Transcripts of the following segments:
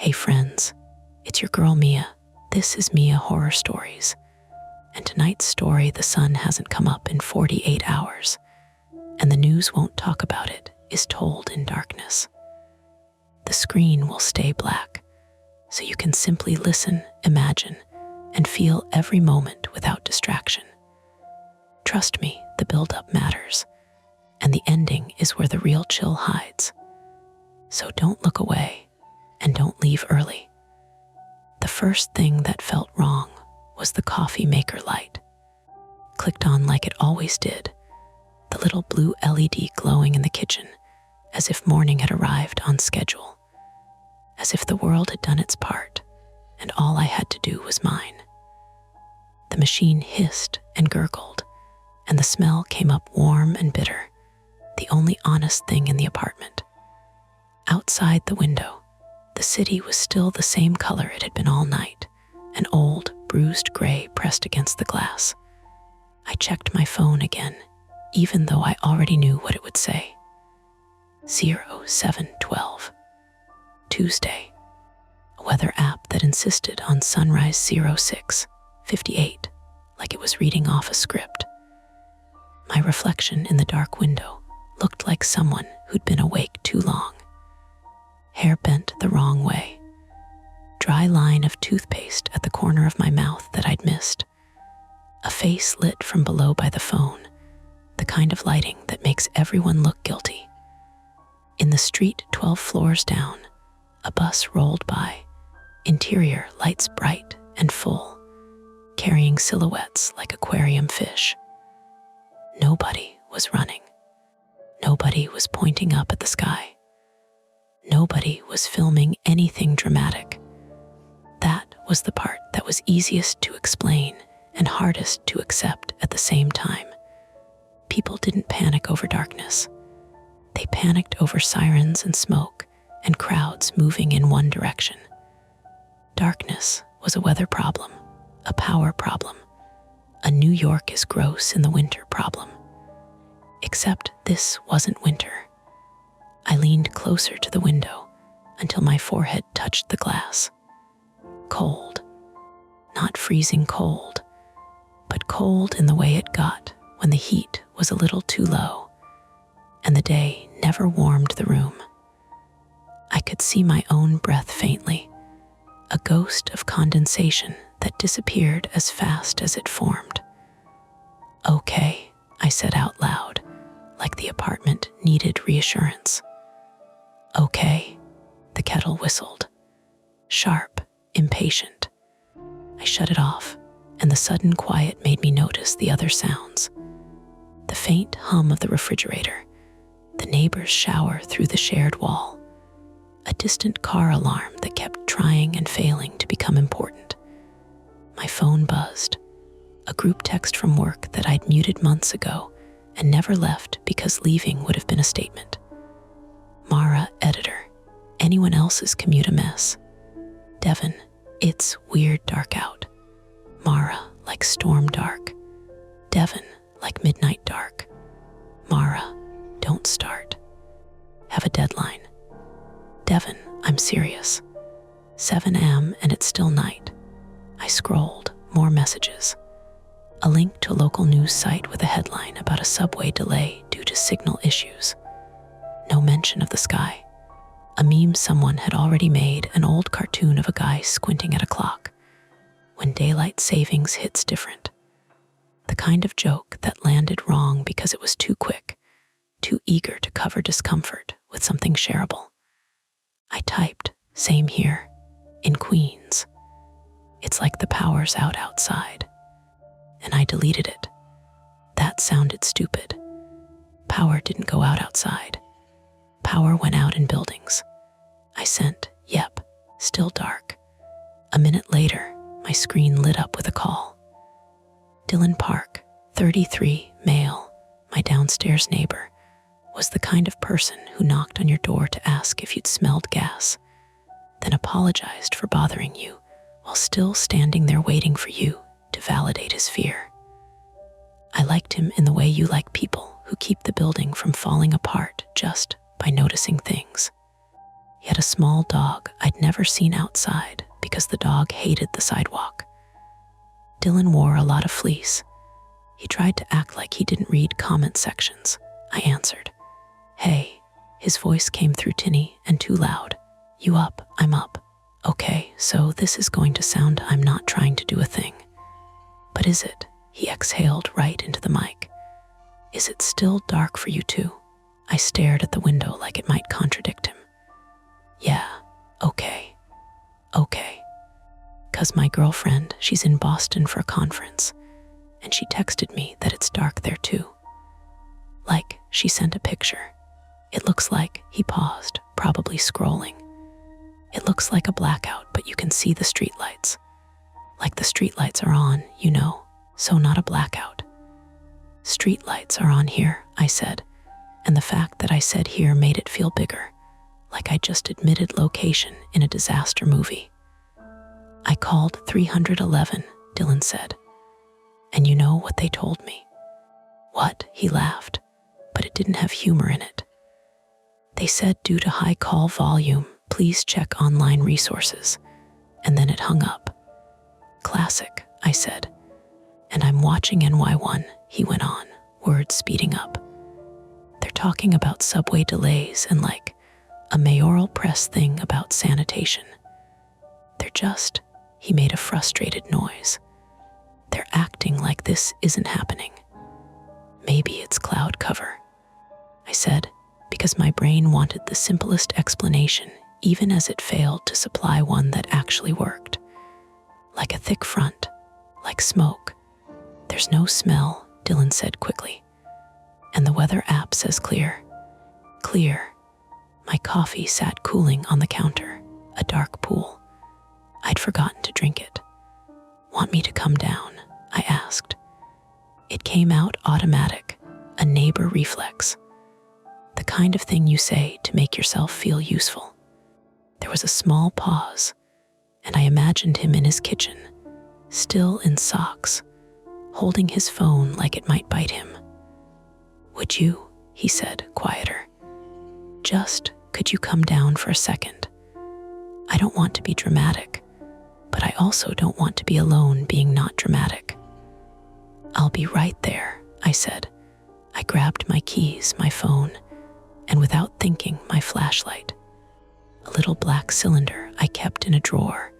Hey friends, it's your girl Mia. This is Mia Horror Stories. And tonight's story, the sun hasn't come up in 48 hours, and the news won't talk about it, is told in darkness. The screen will stay black, so you can simply listen, imagine, and feel every moment without distraction. Trust me, the build-up matters, and the ending is where the real chill hides. So don't look away, and don't leave early. The first thing that felt wrong was the coffee maker light. Clicked on like it always did, the little blue LED glowing in the kitchen, as if morning had arrived on schedule, as if the world had done its part, and all I had to do was mine. The machine hissed and gurgled, and the smell came up warm and bitter, the only honest thing in the apartment. Outside the window, the city was still the same color it had been all night, an old, bruised gray pressed against the glass. I checked my phone again, even though I already knew what it would say. 0712. Tuesday. A weather app that insisted on sunrise 06:58, like it was reading off a script. My reflection in the dark window looked like someone who'd been awake too long. Hair bent the wrong way. Dry line of toothpaste at the corner of my mouth that I'd missed. A face lit from below by the phone, the kind of lighting that makes everyone look guilty. In the street 12 floors down, a bus rolled by, interior lights bright and full, carrying silhouettes like aquarium fish. Nobody was running. Nobody was pointing up at the sky. Nobody was filming anything dramatic. That was the part that was easiest to explain and hardest to accept at the same time. People didn't panic over darkness. They panicked over sirens and smoke and crowds moving in one direction. Darkness was a weather problem, a power problem, a New York is gross in the winter problem. Except this wasn't winter. I leaned closer to the window until my forehead touched the glass. Cold. Not freezing cold, but cold in the way it got when the heat was a little too low, and the day never warmed the room. I could see my own breath faintly, a ghost of condensation that disappeared as fast as it formed. Okay, I said out loud, like the apartment needed reassurance. Okay, the kettle whistled. Sharp, impatient. I shut it off, and the sudden quiet made me notice the other sounds. The faint hum of the refrigerator, the neighbor's shower through the shared wall, a distant car alarm that kept trying and failing to become important. My phone buzzed, a group text from work that I'd muted months ago and never left because leaving would have been a statement. Mara, editor. Anyone else's commute a mess. Devin, it's weird dark out. Mara, like storm dark. Devin, like midnight dark. Mara, don't start. Have a deadline. Devin, I'm serious. 7 a.m. and it's still night. I scrolled, more messages. A link to a local news site with a headline about a subway delay due to signal issues. No mention of the sky. A meme someone had already made, an old cartoon of a guy squinting at a clock. When daylight savings hits different. The kind of joke that landed wrong because it was too quick, too eager to cover discomfort with something shareable. I typed, same here, in Queens. It's like the power's out outside. And I deleted it. That sounded stupid. Power didn't go out outside. Power went out in buildings. I sent, yep, still dark. A minute later, my screen lit up with a call. Dylan Park, 33, male, my downstairs neighbor, was the kind of person who knocked on your door to ask if you'd smelled gas, then apologized for bothering you while still standing there waiting for you to validate his fear. I liked him in the way you like people who keep the building from falling apart just by noticing things. He had a small dog I'd never seen outside because the dog hated the sidewalk. Dylan wore a lot of fleece. He tried to act like he didn't read comment sections. I answered. Hey, his voice came through tinny and too loud. You up? I'm up. Okay, so this is going to sound I'm not trying to do a thing. But is it? He exhaled right into the mic. Is it still dark for you too? I stared at the window like it might contradict him. Yeah, okay. 'Cause my girlfriend, she's in Boston for a conference, and she texted me that it's dark there too. Like, she sent a picture. It looks like, he paused, probably scrolling. It looks like a blackout, but you can see the streetlights. Like the streetlights are on, so not a blackout. Streetlights are on here, I said, and the fact that I said here made it feel bigger, like I just admitted location in a disaster movie. I called 311, Dylan said. And you know what they told me? What? He laughed, but it didn't have humor in it. They said due to high call volume, please check online resources, and then it hung up. Classic, I said. And I'm watching NY1, he went on, words speeding up. They're talking about subway delays and like a mayoral press thing about sanitation. He made a frustrated noise. They're acting like this isn't happening. Maybe it's cloud cover, I said, because my brain wanted the simplest explanation, even as it failed to supply one that actually worked. Like a thick front, like smoke. There's no smell, Dylan said quickly. And the weather app says clear. Clear. My coffee sat cooling on the counter, a dark pool. I'd forgotten to drink it. Want me to come down? I asked. It came out automatic, a neighbor reflex. The kind of thing you say to make yourself feel useful. There was a small pause, and I imagined him in his kitchen, still in socks, holding his phone like it might bite him. Would you? He said, quieter. Could you come down for a second? I don't want to be dramatic, but I also don't want to be alone being not dramatic. I'll be right there, I said. I grabbed my keys, my phone, and without thinking, my flashlight. A little black cylinder I kept in a drawer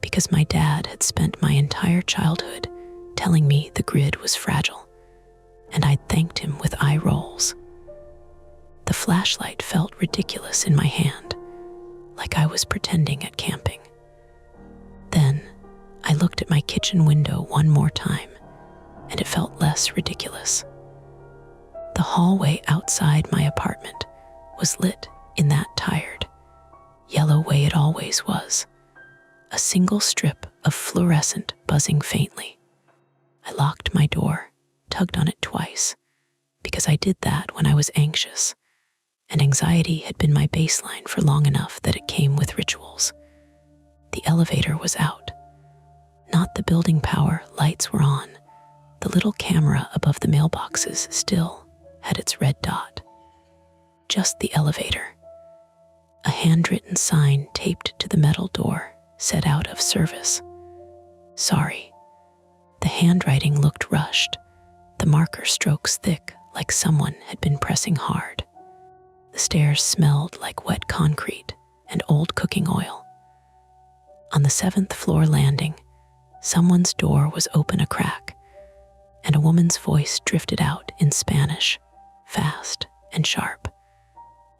because my dad had spent my entire childhood telling me the grid was fragile, and I'd thanked him with eye rolls. The flashlight felt ridiculous in my hand, like I was pretending at camping. Then I looked at my kitchen window one more time, and it felt less ridiculous. The hallway outside my apartment was lit in that tired, yellow way it always was, a single strip of fluorescent buzzing faintly. I locked my door, tugged on it twice, because I did that when I was anxious, and anxiety had been my baseline for long enough that it came with rituals. The elevator was out. Not the building power, lights were on. The little camera above the mailboxes still had its red dot. Just the elevator. A handwritten sign taped to the metal door said out of service. Sorry. The handwriting looked rushed, the marker strokes thick like someone had been pressing hard. The stairs smelled like wet concrete and old cooking oil. On the 7th floor landing, someone's door was open a crack, and a woman's voice drifted out in Spanish, fast and sharp,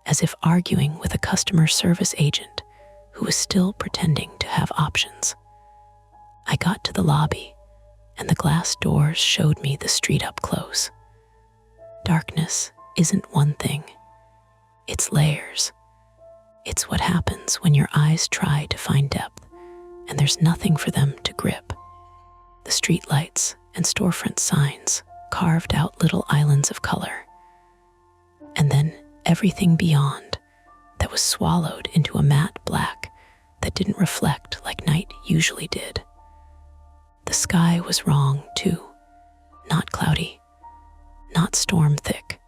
as if arguing with a customer service agent who was still pretending to have options. I got to the lobby, and the glass doors showed me the street up close. Darkness isn't one thing. It's layers. It's what happens when your eyes try to find depth, and there's nothing for them to grip. The streetlights and storefront signs carved out little islands of color. And then everything beyond that was swallowed into a matte black that didn't reflect like night usually did. The sky was wrong, too. Not cloudy, not storm thick,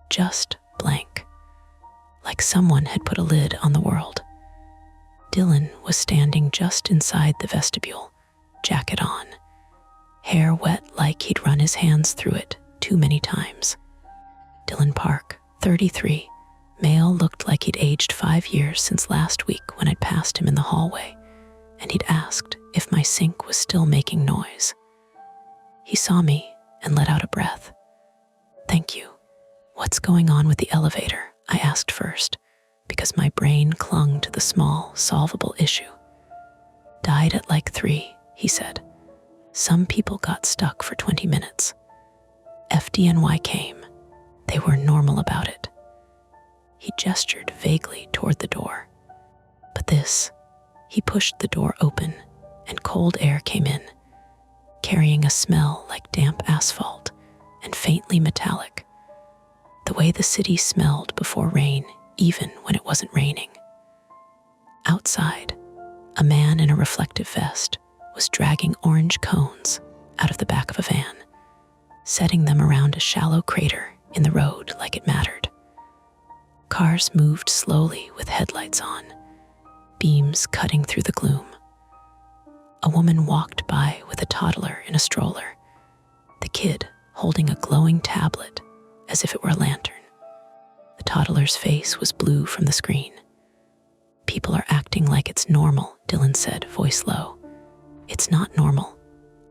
just blank, like someone had put a lid on the world. Dylan was standing just inside the vestibule, jacket on, hair wet like he'd run his hands through it too many times. Dylan Park, 33, male, looked like he'd aged 5 years since last week when I'd passed him in the hallway, and he'd asked if my sink was still making noise. He saw me and let out a breath. "Thank you. What's going on with the elevator?" I asked first, because my brain clung to the small, solvable issue. "Died at like 3, he said. "Some people got stuck for 20 minutes. FDNY came. They were normal about it." He gestured vaguely toward the door. But this, he pushed the door open, and cold air came in, carrying a smell like damp asphalt and faintly metallic, the way the city smelled before rain, even when it wasn't raining. Outside, a man in a reflective vest was dragging orange cones out of the back of a van, setting them around a shallow crater in the road like it mattered. Cars moved slowly with headlights on, beams cutting through the gloom. A woman walked by with a toddler in a stroller, the kid holding a glowing tablet as if it were a lantern. The toddler's face was blue from the screen. "People are acting like it's normal," Dylan said, voice low. "It's not normal."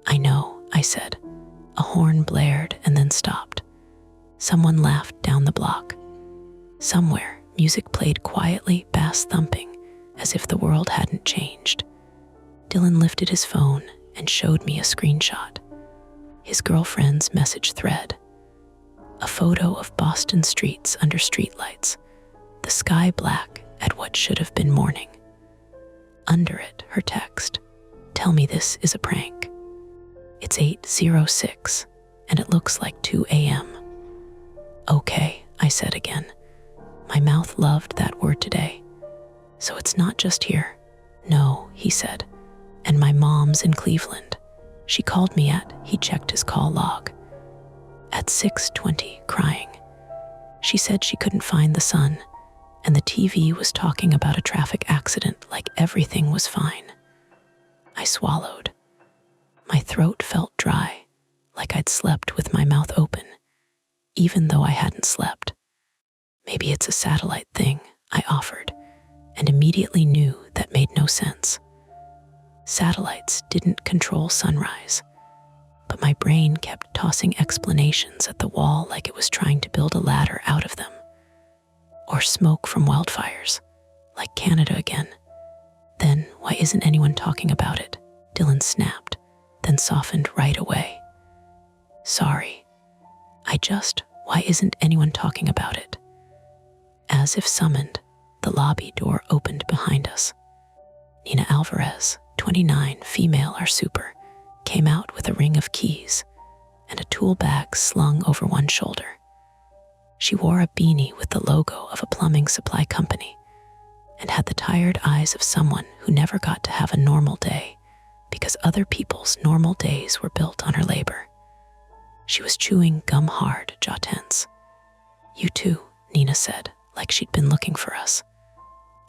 "I know," I said. A horn blared and then stopped. Someone laughed down the block. Somewhere, music played quietly, bass thumping, as if the world hadn't changed. Dylan lifted his phone and showed me a screenshot. His girlfriend's message thread. A photo of Boston streets under streetlights, the sky black at what should have been morning. Under it, her text, "Tell me this is a prank. It's 8:06, and it looks like 2 a.m. "Okay," I said again. My mouth loved that word today. "So it's not just here." "No," he said. "And my mom's in Cleveland. She called me he checked his call log. At 6:20, crying. She said she couldn't find the son, and the TV was talking about a traffic accident like everything was fine." I swallowed. My throat felt dry, like I'd slept with my mouth open, even though I hadn't slept. "Maybe it's a satellite thing," I offered, and immediately knew that made no sense. Satellites didn't control sunrise, but my brain kept tossing explanations at the wall like it was trying to build a ladder out of them. Or smoke from wildfires, like Canada again. "Then why isn't anyone talking about it?" Dylan snapped, then softened right away. "Sorry. Why isn't anyone talking about it?" As if summoned, the lobby door opened behind us. Nina Alvarez, 29, female, our super, came out with a ring of keys and a tool bag slung over one shoulder. She wore a beanie with the logo of a plumbing supply company and had the tired eyes of someone who never got to have a normal day because other people's normal days were built on her labor. She was chewing gum hard, jaw tense. "You too," Nina said, like she'd been looking for us.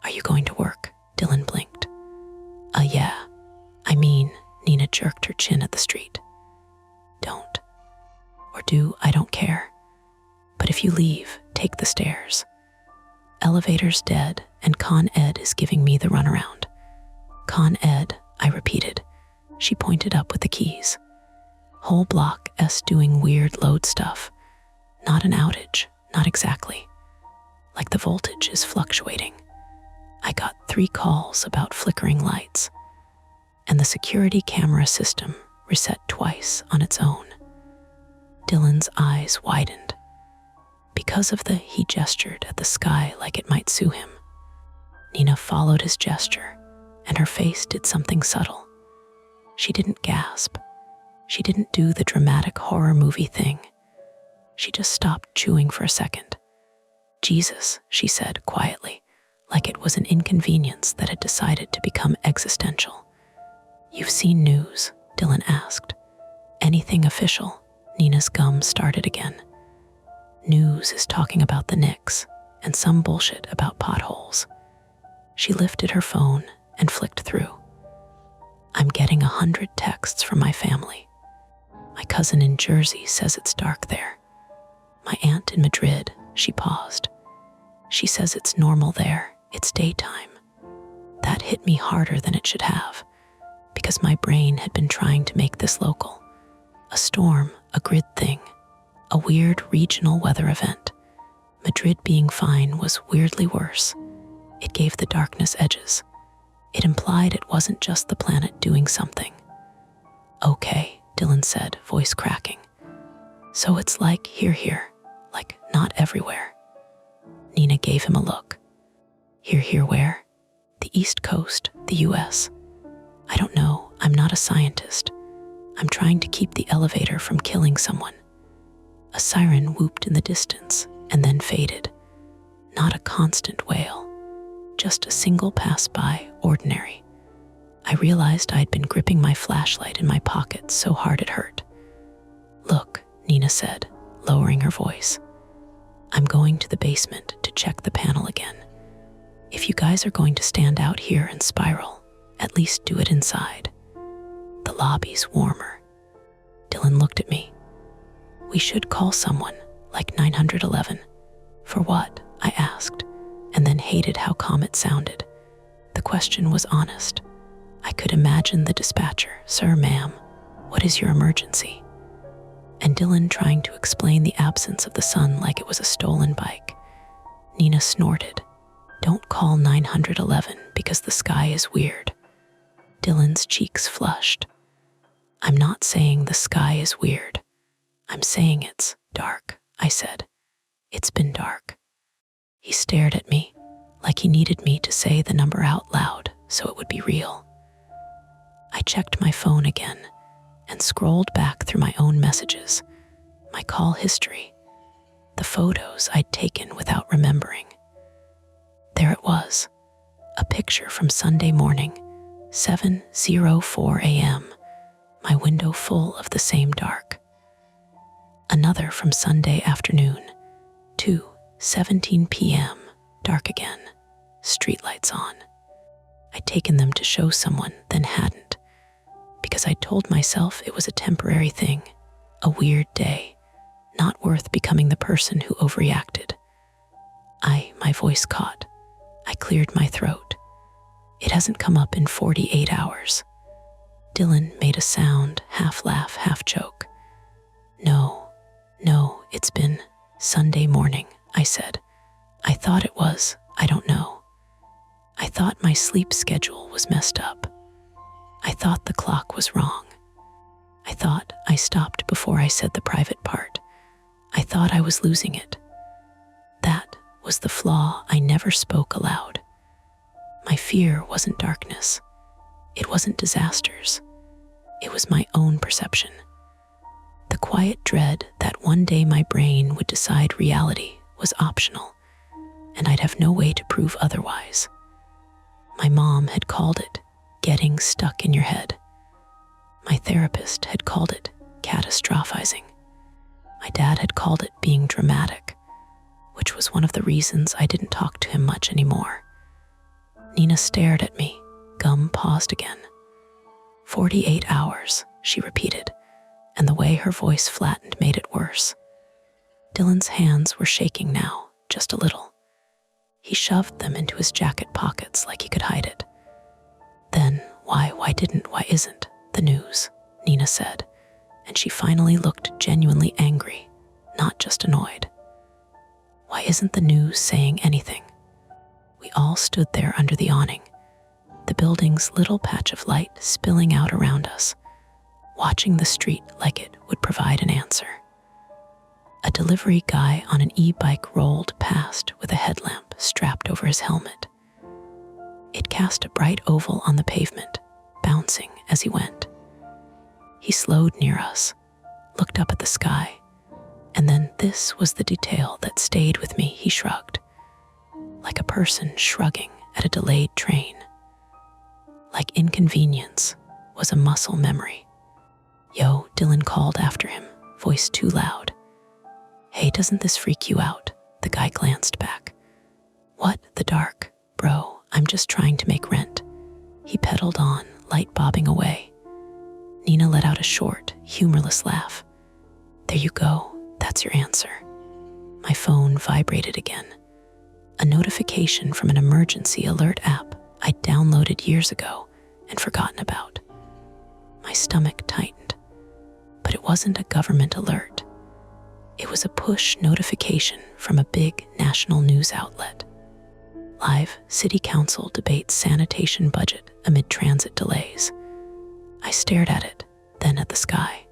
"Are you going to work?" Dylan blinked. Yeah. Nina jerked her chin at the street. "Don't. Or do, I don't care. But if you leave, take the stairs. Elevator's dead, and Con Ed is giving me the runaround." "Con Ed," I repeated. She pointed up with the keys. "Whole block S doing weird load stuff. Not an outage, not exactly. Like the voltage is fluctuating. I got 3 calls about flickering lights, and the security camera system reset twice on its own." Dylan's eyes widened. Because of he gestured at the sky like it might sue him. Nina followed his gesture, and her face did something subtle. She didn't gasp. She didn't do the dramatic horror movie thing. She just stopped chewing for a second. "Jesus," she said quietly, like it was an inconvenience that had decided to become existential. "You've seen news?" Dylan asked. "Anything official?" Nina's gum started again. "News is talking about the Knicks. and some bullshit about potholes. She lifted her phone and flicked through. I'm getting 100 texts from my family. My cousin in Jersey says it's dark there. My aunt in Madrid, she paused. She says it's normal there, it's daytime. That hit me harder than it should have, because my brain had been trying to make this local. A storm, a grid thing, a weird regional weather event. Madrid being fine was weirdly worse. It gave the darkness edges. It implied it wasn't just the planet doing something. Okay, Dylan said, voice cracking. So it's like here, like not everywhere. Nina gave him a look. Here where? The East Coast, the US. I don't know, I'm not a scientist. I'm trying to keep the elevator from killing someone. A siren whooped in the distance and then faded. Not a constant wail, just a single pass-by, ordinary. I realized I'd been gripping my flashlight in my pocket so hard it hurt. Look, Nina said, lowering her voice. I'm going to the basement to check the panel again. If you guys are going to stand out here and spiral, at least do it inside. The lobby's warmer. Dylan looked at me. We should call someone, like 911. For what? I asked, and then hated how calm it sounded. The question was honest. I could imagine the dispatcher. Sir, ma'am, what is your emergency? And Dylan trying to explain the absence of the sun like it was a stolen bike. Nina snorted. Don't call 911 because the sky is weird. Dylan's cheeks flushed. I'm not saying the sky is weird. I'm saying it's dark, I said. It's been dark. He stared at me, like he needed me to say the number out loud so it would be real. I checked my phone again and scrolled back through my own messages, my call history, the photos I'd taken without remembering. There it was, a picture from Sunday morning, 7:04 a.m., my window full of the same dark. Another from Sunday afternoon, 2:17 p.m., dark again, streetlights on. I'd taken them to show someone, then hadn't, because I told myself it was a temporary thing, a weird day, not worth becoming the person who overreacted. My voice caught. I cleared my throat. It hasn't come up in 48 hours. Dylan made a sound, half laugh, half joke. No, it's been Sunday morning, I said. I thought it was, I don't know. I thought my sleep schedule was messed up. I thought the clock was wrong. I thought I stopped before I said the private part. I thought I was losing it. That was the flaw I never spoke aloud. My fear wasn't darkness. It wasn't disasters. It was my own perception. The quiet dread that one day my brain would decide reality was optional, and I'd have no way to prove otherwise. My mom had called it getting stuck in your head. My therapist had called it catastrophizing. My dad had called it being dramatic, which was one of the reasons I didn't talk to him much anymore. Nina stared at me. Gum paused again. 48 hours, she repeated, and the way her voice flattened made it worse. Dylan's hands were shaking now, just a little. He shoved them into his jacket pockets like he could hide it. Then, why isn't the news, Nina said, and she finally looked genuinely angry, not just annoyed. Why isn't the news saying anything? We all stood there under the awning, the building's little patch of light spilling out around us, watching the street like it would provide an answer. A delivery guy on an e-bike rolled past with a headlamp strapped over his helmet. It cast a bright oval on the pavement, bouncing as he went. He slowed near us, looked up at the sky, and then this was the detail that stayed with me. He shrugged, like a person shrugging at a delayed train. Like inconvenience was a muscle memory. Yo, Dylan called after him, voice too loud. Hey, doesn't this freak you out? The guy glanced back. What? The dark? Bro, I'm just trying to make rent. He pedaled on, light bobbing away. Nina let out a short, humorless laugh. There you go, that's your answer. My phone vibrated again. A notification from an emergency alert app I'd downloaded years ago and forgotten about. My stomach tightened, but it wasn't a government alert. It was a push notification from a big national news outlet. Live, City Council debates sanitation budget amid transit delays. I stared at it, then at the sky.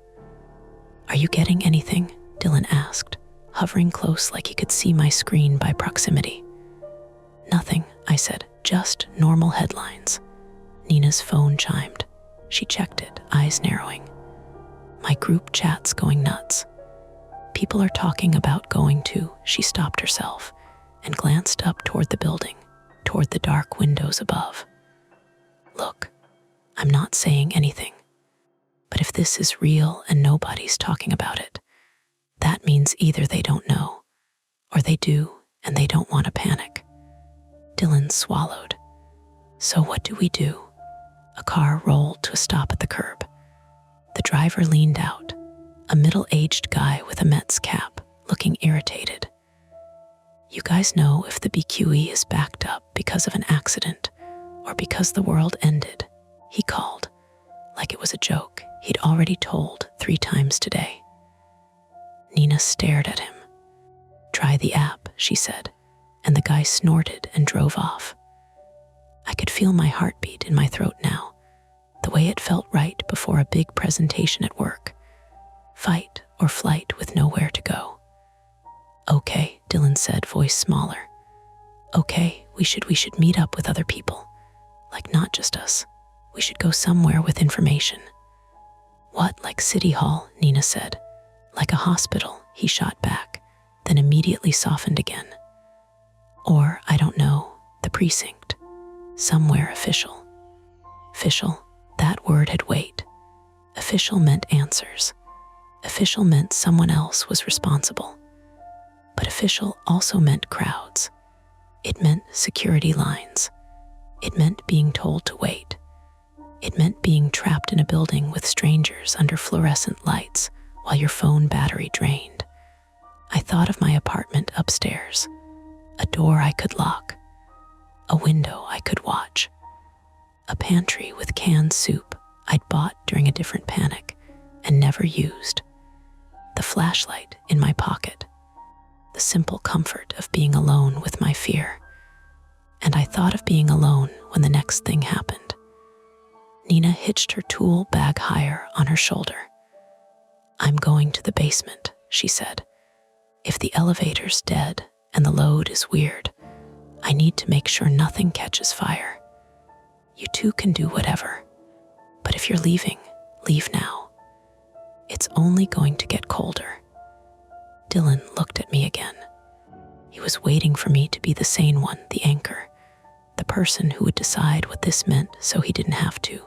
Are you getting anything? Dylan asked, hovering close like he could see my screen by proximity. Nothing, I said, just normal headlines. Nina's phone chimed. She checked it, eyes narrowing. My group chat's going nuts. People are talking about going to. She stopped herself and glanced up toward the building, toward the dark windows above. Look, I'm not saying anything, but if this is real and nobody's talking about it, that means either they don't know, or they do and they don't want to panic. Dylan swallowed. So what do we do? A car rolled to a stop at the curb. The driver leaned out, a middle-aged guy with a Mets cap, looking irritated. You guys know if the BQE is backed up because of an accident or because the world ended, he called, like it was a joke he'd already told 3 times today. Nina stared at him. Try the app, she said, and the guy snorted and drove off. I could feel my heartbeat in my throat now, the way it felt right before a big presentation at work. Fight or flight with nowhere to go. Okay, Dylan said, voice smaller. Okay, we should meet up with other people. Like not just us. We should go somewhere with information. What, like City Hall? Nina said. Like a hospital, he shot back, then immediately softened again. Or, I don't know, the precinct. Somewhere official. Official, that word had weight. Official meant answers. Official meant someone else was responsible. But official also meant crowds. It meant security lines. It meant being told to wait. It meant being trapped in a building with strangers under fluorescent lights while your phone battery drained. I thought of my apartment upstairs. A door I could lock. A window I could watch. A pantry with canned soup I'd bought during a different panic and never used. The flashlight in my pocket. The simple comfort of being alone with my fear. And I thought of being alone when the next thing happened. Nina hitched her tool bag higher on her shoulder. I'm going to the basement, she said. If the elevator's dead and the load is weird, I need to make sure nothing catches fire. You two can do whatever, but if you're leaving, leave now. It's only going to get colder. Dylan looked at me again. He was waiting for me to be the sane one, the anchor, the person who would decide what this meant so he didn't have to.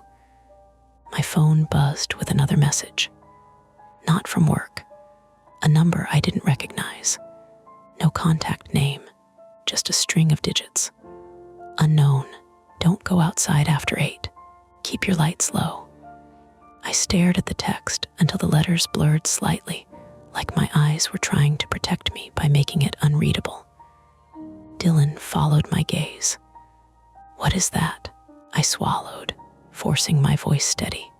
My phone buzzed with another message. Not from work. A number I didn't recognize. No contact name, just a string of digits. Unknown. Don't go outside after 8. Keep your lights low. I stared at the text until the letters blurred slightly, like my eyes were trying to protect me by making it unreadable. Dylan followed my gaze. What is that? I swallowed, forcing my voice steady.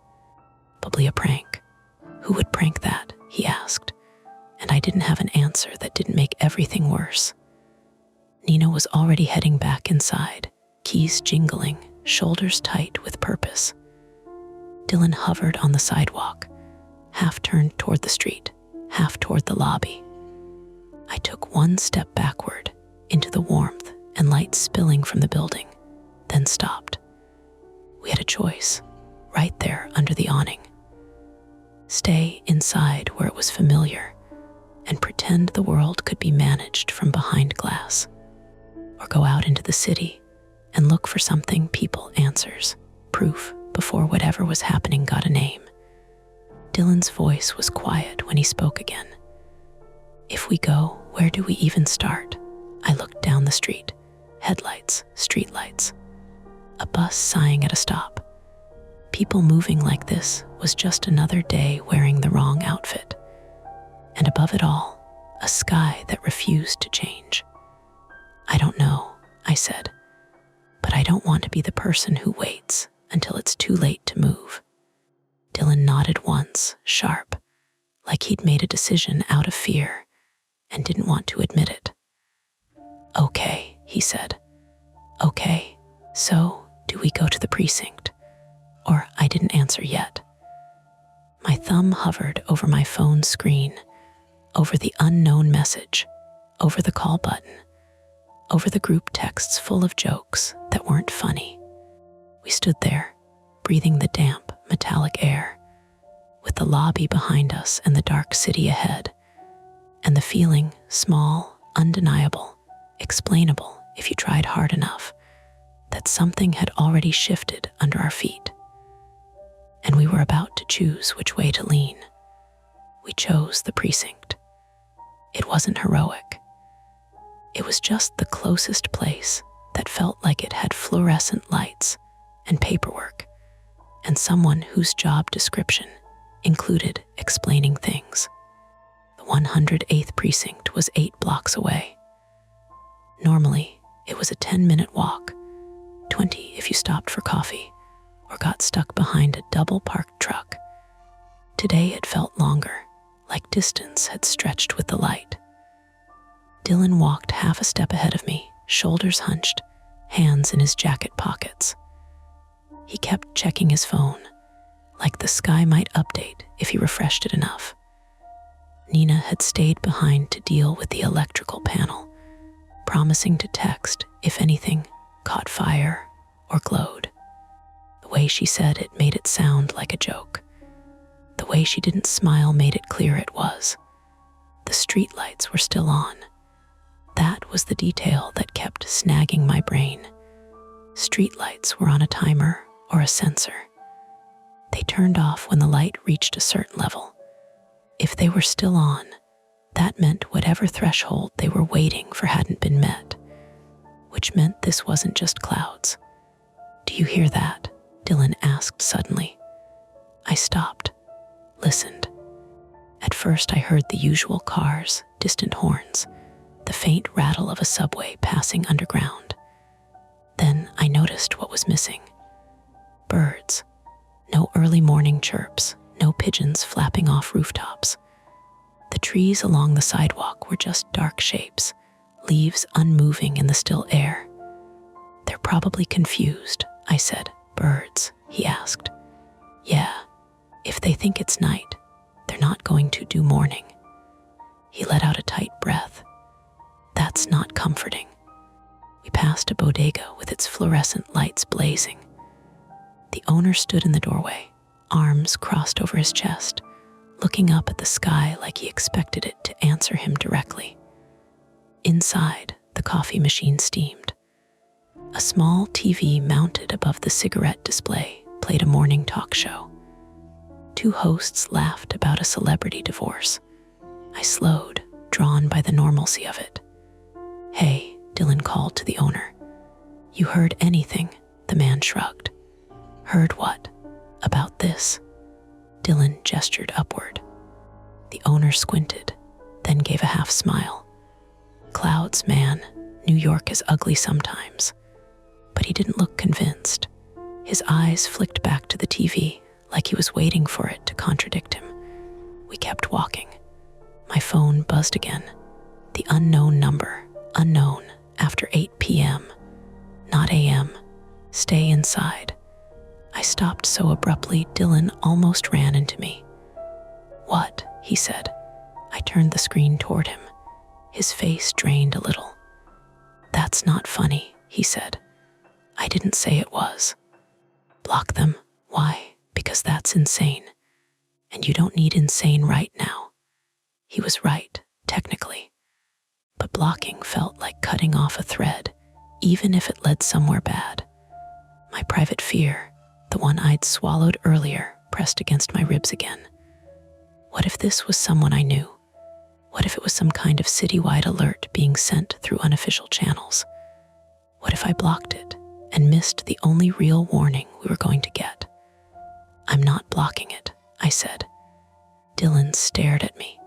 Probably a prank. Who would prank that? He asked, and I didn't have an answer that didn't make everything worse. Nina was already heading back inside, keys jingling, shoulders tight with purpose. Dylan hovered on the sidewalk, half turned toward the street, half toward the lobby. I took one step backward into the warmth and light spilling from the building, then stopped. We had a choice, right there under the awning. Stay inside where it was familiar and pretend the world could be managed from behind glass, or go out into the city and look for something people answers, proof before whatever was happening got a name. Dylan's voice was quiet when he spoke again. If we go, where do we even start? I looked down the street, Headlights, streetlights, a bus sighing at a stop. People moving like this was just another day wearing the wrong outfit. And above it all, a sky that refused to change. I don't know, I said, but I don't want to be the person who waits until it's too late to move. Dylan nodded once, sharp, like he'd made a decision out of fear and didn't want to admit it. Okay, he said. Okay, so do we go to the precinct? Or I didn't answer yet. My thumb hovered over my phone screen, over the unknown message, over the call button, over the group texts full of jokes that weren't funny. We stood there, breathing the damp, metallic air, with the lobby behind us and the dark city ahead, and the feeling, small, undeniable, explainable if you tried hard enough, that something had already shifted under our feet. And we were about to choose which way to lean. We chose the precinct. It wasn't heroic. It was just the closest place that felt like it had fluorescent lights and paperwork, and someone whose job description included explaining things. The 108th precinct was 8 blocks away. Normally, it was a 10-minute walk, 20 if you stopped for coffee or got stuck behind a double-parked truck. Today it felt longer, like distance had stretched with the light. Dylan walked half a step ahead of me, shoulders hunched, hands in his jacket pockets. He kept checking his phone, like the sky might update if he refreshed it enough. Nina had stayed behind to deal with the electrical panel, promising to text if anything caught fire or glowed. The way she said it made it sound like a joke. The way she didn't smile made it clear it was. The streetlights were still on. That was the detail that kept snagging my brain. Streetlights were on a timer or a sensor. They turned off when the light reached a certain level. If they were still on, that meant whatever threshold they were waiting for hadn't been met, which meant this wasn't just clouds. "Do you hear that?" Dylan asked suddenly. I stopped, listened. At first I heard the usual cars, distant horns, the faint rattle of a subway passing underground. Then I noticed what was missing. Birds. No early morning chirps, no pigeons flapping off rooftops. The trees along the sidewalk were just dark shapes, leaves unmoving in the still air. "They're probably confused," I said. "Birds?" he asked. "Yeah, if they think it's night, they're not going to do morning." He let out a tight breath. That's not comforting. We passed a bodega with its fluorescent lights blazing. The owner stood in the doorway, arms crossed over his chest, looking up at the sky like he expected it to answer him directly. Inside, the coffee machine steamed. A small TV mounted above the cigarette display played a morning talk show. 2 hosts laughed about a celebrity divorce. I slowed, drawn by the normalcy of it. "Hey," Dylan called to the owner. "You heard anything?" The man shrugged. "Heard what? About this?" Dylan gestured upward. The owner squinted, then gave a half smile. "Clouds, man. New York is ugly sometimes." But he didn't look convinced. His eyes flicked back to the TV, like he was waiting for it to contradict him. We kept walking. My phone buzzed again. The unknown number. Unknown. After 8 p.m. Not a.m. Stay inside. I stopped so abruptly, Dylan almost ran into me. "What?" he said. I turned the screen toward him. His face drained a little. "That's not funny," he said. I didn't say it was. "Block them." "Why?" "Because that's insane. And you don't need insane right now." He was right, technically. But blocking felt like cutting off a thread, even if it led somewhere bad. My private fear, the one I'd swallowed earlier, pressed against my ribs again. What if this was someone I knew? What if it was some kind of citywide alert being sent through unofficial channels? What if I blocked it and missed the only real warning we were going to get? I'm not blocking it, I said. Dylan stared at me.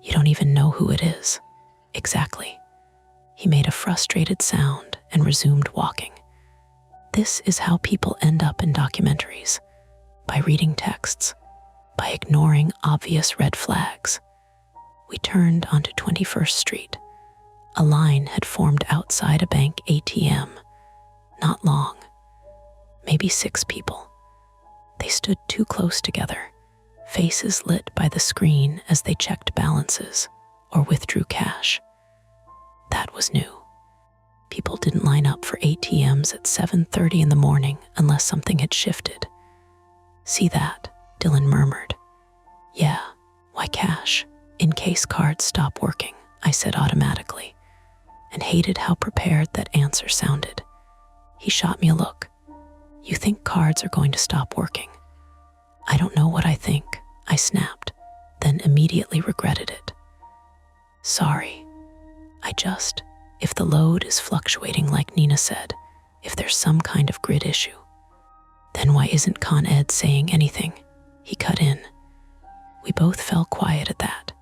You don't even know who it is. Exactly. He made a frustrated sound and resumed walking. This is how people end up in documentaries. By reading texts. By ignoring obvious red flags. We turned onto 21st Street. A line had formed outside a bank ATM. Not long. Maybe 6 people. They stood too close together, faces lit by the screen as they checked balances or withdrew cash. That was new. People didn't line up for ATMs at 7:30 in the morning unless something had shifted. See that? Dylan murmured. Yeah, why cash? In case cards stop working, I said automatically, and hated how prepared that answer sounded. He shot me a look. You think cards are going to stop working? I don't know what I think, I snapped, then immediately regretted it. Sorry. If the load is fluctuating like Nina said, if there's some kind of grid issue, then why isn't Con Ed saying anything? He cut in. We both fell quiet at that,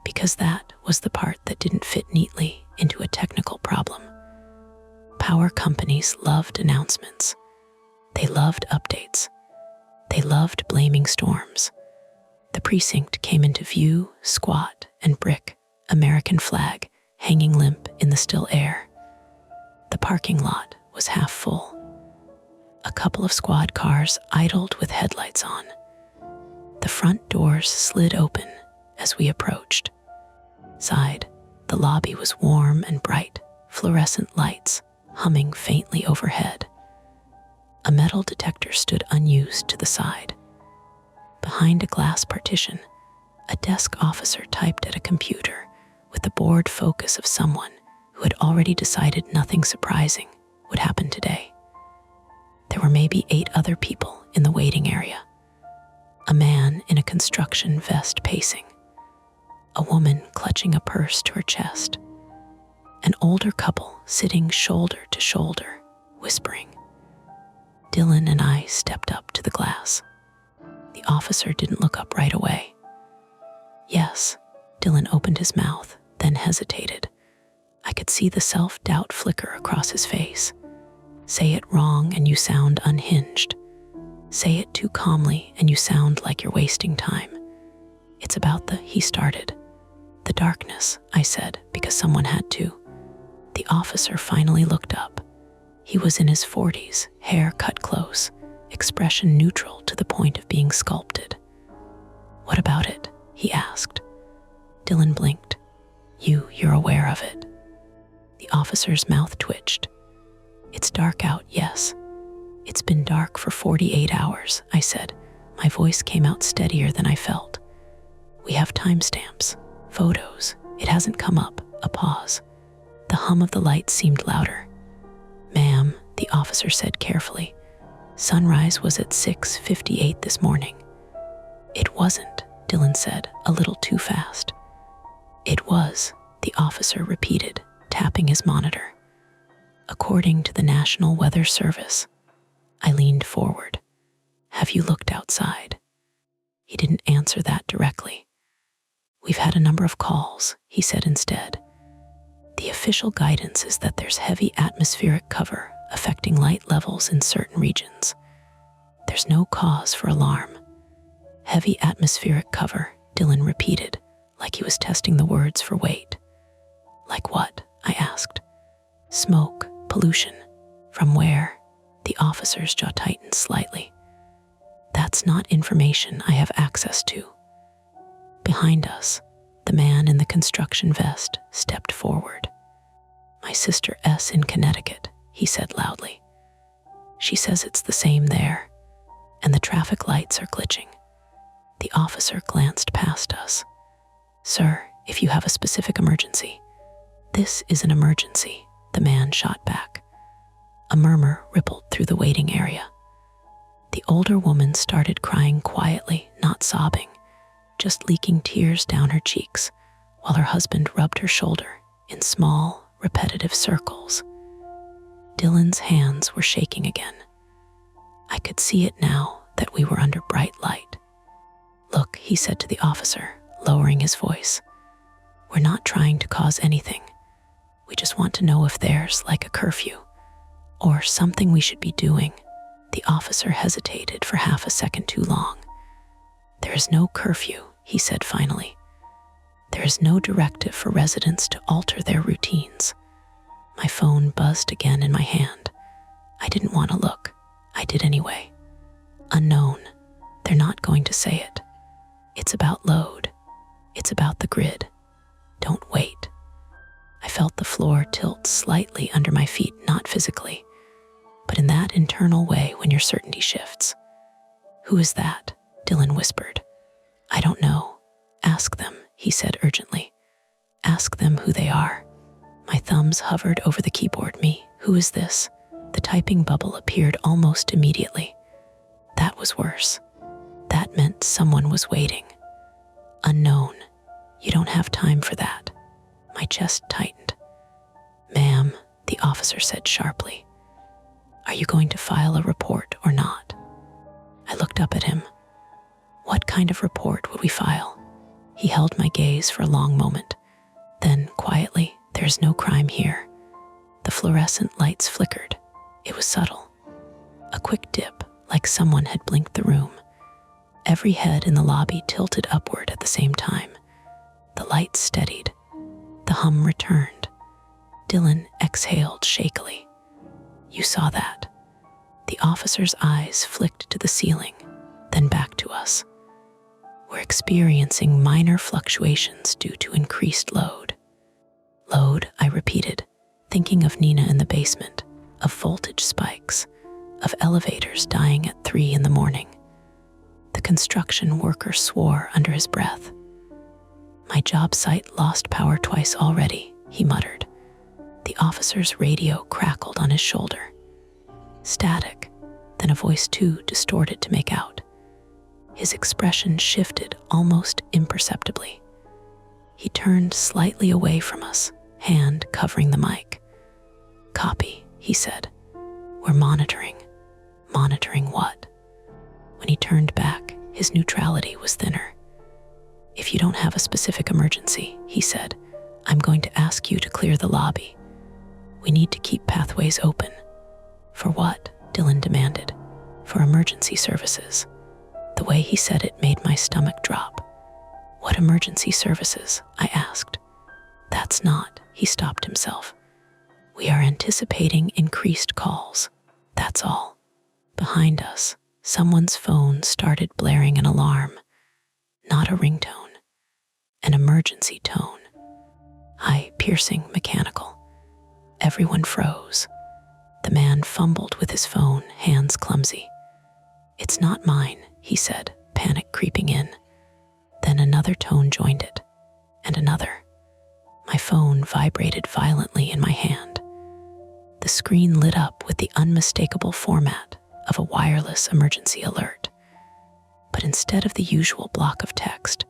because that was the part that didn't fit neatly into a technical problem. Power companies loved announcements. They loved updates. They loved blaming storms. The precinct came into view, squat and brick, American flag hanging limp in the still air. The parking lot was half full. A couple of squad cars idled with headlights on. The front doors slid open as we approached. Inside, the lobby was warm and bright, fluorescent lights humming faintly overhead. A metal detector stood unused to the side. Behind a glass partition, a desk officer typed at a computer with the bored focus of someone who had already decided nothing surprising would happen today. There were maybe 8 other people in the waiting area. A man in a construction vest pacing. A woman clutching a purse to her chest. An older couple sitting shoulder to shoulder, whispering. Dylan and I stepped up to the glass. The officer didn't look up right away. Yes, Dylan opened his mouth, then hesitated. I could see the self-doubt flicker across his face. Say it wrong and you sound unhinged. Say it too calmly and you sound like you're wasting time. It's about he started. The darkness, I said, because someone had to. The officer finally looked up. He was in his 40s, hair cut close, expression neutral to the point of being sculpted. What about it? He asked. Dylan blinked. You're aware of it. The officer's mouth twitched. It's dark out, yes. It's been dark for 48 hours, I said. My voice came out steadier than I felt. We have timestamps, photos. It hasn't come up. A pause. The hum of the lights seemed louder. Ma'am, the officer said carefully. Sunrise was at 6:58 this morning. It wasn't, Dylan said, a little too fast. It was, the officer repeated, tapping his monitor. According to the National Weather Service. I leaned forward. Have you looked outside? He didn't answer that directly. We've had a number of calls, he said instead. The official guidance is that there's heavy atmospheric cover affecting light levels in certain regions. There's no cause for alarm. Heavy atmospheric cover, Dylan repeated, like he was testing the words for weight. Like what? I asked. Smoke, pollution. From where? The officer's jaw tightened slightly. That's not information I have access to. Behind us, the man in the construction vest stepped forward. My sister S in Connecticut, he said loudly. She says it's the same there, and the traffic lights are glitching. The officer glanced past us. Sir, if you have a specific emergency. This is an emergency, the man shot back. A murmur rippled through the waiting area. The older woman started crying quietly, not sobbing, just leaking tears down her cheeks, while her husband rubbed her shoulder in small, repetitive circles. Dylan's hands were shaking again. I could see it now that we were under bright light. "Look," he said to the officer, lowering his voice. "We're not trying to cause anything. We just want to know if there's like a curfew or something we should be doing." The officer hesitated for half a second too long. "There is no curfew," he said finally. "There is no directive for residents to alter their routines." My phone buzzed again in my hand. I didn't want to look. I did anyway. "Unknown. They're not going to say it. It's about load. It's about the grid. Don't wait." I felt the floor tilt slightly under my feet, not physically, but in that internal way when your certainty shifts. "Who is that?" Dylan whispered. "I don't know. Ask them," he said urgently. "Ask them who they are." My thumbs hovered over the keyboard. Who is this?" The typing bubble appeared almost immediately. That was worse. That meant someone was waiting. "Unknown. You don't have time for that." My chest tightened. "Ma'am," the officer said sharply, "are you going to file a report or not?" I looked up at him. What kind of report would we file? He held my gaze for a long moment. Then, quietly, "There's no crime here." The fluorescent lights flickered. It was subtle. A quick dip, like someone had blinked the room. Every head in the lobby tilted upward at the same time. The lights steadied. The hum returned. Dylan exhaled shakily. "You saw that?" The officer's eyes flicked to the ceiling, then back to us. "We're experiencing minor fluctuations due to increased load." "Load," I repeated, thinking of Nina in the basement, of voltage spikes, of elevators dying at 3 a.m. The construction worker swore under his breath. "My job site lost power twice already," he muttered. The officer's radio crackled on his shoulder. Static, then a voice too distorted to make out. His expression shifted almost imperceptibly. He turned slightly away from us, hand covering the mic. "Copy," he said. "We're monitoring." "Monitoring what?" When he turned back, his neutrality was thinner. "If you don't have a specific emergency," he said, "I'm going to ask you to clear the lobby. We need to keep pathways open." "For what?" Dylan demanded. "For emergency services." The way he said it made my stomach drop. "What emergency services?" I asked. "That's not," he stopped himself. "We are anticipating increased calls. That's all." Behind us, someone's phone started blaring an alarm. Not a ringtone, an emergency tone. High, piercing, mechanical. Everyone froze. The man fumbled with his phone, hands clumsy. "It's not mine," he said, panic creeping in. Then another tone joined it, and another. My phone vibrated violently in my hand. The screen lit up with the unmistakable format of a wireless emergency alert. But instead of the usual block of text,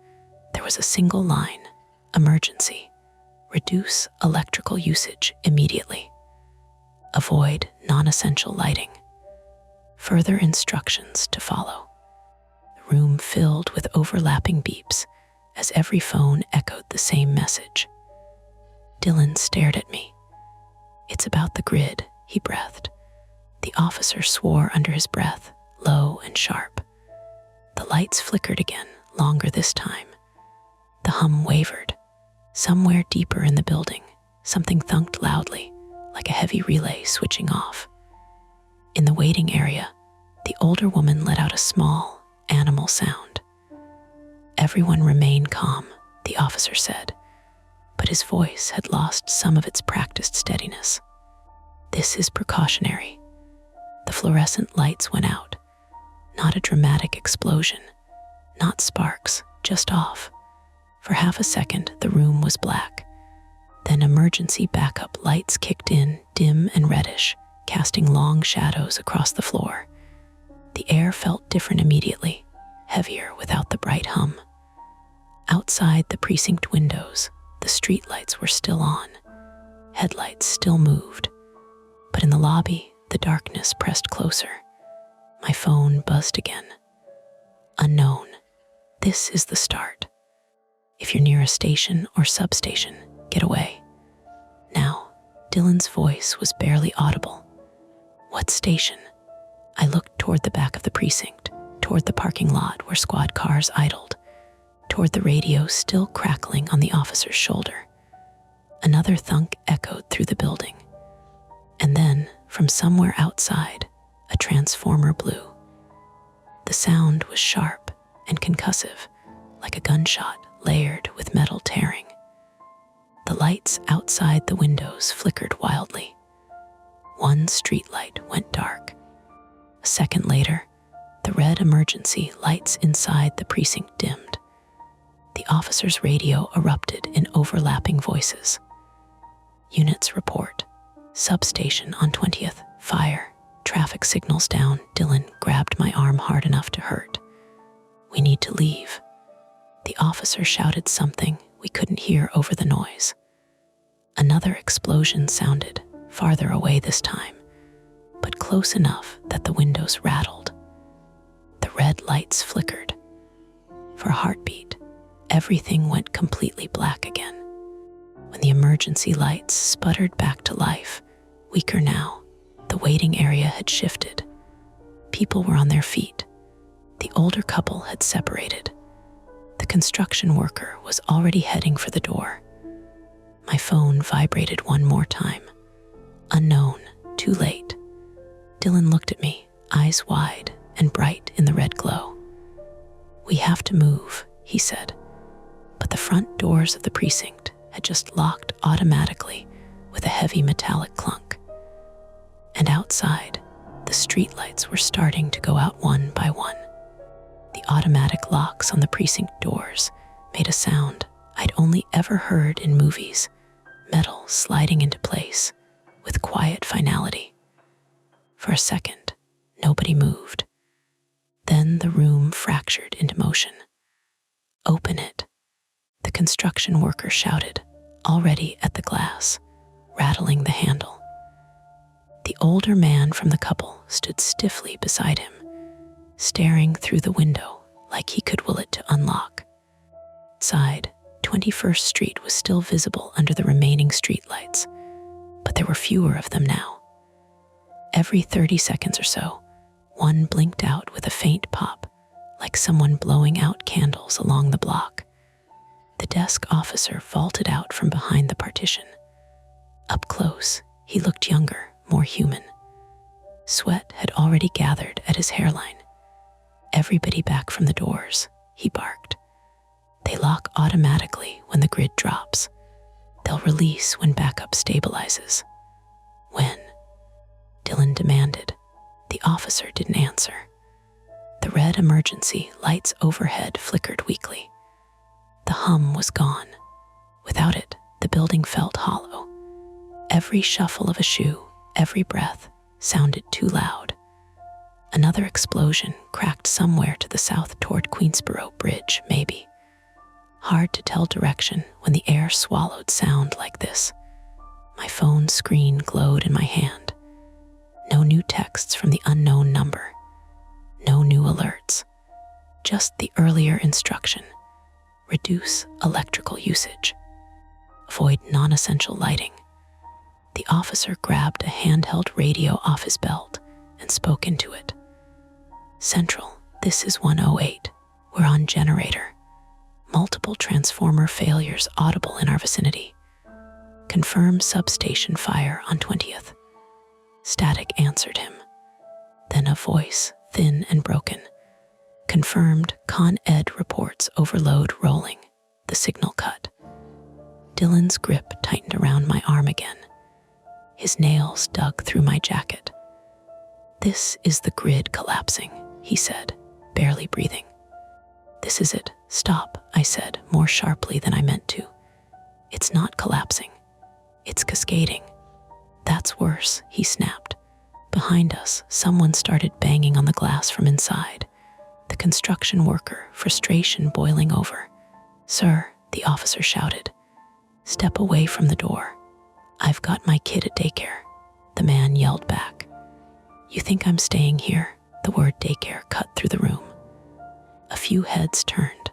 there was a single line: "Emergency. Reduce electrical usage immediately. Avoid non-essential lighting. Further instructions to follow." The room filled with overlapping beeps as every phone echoed the same message. Dylan stared at me. "It's about the grid," he breathed. The officer swore under his breath, low and sharp. The lights flickered again, longer this time. The hum wavered. Somewhere deeper in the building, something thunked loudly, like a heavy relay switching off. In the waiting area, the older woman let out a small, animal sound. "Everyone remain calm," the officer said, but his voice had lost some of its practiced steadiness. "This is precautionary." The fluorescent lights went out. Not a dramatic explosion, not sparks, just off. For half a second, the room was black. Then emergency backup lights kicked in, dim and reddish, casting long shadows across the floor. The air felt different immediately, heavier without the bright hum. Outside the precinct windows, the streetlights were still on. Headlights still moved. But in the lobby, the darkness pressed closer. My phone buzzed again. Unknown. This is the start. If you're near a station or substation, get away. Now, Dylan's voice was barely audible. What station? I looked toward the back of the precinct, toward the parking lot where squad cars idled, toward the radio still crackling on the officer's shoulder. Another thunk echoed through the building. And then, from somewhere outside, a transformer blew. The sound was sharp and concussive, like a gunshot layered with metal tearing. The lights outside the windows flickered wildly. One streetlight went dark. A second later, the red emergency lights inside the precinct dimmed. The officer's radio erupted in overlapping voices. Units report. Substation on 20th. Fire. Traffic signals down. Dylan grabbed my arm hard enough to hurt. We need to leave. The officer shouted something we couldn't hear over the noise. Another explosion sounded, farther away this time, but close enough that the windows rattled. The red lights flickered. For a heartbeat, everything went completely black again. When the emergency lights sputtered back to life, weaker now, the waiting area had shifted. People were on their feet. The older couple had separated. The construction worker was already heading for the door. My phone vibrated one more time. Unknown, too late. Dylan looked at me, eyes wide and bright in the red glow. We have to move, he said. But the front doors of the precinct had just locked automatically with a heavy metallic clunk. And outside, the streetlights were starting to go out one by one. The automatic locks on the precinct doors made a sound I'd only ever heard in movies, metal sliding into place with quiet finality. For a second, nobody moved. Then the room fractured into motion. Open it, the construction worker shouted, already at the glass, rattling the handle. The older man from the couple stood stiffly beside him, staring through the window like he could will it to unlock. Outside, 21st Street was still visible under the remaining streetlights, but there were fewer of them now. Every 30 seconds or so, one blinked out with a faint pop, like someone blowing out candles along the block. The desk officer vaulted out from behind the partition. Up close, he looked younger, more human. Sweat had already gathered at his hairline. Everybody back from the doors, he barked. They lock automatically when the grid drops. They'll release when backup stabilizes. When? Dylan demanded. The officer didn't answer. The red emergency lights overhead flickered weakly. The hum was gone. Without it, the building felt hollow. Every shuffle of a shoe, every breath, sounded too loud. Another explosion cracked somewhere to the south toward Queensboro Bridge, maybe. Hard to tell direction when the air swallowed sound like this. My phone screen glowed in my hand. No new texts from the unknown number. No new alerts. Just the earlier instruction. Reduce electrical usage. Avoid non-essential lighting. The officer grabbed a handheld radio off his belt and spoke into it. Central, this is 108. We're on generator. Multiple transformer failures audible in our vicinity. Confirm substation fire on 20th. Static answered him. Then a voice, thin and broken. Confirmed Con Ed reports overload rolling. The signal cut. Dylan's grip tightened around my arm again. His nails dug through my jacket. This is the grid collapsing, he said, barely breathing. This is it. Stop, I said, more sharply than I meant to. It's not collapsing. It's cascading. That's worse, he snapped. Behind us, someone started banging on the glass from inside. The construction worker, frustration boiling over. Sir, the officer shouted. Step away from the door. I've got my kid at daycare. the man yelled back. "You think I'm staying here?" The word daycare cut through the room. A few heads turned.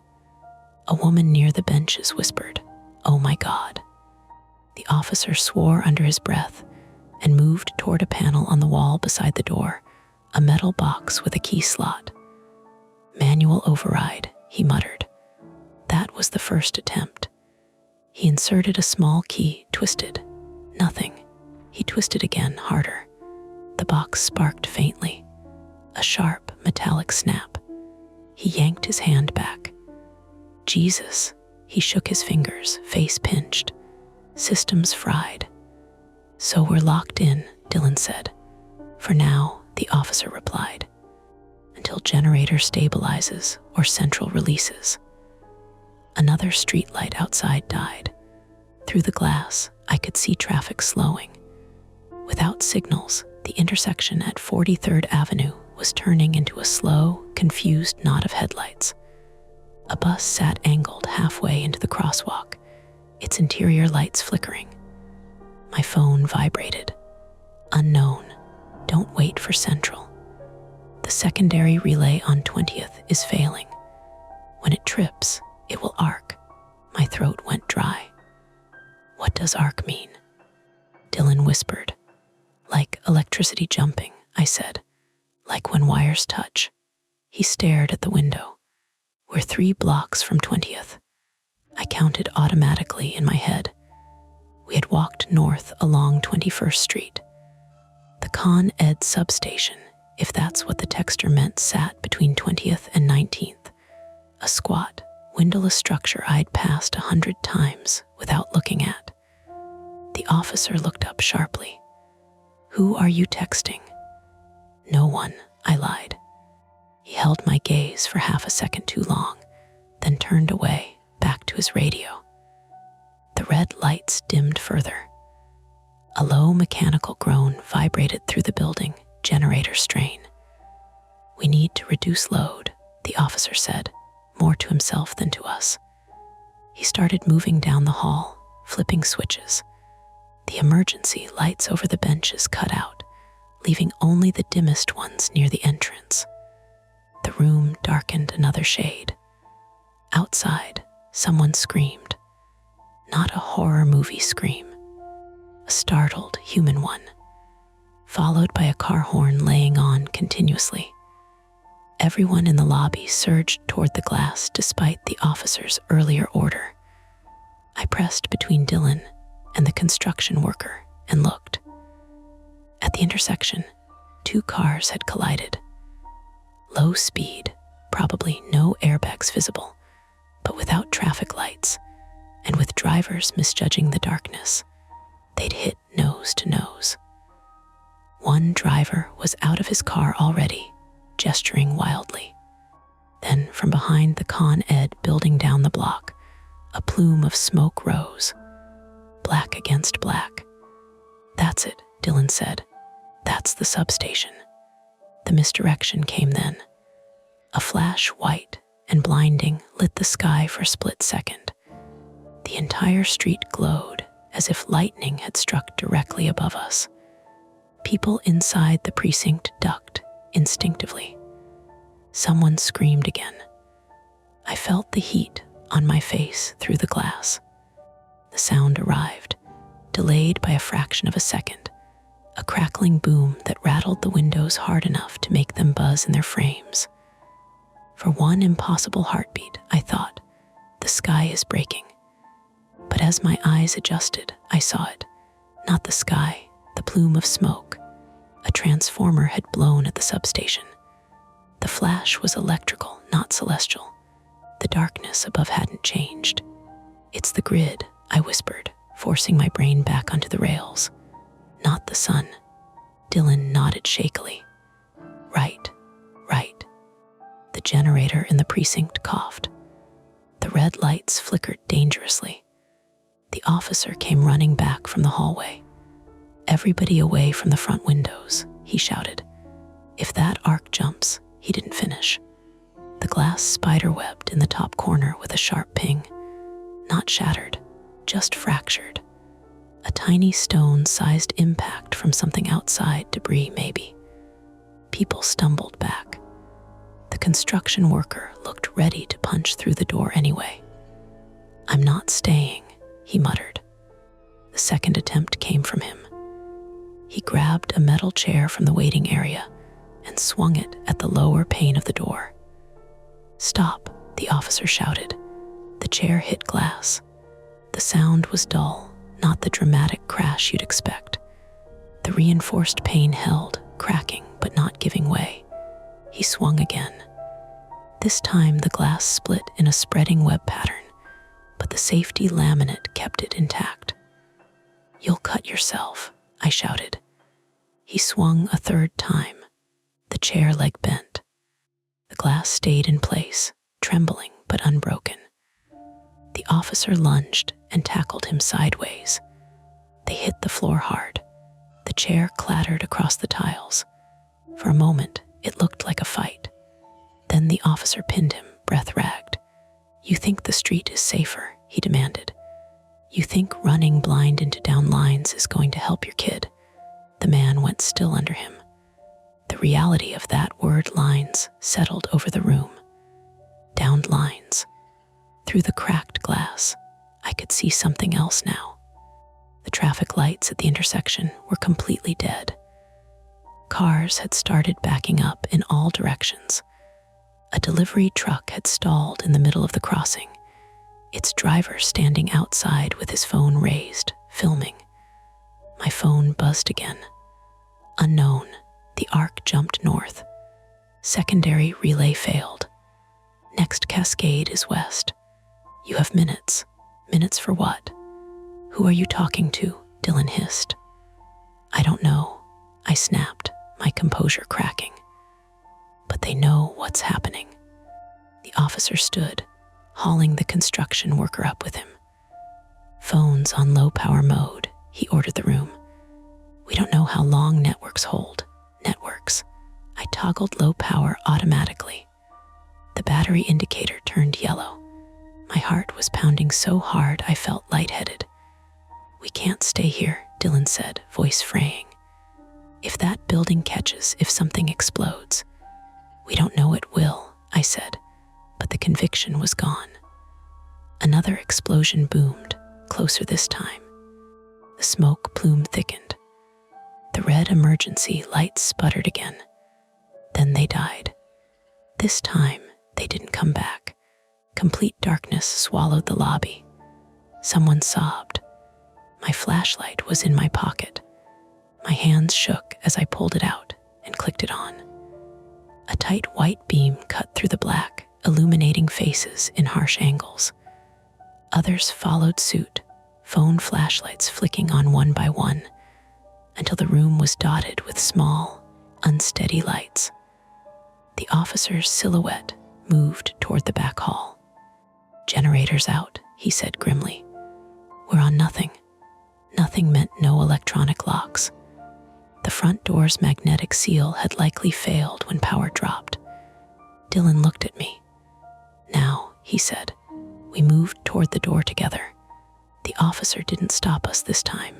A woman near the benches whispered, "Oh my God." The officer swore under his breath and moved toward a panel on the wall beside the door, a metal box with a key slot. "Manual override," he muttered. That was the first attempt. He inserted a small key, twisted. Nothing. He twisted again, harder. The box sparked faintly. A sharp, metallic snap. He yanked his hand back. Jesus. He shook his fingers, face pinched. Systems fried. "So we're locked in," Dylan said. "For now," the officer replied. "Until generator stabilizes or central releases." Another streetlight outside died. Through the glass, I could see traffic slowing. Without signals, the intersection at 43rd Avenue was turning into a slow, confused knot of headlights. A bus sat angled halfway into the crosswalk, its interior lights flickering. My phone vibrated. "Unknown. Don't wait for Central. The secondary relay on 20th is failing. When it trips, it will arc." My throat went dry. "What does arc mean?" Dylan whispered. "Like electricity jumping," I said. "Like when wires touch." He stared at the window. "We're 3 blocks from 20th. I counted automatically in my head. We had walked north along 21st Street. The Con Ed substation, if that's what the texter meant, sat between 20th and 19th. A squat, windowless structure I'd passed 100 times without looking at. The officer looked up sharply. "Who are you texting?" "No one," I lied. He held my gaze for half a second too long, then turned away, back to his radio. The red lights dimmed further. A low mechanical groan vibrated through the building, generator strain. "We need to reduce load," the officer said, more to himself than to us. He started moving down the hall, flipping switches. The emergency lights over the benches cut out, leaving only the dimmest ones near the entrance. The room darkened another shade. Outside, someone screamed. Not a horror movie scream. A startled human one, followed by a car horn laying on continuously. Everyone in the lobby surged toward the glass despite the officer's earlier order. I pressed between Dylan and the construction worker and looked. At the intersection, 2 cars had collided. Low speed, probably no airbags visible, but without traffic lights, and with drivers misjudging the darkness, they'd hit nose to nose. One driver was out of his car already, gesturing wildly. Then, from behind the Con Ed building down the block, a plume of smoke rose, black against black. "That's it," Dylan said. "That's the substation." The misdirection came then. A flash, white and blinding, lit the sky for a split second. The entire street glowed as if lightning had struck directly above us. People inside the precinct ducked instinctively. Someone screamed again. I felt the heat on my face through the glass. The sound arrived, delayed by a fraction of a second, a crackling boom that rattled the windows hard enough to make them buzz in their frames. For one impossible heartbeat, I thought, the sky is breaking. But as my eyes adjusted, I saw it. Not the sky, the plume of smoke. A transformer had blown at the substation. The flash was electrical, not celestial. The darkness above hadn't changed. "It's the grid," I whispered, forcing my brain back onto the rails. "Not the sun." Dylan nodded shakily. Right. The generator in the precinct coughed. The red lights flickered dangerously. The officer came running back from the hallway. "Everybody away from the front windows," he shouted. "If that arc jumps," he didn't finish. The glass spiderwebbed in the top corner with a sharp ping. Not shattered, just fractured. A tiny stone-sized impact from something outside, debris maybe. People stumbled back. The construction worker looked ready to punch through the door anyway. "I'm not staying," he muttered. The second attempt came from him. He grabbed a metal chair from the waiting area and swung it at the lower pane of the door. "Stop," the officer shouted. The chair hit glass. The sound was dull, not the dramatic crash you'd expect. The reinforced pane held, cracking but not giving way. He swung again. This time the glass split in a spreading web pattern, but the safety laminate kept it intact. "You'll cut yourself," I shouted. He swung a third time. The chair leg bent. The glass stayed in place, trembling but unbroken. The officer lunged and tackled him sideways. They hit the floor hard. The chair clattered across the tiles. For a moment, it looked like a fight. Then the officer pinned him, breath ragged. "You think the street is safer?" he demanded. "You think running blind into downed lines is going to help your kid?" The man went still under him. The reality of that word, lines, settled over the room. Downed lines. Through the cracked glass, I could see something else now. The traffic lights at the intersection were completely dead. Cars had started backing up in all directions. A delivery truck had stalled in the middle of the crossing, its driver standing outside with his phone raised, filming. My phone buzzed again. Unknown, the arc jumped north. Secondary relay failed. Next cascade is west. "You have minutes." "Minutes for what?" "Who are you talking to?" Dylan hissed. "I don't know," I snapped, my composure cracking. "But they know what's happening." The officer stood, hauling the construction worker up with him. "Phones on low power mode," he ordered the room. "We don't know how long networks hold." Networks. I toggled low power automatically. The battery indicator turned yellow. My heart was pounding so hard I felt lightheaded. "We can't stay here," Dylan said, voice fraying. "If that building catches, if something explodes." "We don't know it will," I said, but the conviction was gone. Another explosion boomed, closer this time. The smoke plume thickened. The red emergency lights sputtered again. Then they died. This time, they didn't come back. Complete darkness swallowed the lobby. Someone sobbed. My flashlight was in my pocket. My hands shook as I pulled it out and clicked it on. A tight white beam cut through the black, illuminating faces in harsh angles. Others followed suit, phone flashlights flicking on one by one, until the room was dotted with small, unsteady lights. The officer's silhouette moved toward the back hall. "Generators out," he said grimly. "We're on nothing." Nothing meant no electronic locks. The front door's magnetic seal had likely failed when power dropped. Dylan looked at me. "Now," he said. We moved toward the door together. The officer didn't stop us this time.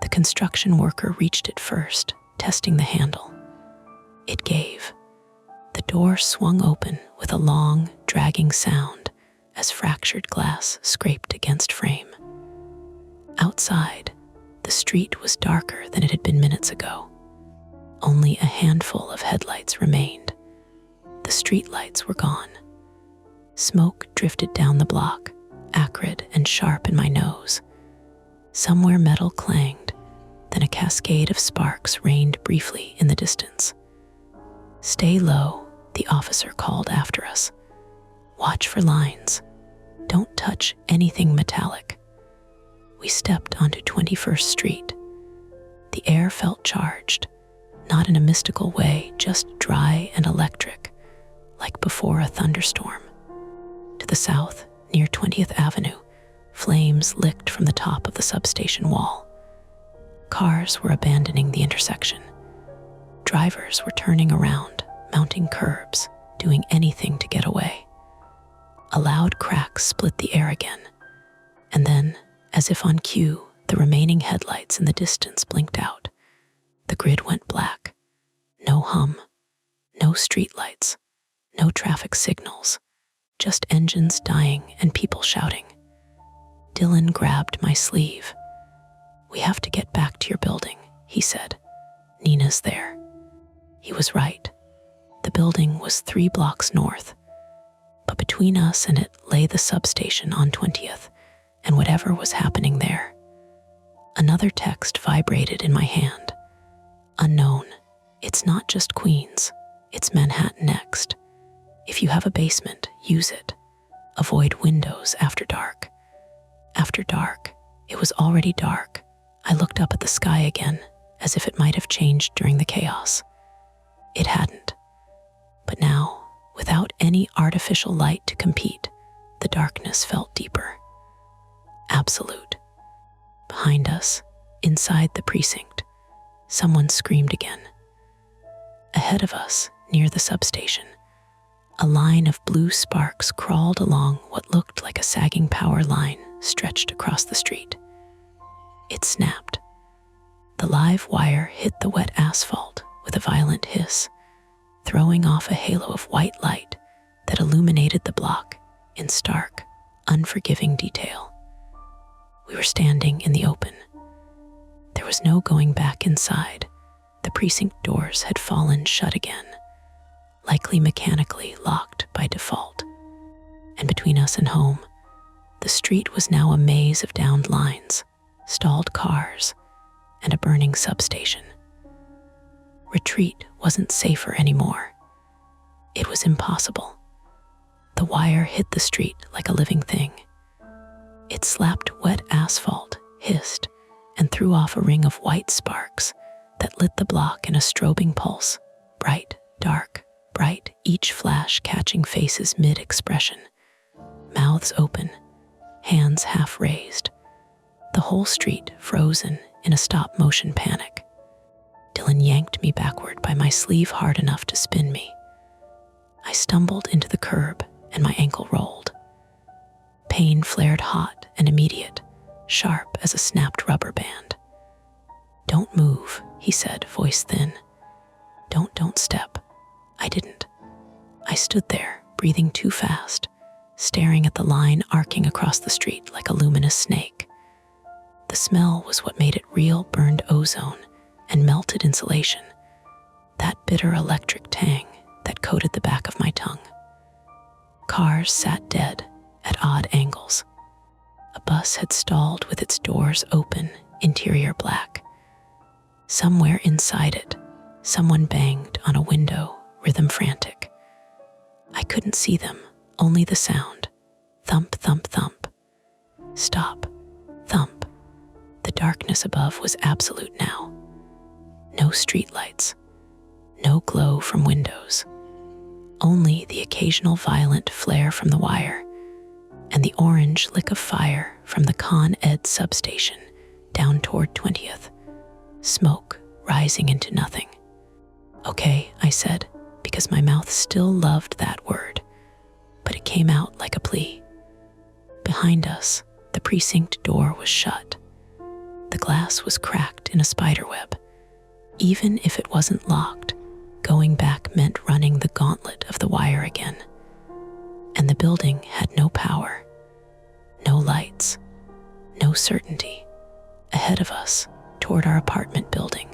The construction worker reached it first, testing the handle. It gave. The door swung open with a long, dragging sound as fractured glass scraped against frame. Outside, the street was darker than it had been minutes ago. Only a handful of headlights remained. The street lights were gone. Smoke drifted down the block, acrid and sharp in my nose. Somewhere metal clanged, then a cascade of sparks rained briefly in the distance. "Stay low," the officer called after us. "Watch for lines. Don't touch anything metallic." We stepped onto 21st Street. The air felt charged, not in a mystical way, just dry and electric, like before a thunderstorm. To the south, near 20th Avenue, flames licked from the top of the substation wall. Cars were abandoning the intersection. Drivers were turning around, mounting curbs, doing anything to get away. A loud crack split the air again, and then, as if on cue, The remaining headlights in the distance blinked out. The grid went black. No hum, no streetlights, no traffic signals, just engines dying and people shouting. Dylan grabbed my sleeve. "We have to get back to your building," he said. "Nina's there." He was right. The building was 3 blocks north, but between us and it lay the substation on 20th and whatever was happening there. Another text vibrated in my hand. "Unknown. It's not just Queens. It's Manhattan next. If you have a basement, use it. Avoid windows after dark." After dark. It was already dark. I looked up at the sky again, as if it might have changed during the chaos. It hadn't. But now, without any artificial light to compete, the darkness felt deeper. Absolute. Behind us, inside the precinct, someone screamed again. Ahead of us, near the substation, a line of blue sparks crawled along what looked like a sagging power line stretched across the street. It snapped. The live wire hit the wet asphalt with a violent hiss, throwing off a halo of white light that illuminated the block in stark, unforgiving detail. We were standing in the open. There was no going back inside. The precinct doors had fallen shut again, likely mechanically locked by default. And between us and home, the street was now a maze of downed lines, stalled cars, and a burning substation. Retreat wasn't safer anymore. It was impossible. The wire hit the street like a living thing. It slapped wet asphalt, hissed, and threw off a ring of white sparks that lit the block in a strobing pulse, bright, dark, bright, each flash catching faces mid-expression, mouths open, hands half raised, the whole street frozen in a stop-motion panic. Dylan yanked me backward by my sleeve hard enough to spin me. I stumbled into the curb and my ankle rolled. Pain flared hot and immediate, sharp as a snapped rubber band. "Don't move," he said, voice thin. Don't step." I didn't. I stood there, breathing too fast, staring at the line arcing across the street like a luminous snake. The smell was what made it real, burned ozone and melted insulation, that bitter electric tang that coated the back of my tongue. Cars sat dead at odd angles. A bus had stalled with its doors open, interior black. Somewhere inside it, someone banged on a window, rhythm frantic. I couldn't see them, only the sound. Thump, thump, thump. Stop. Thump. The darkness above was absolute now. No streetlights. No glow from windows. Only the occasional violent flare from the wire and the orange lick of fire from the Con Ed substation down toward 20th. Smoke rising into nothing. "Okay," I said, because my mouth still loved that word, but it came out like a plea. Behind us, the precinct door was shut. The glass was cracked in a spiderweb. Even if it wasn't locked, going back meant running the gauntlet of the wire again. And the building had no power, no lights, no certainty. Ahead of us, toward our apartment building,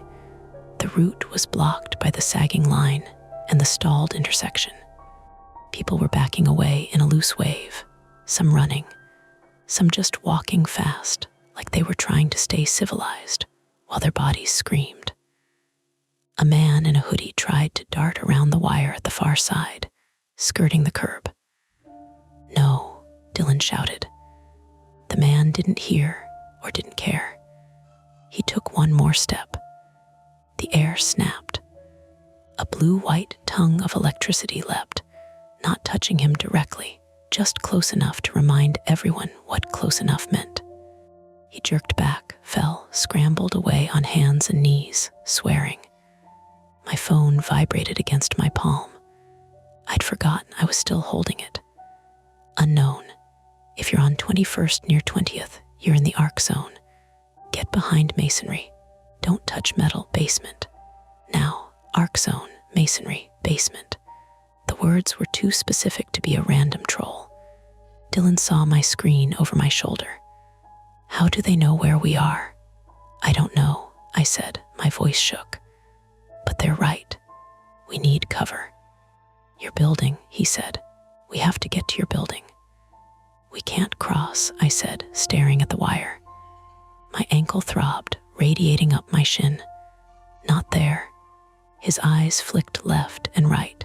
the route was blocked by the sagging line and the stalled intersection. People were backing away in a loose wave, some running, some just walking fast, like they were trying to stay civilized, while their bodies screamed. A man in a hoodie tried to dart around the wire at the far side, skirting the curb. "No," Dylan shouted. The man didn't hear or didn't care. He took one more step. The air snapped. A blue-white tongue of electricity leapt, not touching him directly, just close enough to remind everyone what close enough meant. He jerked back, fell, scrambled away on hands and knees, swearing. My phone vibrated against my palm. I'd forgotten I was still holding it. Unknown. If you're on 21st near 20th, you're in the arc zone. Get behind masonry. Don't touch metal. Basement. Now, arc zone, masonry, basement. The words were too specific to be a random troll. Dylan saw my screen over my shoulder. How do they know where we are? I don't know, I said, my voice shook. But they're right. We need cover. Your building, he said. We have to get to your building. We can't cross, I said, staring at the wire. My ankle throbbed, radiating up my shin. Not there. His eyes flicked left and right,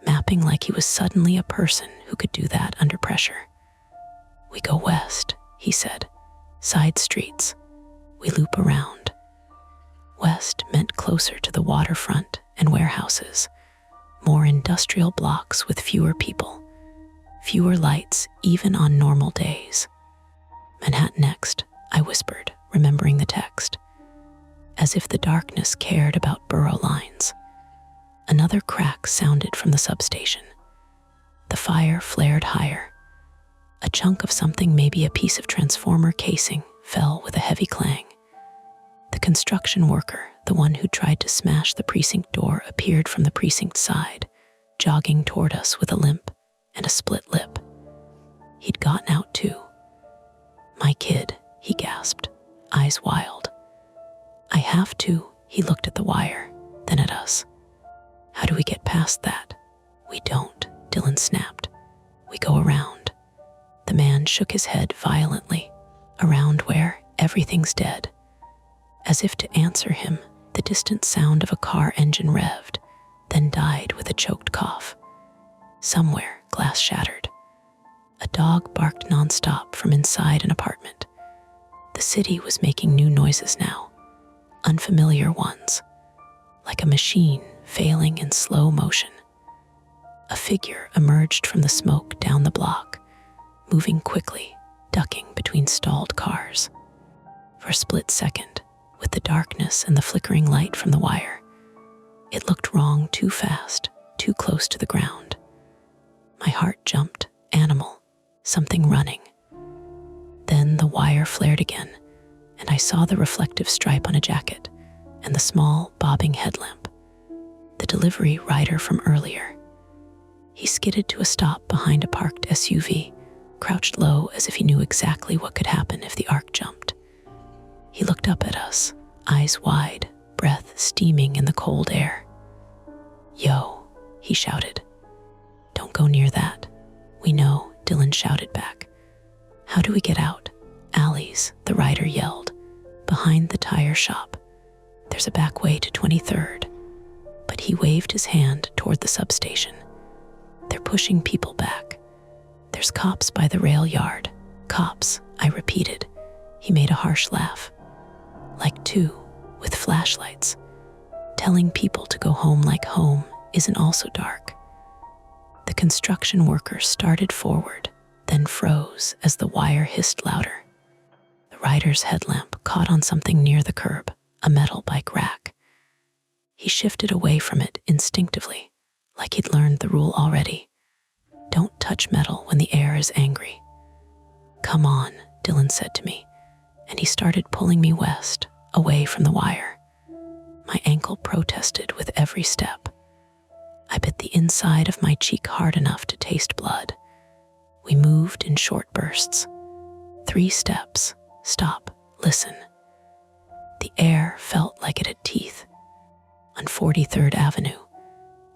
mapping like he was suddenly a person who could do that under pressure. We go west, he said. Side streets. We loop around. West meant closer to the waterfront and warehouses, more industrial blocks with fewer people, fewer lights even on normal days. Manhattan next, I whispered, remembering the text. As if the darkness cared about borough lines. Another crack sounded from the substation. The fire flared higher. A chunk of something, maybe a piece of transformer casing, fell with a heavy clang. The construction worker, the one who tried to smash the precinct door, appeared from the precinct side, jogging toward us with a limp and a split lip. He'd gotten out too. My kid, he gasped, eyes wild. I have to, he looked at the wire, then at us. How do we get past that? We don't, Dylan snapped. We go around. The man shook his head violently. Around where? Everything's dead. As if to answer him, the distant sound of a car engine revved, then died with a choked cough. Somewhere, glass shattered. A dog barked nonstop from inside an apartment. The city was making new noises now, unfamiliar ones, like a machine failing in slow motion. A figure emerged from the smoke down the block, moving quickly, ducking between stalled cars. For a split second, with the darkness and the flickering light from the wire, it looked wrong, too fast, too close to the ground. My heart jumped. Animal, something running. Then the wire flared again, and I saw the reflective stripe on a jacket and the small, bobbing headlamp. The delivery rider from earlier. He skidded to a stop behind a parked SUV, crouched low as if he knew exactly what could happen if the arc jumped. He looked up at us, eyes wide, breath steaming in the cold air. Yo, he shouted. Don't go near that. We know, Dylan shouted back. How do we get out? Alleys, the rider yelled. Behind the tire shop. There's a back way to 23rd. But he waved his hand toward the substation. They're pushing people back. There's cops by the rail yard. Cops, I repeated. He made a harsh laugh. Like two, with flashlights. Telling people to go home like home isn't also dark. The construction worker started forward, then froze as the wire hissed louder. The rider's headlamp caught on something near the curb, a metal bike rack. He shifted away from it instinctively, like he'd learned the rule already. Don't touch metal when the air is angry. Come on, Dylan said to me, and he started pulling me west, away from the wire. My ankle protested with every step. I bit the inside of my cheek hard enough to taste blood. We moved in short bursts. 3 steps. Stop. Listen. The air felt like it had teeth. On 43rd Avenue,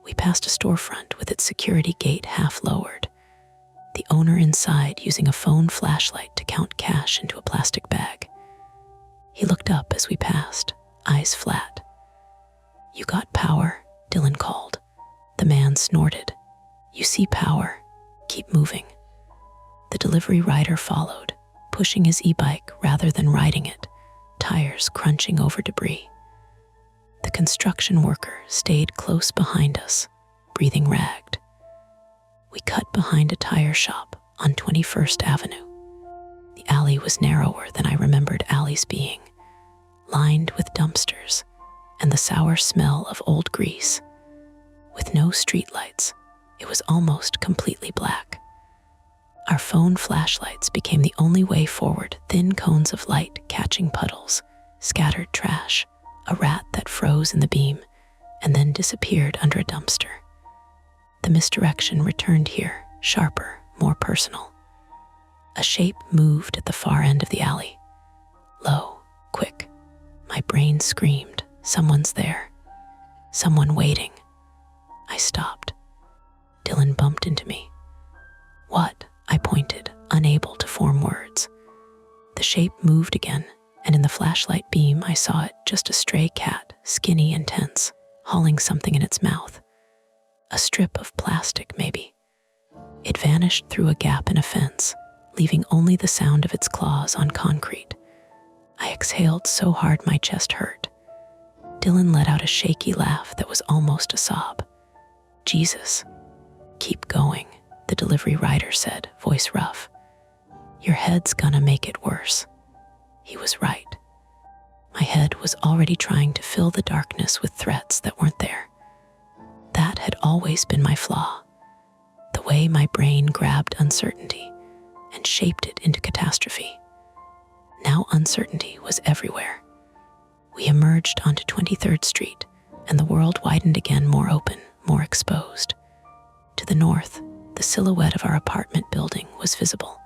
we passed a storefront with its security gate half lowered. The owner inside using a phone flashlight to count cash into a plastic bag. He looked up as we passed, eyes flat. You got power, Dylan called. The man snorted. You see power. Keep moving. The delivery rider followed, pushing his e-bike rather than riding it, tires crunching over debris. The construction worker stayed close behind us, breathing ragged. We cut behind a tire shop on 21st Avenue. The alley was narrower than I remembered alleys being, lined with dumpsters and the sour smell of old grease. With no streetlights, it was almost completely black. Our phone flashlights became the only way forward, thin cones of light catching puddles, scattered trash, a rat that froze in the beam and then disappeared under a dumpster. The misdirection returned here, sharper, more personal. A shape moved at the far end of the alley. Low, quick. My brain screamed, someone's there. Someone waiting. I stopped. Dylan bumped into me. What? I pointed, unable to form words. The shape moved again, and in the flashlight beam I saw it, just a stray cat, skinny and tense, hauling something in its mouth. A strip of plastic, maybe. It vanished through a gap in a fence, leaving only the sound of its claws on concrete. I exhaled so hard my chest hurt. Dylan let out a shaky laugh that was almost a sob. Jesus. Keep going, the delivery rider said, voice rough. Your head's gonna make it worse. He was right. My head was already trying to fill the darkness with threats that weren't there. That had always been my flaw. The way my brain grabbed uncertainty and shaped it into catastrophe. Now uncertainty was everywhere. We emerged onto 23rd Street, and the world widened again, more open, more exposed. To the north, the silhouette of our apartment building was visible,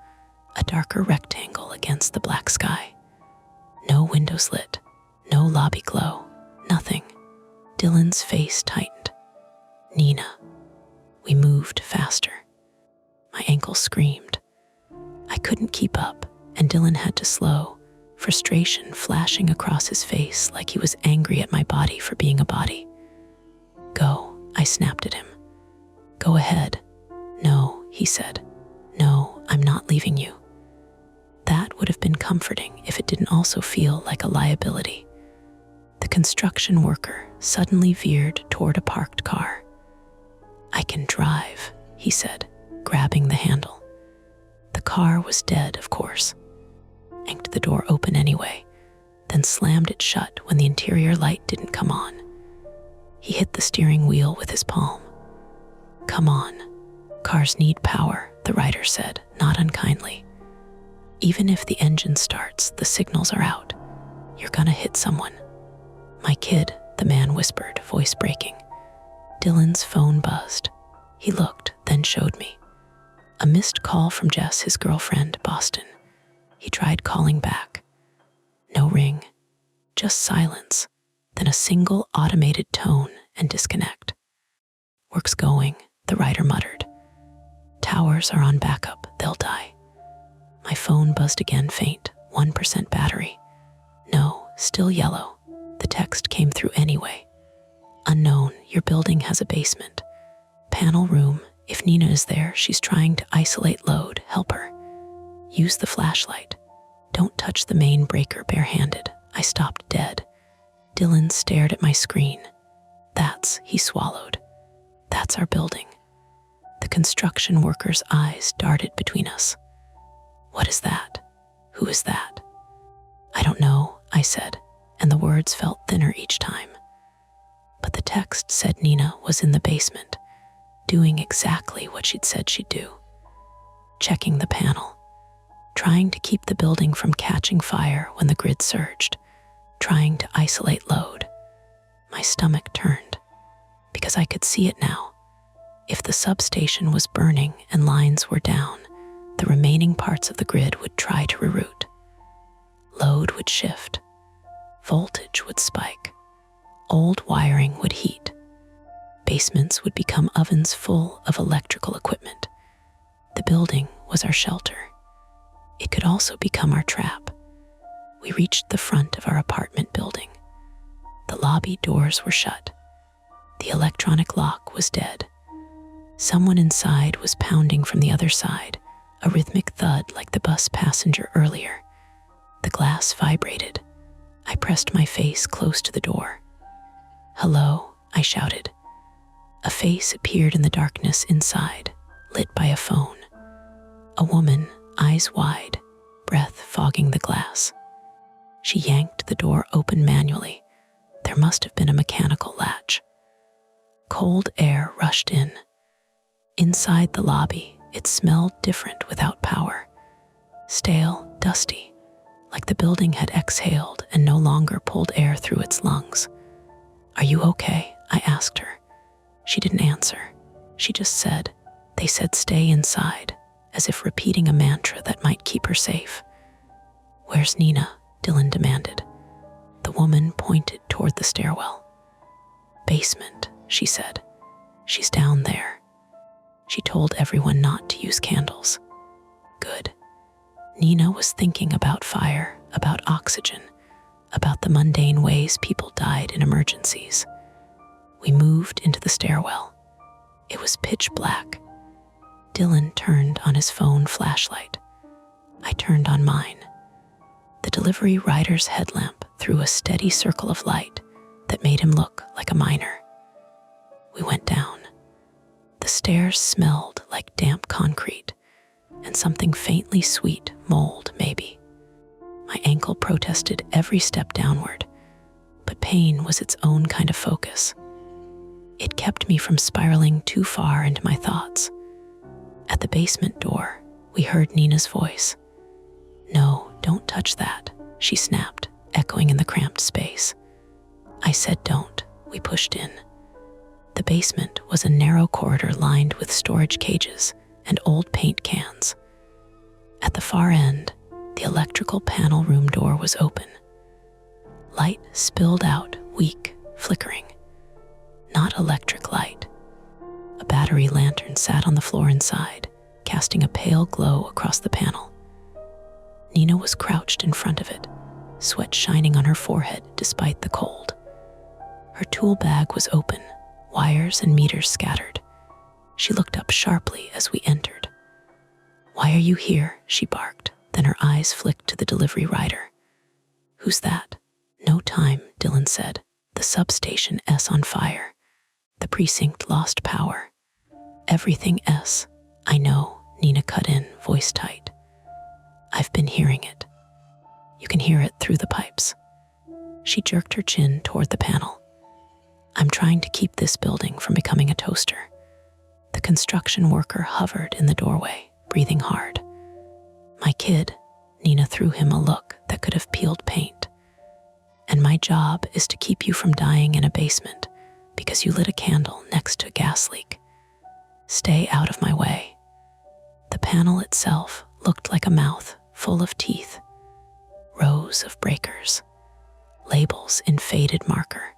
a darker rectangle against the black sky. No windows lit, no lobby glow, nothing. Dylan's face tightened. Nina. We moved faster. My ankle screamed. I couldn't keep up, and Dylan had to slow, frustration flashing across his face like he was angry at my body for being a body. Go, I snapped at him. Go ahead. No, he said. No, I'm not leaving you. That would have been comforting if it didn't also feel like a liability. The construction worker suddenly veered toward a parked car. I can drive, he said, grabbing the handle. The car was dead, of course. Yanked the door open anyway, then slammed it shut when the interior light didn't come on. He hit the steering wheel with his palm. Come on. Cars need power, the rider said, not unkindly. Even if the engine starts, the signals are out. You're gonna hit someone. My kid, the man whispered, voice breaking. Dylan's phone buzzed. He looked, then showed me. A missed call from Jess, his girlfriend, Boston. He tried calling back. No ring, just silence, then a single automated tone and disconnect. Work's going, the rider muttered. Towers are on backup, they'll die. My phone buzzed again, faint, 1% battery. No, still yellow. The text came through anyway. Unknown, your building has a basement. Panel room, if Nina is there, she's trying to isolate load, help her. Use the flashlight. Don't touch the main breaker barehanded. I stopped dead. Dylan stared at my screen. He swallowed. That's our building. The construction worker's eyes darted between us. What is that? Who is that? I don't know, I said, and the words felt thinner each time. But the text said Nina was in the basement, doing exactly what she'd said she'd do. Checking the panel, trying to keep the building from catching fire when the grid surged, trying to isolate load. My stomach turned, because I could see it now. If the substation was burning and lines were down, the remaining parts of the grid would try to reroute. Load would shift. Voltage would spike. Old wiring would heat. Basements would become ovens full of electrical equipment. The building was our shelter. It could also become our trap. We reached the front of our apartment building. The lobby doors were shut. The electronic lock was dead. Someone inside was pounding from the other side, a rhythmic thud like the bus passenger earlier. The glass vibrated. I pressed my face close to the door. Hello, I shouted. A face appeared in the darkness inside, lit by a phone. A woman, eyes wide, breath fogging the glass. She yanked the door open manually. There must have been a mechanical latch. Cold air rushed in. Inside the lobby, It smelled different without power. Stale, dusty, like the building had exhaled and no longer pulled air through its lungs. "Are you okay?" I asked her. She didn't answer. She just said, "They said stay inside," as if repeating a mantra that might keep her safe. "Where's Nina?" Dylan demanded. The woman pointed toward the stairwell. "Basement," she said. "She's down there." She told everyone not to use candles. Good. Nina was thinking about fire, about oxygen, about the mundane ways people died in emergencies. We moved into the stairwell. It was pitch black. Dylan turned on his phone flashlight. I turned on mine. The delivery rider's headlamp threw a steady circle of light that made him look like a miner. We went down. The stairs smelled like damp concrete and something faintly sweet, mold maybe. My ankle protested every step downward, but pain was its own kind of focus. It kept me from spiraling too far into my thoughts. At the basement door, we heard Nina's voice. "No, don't touch that," she snapped, echoing in the cramped space. I said don't. We pushed in. The basement was a narrow corridor lined with storage cages and old paint cans. At the far end, the electrical panel room door was open. Light spilled out, weak, flickering. Not electric light. A battery lantern sat on the floor inside, casting a pale glow across the panel. Nina was crouched in front of it, sweat shining on her forehead despite the cold. Her tool bag was open, wires and meters scattered. She looked up sharply as we entered. "Why are you here?" she barked, then her eyes flicked to the delivery rider. "Who's that?" "No time," Dylan said. "The substation S on fire. The precinct lost power." "Everything S." "I know," Nina cut in, voice tight. "I've been hearing it. You can hear it through the pipes." She jerked her chin toward the panel. "I'm trying to keep this building from becoming a toaster." The construction worker hovered in the doorway, breathing hard. "My kid," Nina threw him a look that could have peeled paint. "And my job is to keep you from dying in a basement because you lit a candle next to a gas leak. Stay out of my way." The panel itself looked like a mouth full of teeth. Rows of breakers. Labels in faded marker.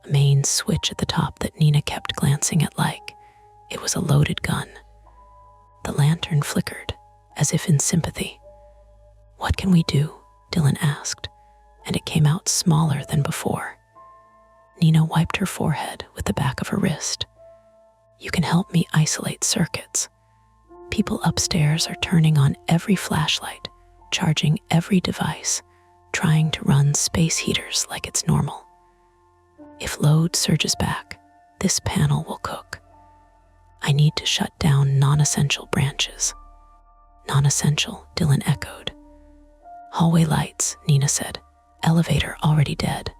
A main switch at the top that Nina kept glancing at like it was a loaded gun. The lantern flickered, as if in sympathy. "What can we do?" Dylan asked, and it came out smaller than before. Nina wiped her forehead with the back of her wrist. "You can help me isolate circuits. People upstairs are turning on every flashlight, charging every device, trying to run space heaters like it's normal. If load surges back, this panel will cook. I need to shut down non-essential branches." "Non-essential," Dylan echoed. "Hallway lights," Nina said. "Elevator already dead.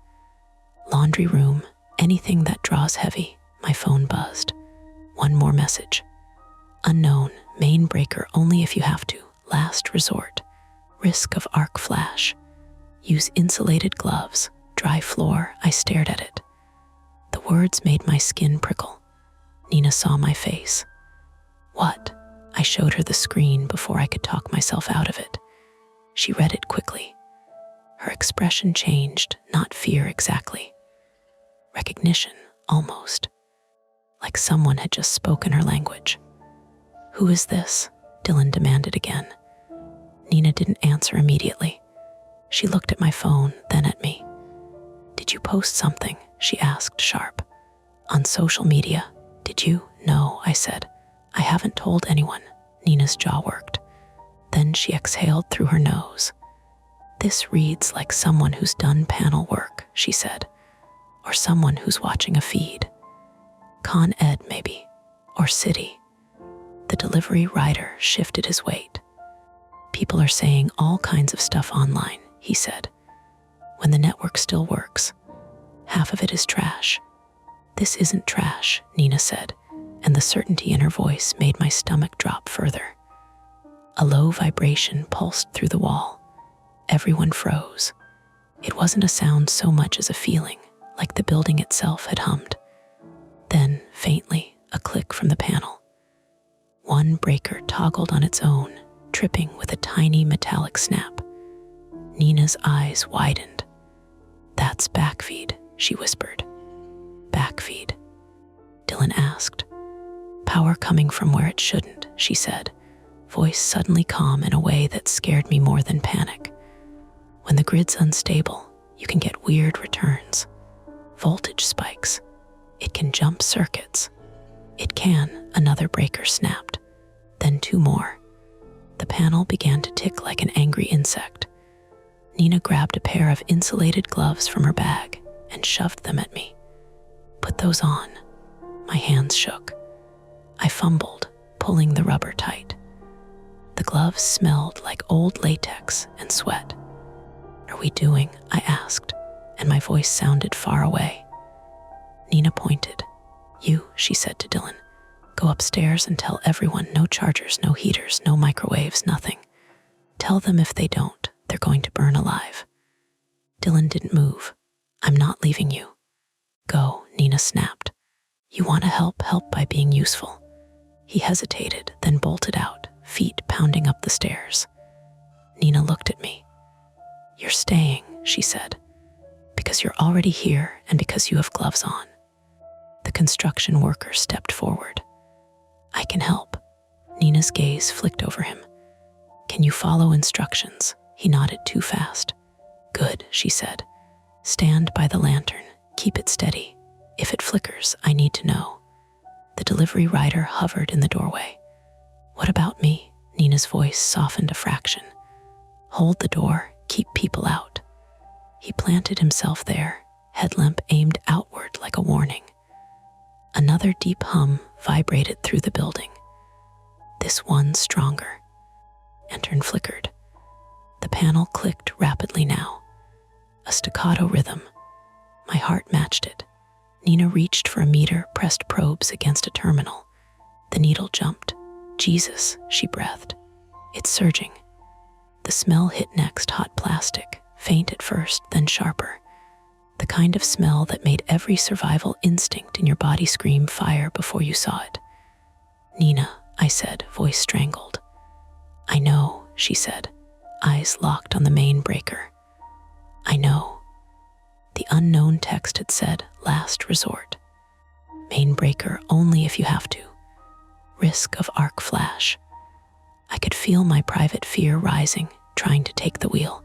Laundry room, anything that draws heavy." My phone buzzed. One more message. "Unknown, main breaker only if you have to. Last resort. Risk of arc flash. Use insulated gloves. Dry floor." I stared at it. The words made my skin prickle. Nina saw my face. "What?" I showed her the screen before I could talk myself out of it. She read it quickly. Her expression changed, not fear exactly. Recognition, almost. Like someone had just spoken her language. "Who is this?" Dylan demanded again. Nina didn't answer immediately. She looked at my phone, then at me. "Did you post something?" she asked, sharp. "On social media? Did you?" "No," I said. "I haven't told anyone." Nina's jaw worked. Then she exhaled through her nose. "This reads like someone who's done panel work," she said. "Or someone who's watching a feed. Con Ed, maybe. Or City." The delivery rider shifted his weight. "People are saying all kinds of stuff online," he said. "When the network still works. Half of it is trash." "This isn't trash," Nina said. and the certainty in her voice made my stomach drop further. A low vibration pulsed through the wall. Everyone froze. It wasn't a sound so much as a feeling, like the building itself had hummed. Then, faintly, a click from the panel. One breaker toggled on its own, tripping with a tiny metallic snap. Nina's eyes widened. "That's backfeed," she whispered. "Backfeed?" Dylan asked. "Power coming from where it shouldn't," she said, voice suddenly calm in a way that scared me more than panic. "When the grid's unstable, you can get weird returns. Voltage spikes. It can jump circuits. It can," another breaker snapped. Then two more. The panel began to tick like an angry insect. Nina grabbed a pair of insulated gloves from her bag and shoved them at me. "Put those on." My hands shook. I fumbled, pulling the rubber tight. The gloves smelled like old latex and sweat. "Are we doing?" I asked, and my voice sounded far away. Nina pointed. "You," she said to Dylan, "go upstairs and tell everyone no chargers, no heaters, no microwaves, nothing. Tell them if they don't, they're going to burn alive." Dylan didn't move. "I'm not leaving you." "Go," Nina snapped. "You want to help by being useful." He hesitated, then bolted out, feet pounding up the stairs. Nina looked at me. "You're staying," she said, "because you're already here and because you have gloves on." The construction worker stepped forward. "I can help." Nina's gaze flicked over him. "Can you follow instructions?" He nodded too fast. "Good," she said. "Stand by the lantern. Keep it steady. If it flickers, I need to know." The delivery rider hovered in the doorway. "What about me?" Nina's voice softened a fraction. "Hold the door. Keep people out." He planted himself there, headlamp aimed outward like a warning. Another deep hum vibrated through the building. This one stronger. Lantern flickered. The panel clicked rapidly now. A staccato rhythm. My heart matched it. Nina reached for a meter, pressed probes against a terminal. The needle jumped. "Jesus," she breathed. "It's surging." The smell hit next, hot plastic, faint at first, then sharper. The kind of smell that made every survival instinct in your body scream fire before you saw it. "Nina," I said, voice strangled. "I know," she said, eyes locked on the main breaker. "I know." The unknown text had said, "Last resort. Main breaker only if you have to. Risk of arc flash." I could feel my private fear rising, trying to take the wheel.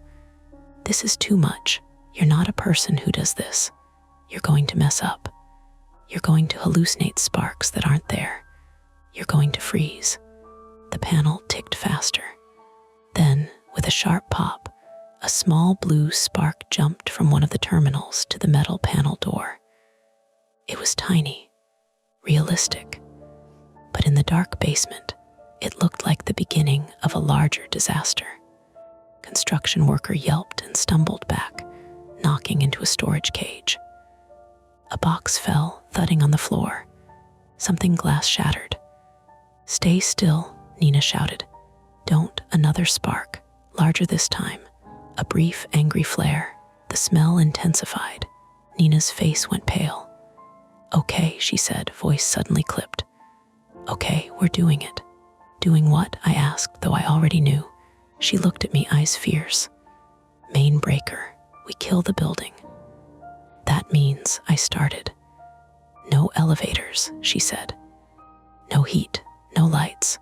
"This is too much. You're not a person who does this. You're going to mess up. You're going to hallucinate sparks that aren't there. You're going to freeze." The panel ticked faster. Then, with a sharp pop, a small blue spark jumped from one of the terminals to the metal panel door. It was tiny, realistic, but in the dark basement, it looked like the beginning of a larger disaster. Construction worker yelped and stumbled back, knocking into a storage cage. A box fell, thudding on the floor. Something glass shattered. "Stay still," Nina shouted. "Don't." Another spark, larger this time. A brief, angry flare. The smell intensified. Nina's face went pale. "Okay," she said, voice suddenly clipped. "Okay, we're doing it." "Doing what?" I asked, though I already knew. She looked at me, eyes fierce. "Main breaker. We kill the building." "That means," I started. "No elevators," she said. "No heat, no lights.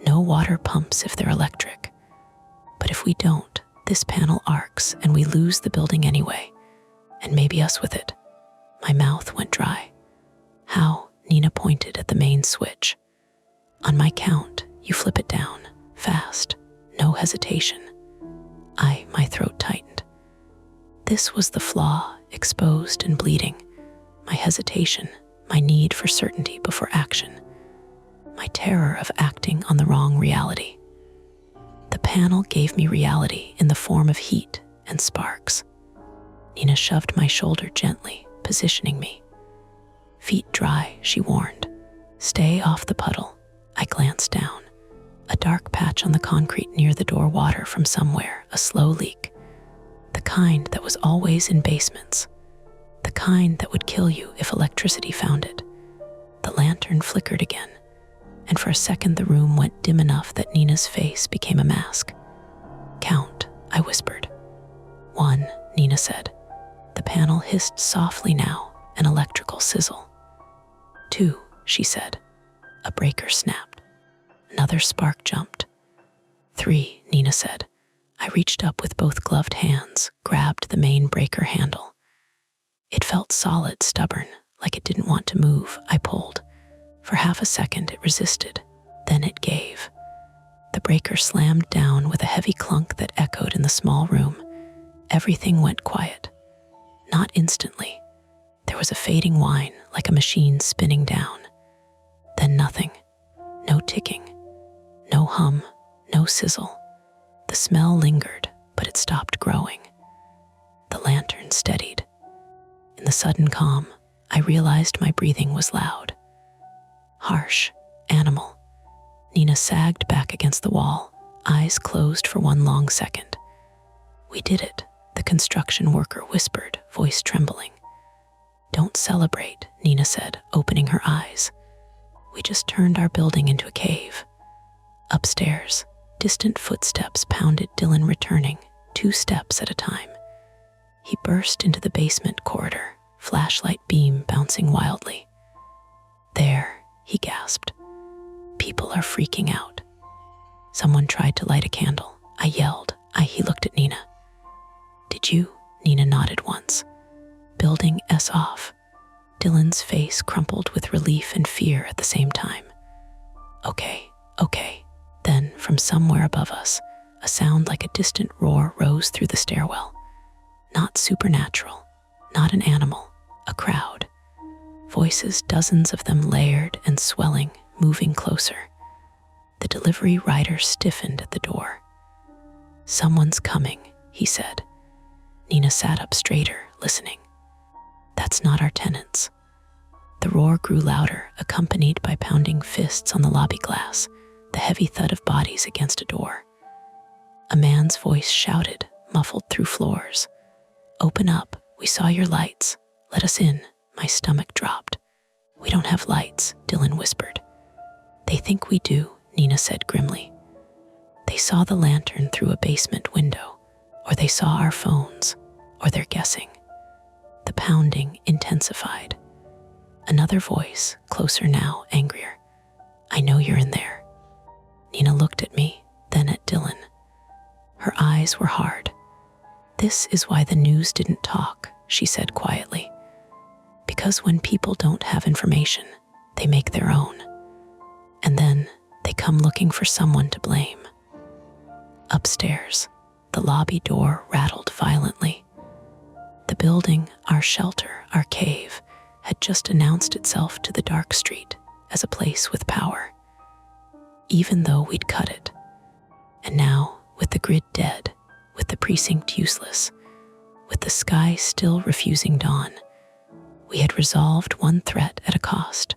No water pumps if they're electric. But if we don't, this panel arcs and we lose the building anyway. And maybe us with it." My mouth went dry. "How?" Nina pointed at the main switch. "On my count, you flip it down, fast, no hesitation." My throat tightened. This was the flaw, exposed and bleeding. My hesitation, my need for certainty before action. My terror of acting on the wrong reality. The panel gave me reality in the form of heat and sparks. Nina shoved my shoulder gently, positioning me. "Feet dry," she warned. Stay off the puddle. I glanced down. A dark patch on the concrete near the door, water from somewhere, a slow leak. The kind that was always in basements. The kind that would kill you if electricity found it. The lantern flickered again, and for a second the room went dim enough that Nina's face became a mask. Count, I whispered. 1, Nina said. The panel hissed softly now, an electrical sizzle. 2, she said. A breaker snapped. Another spark jumped. 3, Nina said. I reached up with both gloved hands, grabbed the main breaker handle. It felt solid, stubborn, like it didn't want to move. I pulled. For half a second it resisted, then it gave. The breaker slammed down with a heavy clunk that echoed in the small room. Everything went quiet. Not instantly. There was a fading whine, like a machine spinning down. Then nothing. No ticking. No hum. No sizzle. The smell lingered, but it stopped growing. The lantern steadied. In the sudden calm, I realized my breathing was loud. Harsh. Animal. Nina sagged back against the wall, eyes closed for one long second. We did it, the construction worker whispered, voice trembling. Don't celebrate, Nina said, opening her eyes. We just turned our building into a cave. Upstairs, distant footsteps pounded, Dylan returning, 2 steps at a time. He burst into the basement corridor, flashlight beam bouncing wildly. There, he gasped. People are freaking out. Someone tried to light a candle. I yelled. He looked at Nina. Did you? Nina nodded once. Building S off. Dylan's face crumpled with relief and fear at the same time. Okay. Then, from somewhere above us, a sound like a distant roar rose through the stairwell. Not supernatural, not an animal, a crowd. Voices, dozens of them layered and swelling, moving closer. The delivery rider stiffened at the door. Someone's coming, he said. Nina sat up straighter, listening. That's not our tenants. The roar grew louder, accompanied by pounding fists on the lobby glass, the heavy thud of bodies against a door. A man's voice shouted, muffled through floors. Open up, we saw your lights. Let us in. My stomach dropped. We don't have lights, Dylan whispered. They think we do, Nina said grimly. They saw the lantern through a basement window, or they saw our phones, or they're guessing. The pounding intensified. Another voice, closer now, angrier. I know you're in there. Nina looked at me, then at Dylan. Her eyes were hard. This is why the news didn't talk, she said quietly. Because when people don't have information, they make their own. And then they come looking for someone to blame. Upstairs, the lobby door rattled violently. The building, our shelter, our cave, had just announced itself to the dark street as a place with power. Even though we'd cut it. And now, with the grid dead, with the precinct useless, with the sky still refusing dawn, we had resolved one threat at a cost,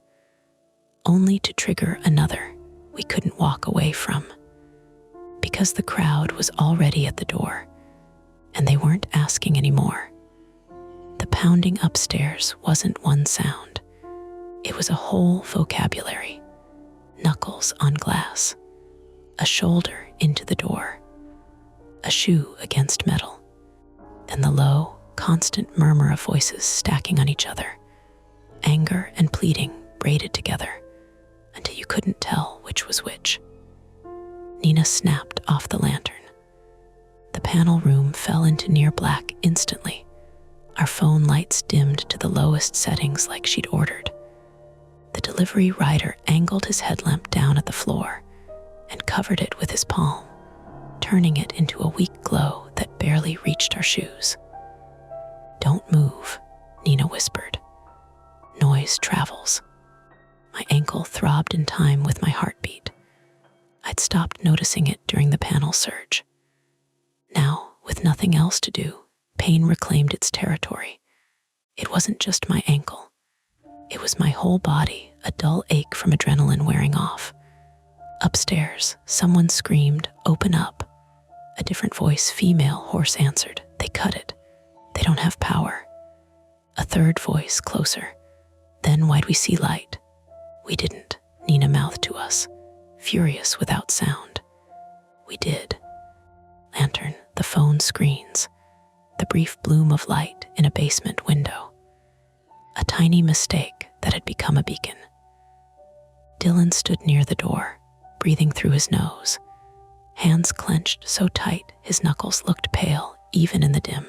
only to trigger another we couldn't walk away from. Because the crowd was already at the door, and they weren't asking anymore. The pounding upstairs wasn't one sound. It was a whole vocabulary. Knuckles on glass, a shoulder into the door, a shoe against metal, and the low, constant murmur of voices stacking on each other, anger and pleading braided together until you couldn't tell which was which. Nina snapped off the lantern. The panel room fell into near black instantly. Our phone lights dimmed to the lowest settings like she'd ordered. The delivery rider angled his headlamp down at the floor and covered it with his palm, turning it into a weak glow that barely reached our shoes. Don't move, Nina whispered. Noise travels. My ankle throbbed in time with my heartbeat. I'd stopped noticing it during the panel surge. Now, with nothing else to do, pain reclaimed its territory. It wasn't just my ankle. It was my whole body, a dull ache from adrenaline wearing off. Upstairs, someone screamed, "Open up." A different voice, female, hoarse, answered, "They cut it. They don't have power." A third voice, closer, "Then why'd we see light?" "We didn't," Nina mouthed to us, furious without sound. "We did." Lantern, the phone screens, the brief bloom of light in a basement window. A tiny mistake that had become a beacon. Dylan stood near the door, breathing through his nose, hands clenched so tight his knuckles looked pale even in the dim.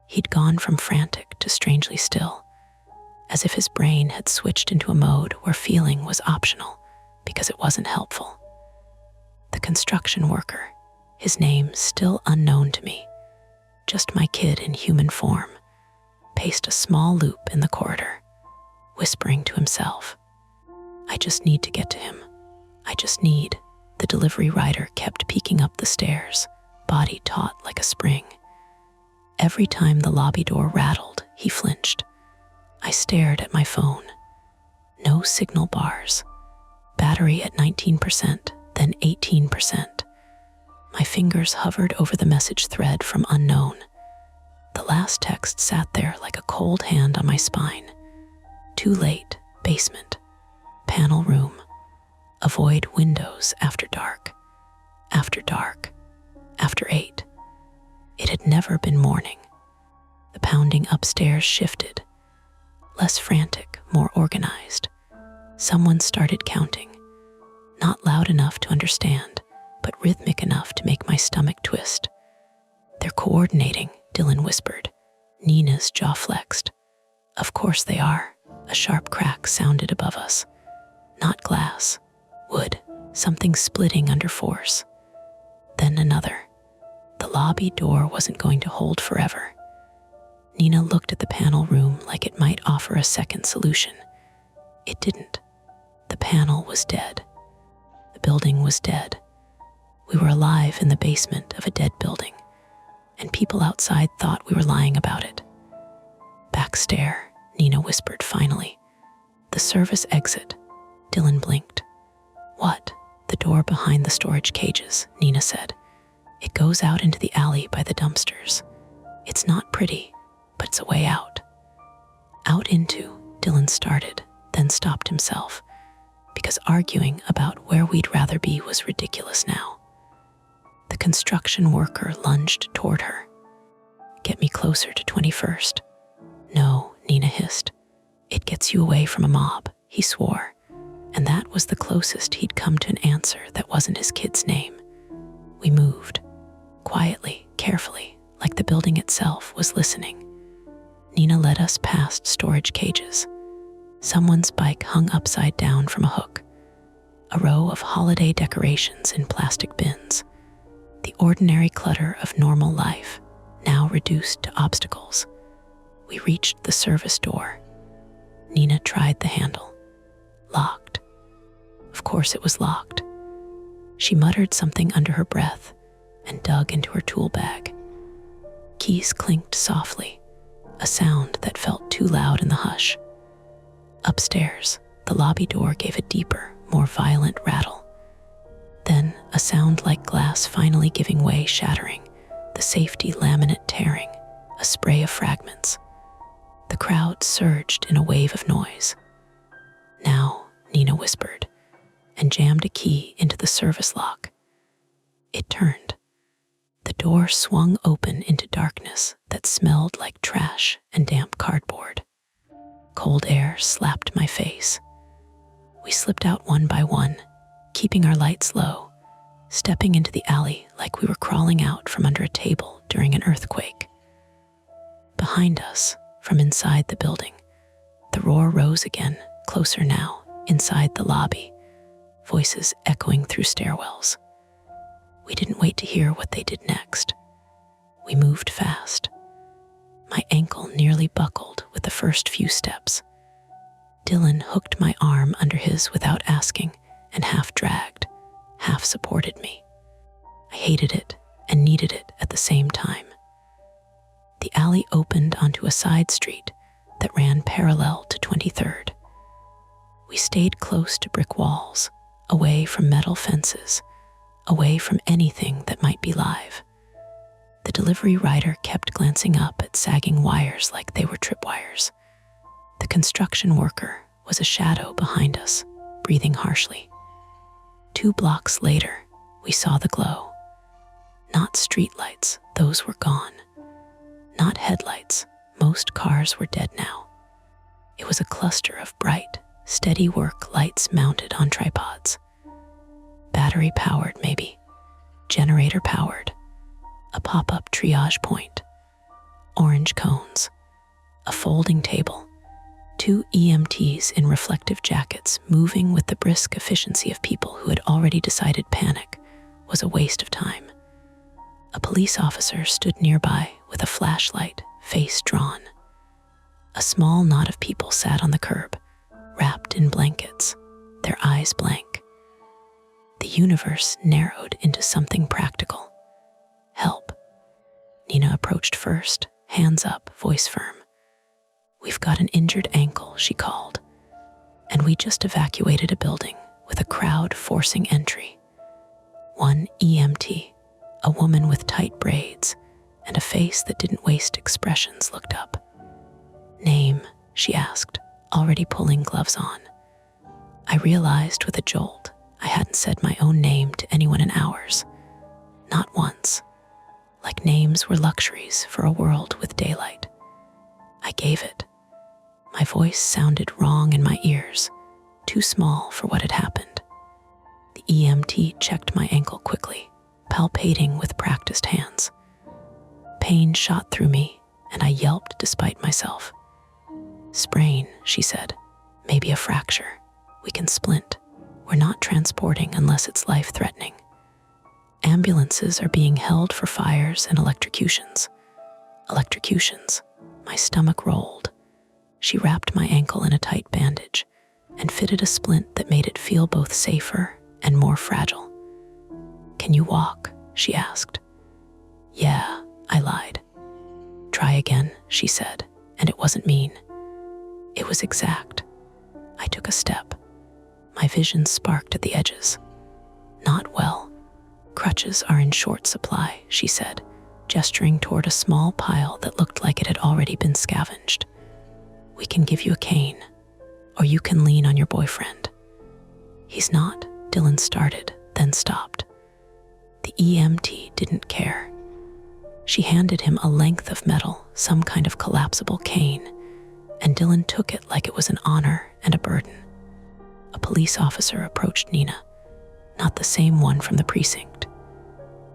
He'd gone from frantic to strangely still, as if his brain had switched into a mode where feeling was optional because it wasn't helpful. The construction worker, his name still unknown to me, just my kid in human form, paced a small loop in the corridor, whispering to himself, "I just need to get to him. I just need." The delivery rider kept peeking up the stairs, body taut like a spring. Every time the lobby door rattled, he flinched. I stared at my phone. No signal bars. Battery at 19%, then 18%. My fingers hovered over the message thread from unknown. The last text sat there like a cold hand on my spine. Too late, basement, panel room. Avoid windows after dark, after dark, after 8. It had never been morning. The pounding upstairs shifted. Less frantic, more organized. Someone started counting. Not loud enough to understand, but rhythmic enough to make my stomach twist. "They're coordinating," Dylan whispered. Nina's jaw flexed. "Of course they are." A sharp crack sounded above us. Not glass. Wood, something splitting under force. Then another. The lobby door wasn't going to hold forever. Nina looked at the panel room like it might offer a second solution. It didn't. The panel was dead. The building was dead. We were alive in the basement of a dead building, and people outside thought we were lying about it. "Back stair," Nina whispered finally. "The service exit." Dylan blinked. "What?" "The door behind the storage cages," Nina said. "It goes out into the alley by the dumpsters. It's not pretty, but it's a way out." "Out into," Dylan started, then stopped himself, because arguing about where we'd rather be was ridiculous now. The construction worker lunged toward her. "Get me closer to 21st. "No," Nina hissed. "It gets you away from a mob," he swore. And that was the closest he'd come to an answer that wasn't his kid's name. We moved, quietly, carefully, like the building itself was listening. Nina led us past storage cages. Someone's bike hung upside down from a hook. A row of holiday decorations in plastic bins. The ordinary clutter of normal life, now reduced to obstacles. We reached the service door. Nina tried the handle. Locked. Of course it was locked. She muttered something under her breath and dug into her tool bag. Keys clinked softly, a sound that felt too loud in the hush. Upstairs, the lobby door gave a deeper, more violent rattle. Then a sound like glass finally giving way, shattering, the safety laminate tearing, a spray of fragments. The crowd surged in a wave of noise. "Now," Nina whispered, and jammed a key into the service lock. It turned. The door swung open into darkness that smelled like trash and damp cardboard. Cold air slapped my face. We slipped out one by one, keeping our lights low, stepping into the alley like we were crawling out from under a table during an earthquake. Behind us, from inside the building, the roar rose again, closer now, inside the lobby, voices echoing through stairwells. We didn't wait to hear what they did next. We moved fast. My ankle nearly buckled with the first few steps. Dylan hooked my arm under his without asking and half dragged, half supported me. I hated it and needed it at the same time. The alley opened onto a side street that ran parallel to 23rd. We stayed close to brick walls, away from metal fences, away from anything that might be live. The delivery rider kept glancing up at sagging wires like they were tripwires. The construction worker was a shadow behind us, breathing harshly. 2 blocks later, we saw the glow. Not streetlights, those were gone. Not headlights, most cars were dead now. It was a cluster of bright, steady work lights mounted on tripods. Battery powered, maybe. Generator powered. A pop-up triage point. Orange cones. A folding table. 2 EMTs in reflective jackets moving with the brisk efficiency of people who had already decided panic was a waste of time. A police officer stood nearby with a flashlight, face drawn. A small knot of people sat on the curb, wrapped in blankets, their eyes blank. The universe narrowed into something practical. Help. Nina approached first, hands up, voice firm. "We've got an injured ankle," she called, and we just evacuated a building with a crowd forcing entry. 1 EMT, a woman with tight braids and a face that didn't waste expressions, looked up. "Name?" she asked, already pulling gloves on. I realized with a jolt I hadn't said my own name to anyone in hours. Not once. Like names were luxuries for a world with daylight. I gave it. My voice sounded wrong in my ears, too small for what had happened. The EMT checked my ankle quickly, palpating with practiced hands. Pain shot through me, and I yelped despite myself. "Sprain," she said. "Maybe a fracture. We can splint. We're not transporting unless it's life-threatening. Ambulances are being held for fires and electrocutions." Electrocutions. My stomach rolled. She wrapped my ankle in a tight bandage and fitted a splint that made it feel both safer and more fragile. "Can you walk?" she asked. "Yeah," I lied. "Try again," she said, and it wasn't mean. It was exact. I took a step. My vision sparked at the edges. "Not well. Crutches are in short supply," she said, gesturing toward a small pile that looked like it had already been scavenged. "We can give you a cane, or you can lean on your boyfriend." "He's not," Dylan started, then stopped. The EMT didn't care. She handed him a length of metal, some kind of collapsible cane, and Dylan took it like it was an honor and a burden. A police officer approached Nina, not the same one from the precinct.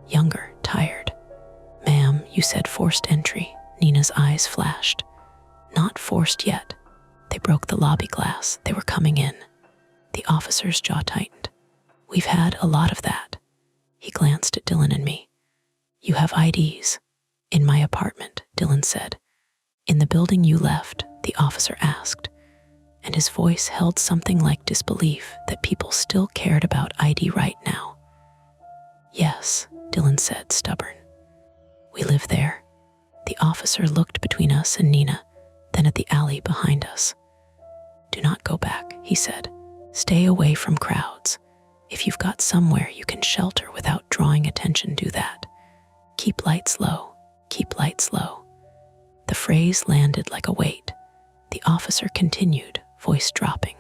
Younger, tired. "Ma'am, you said forced entry." Nina's eyes flashed. "Not forced yet. They broke the lobby glass. They were coming in." The officer's jaw tightened. "We've had a lot of that." He glanced at Dylan and me. "You have IDs." "In my apartment," Dylan said. "In the building you left?" the officer asked, and his voice held something like disbelief that people still cared about ID right now. "Yes," Dylan said, stubborn. "We live there." The officer looked between us and Nina, then at the alley behind us. "Do not go back," he said. "Stay away from crowds. If you've got somewhere you can shelter without drawing attention, do that. Keep lights low. Keep lights low." The phrase landed like a weight. The officer continued, voice dropping.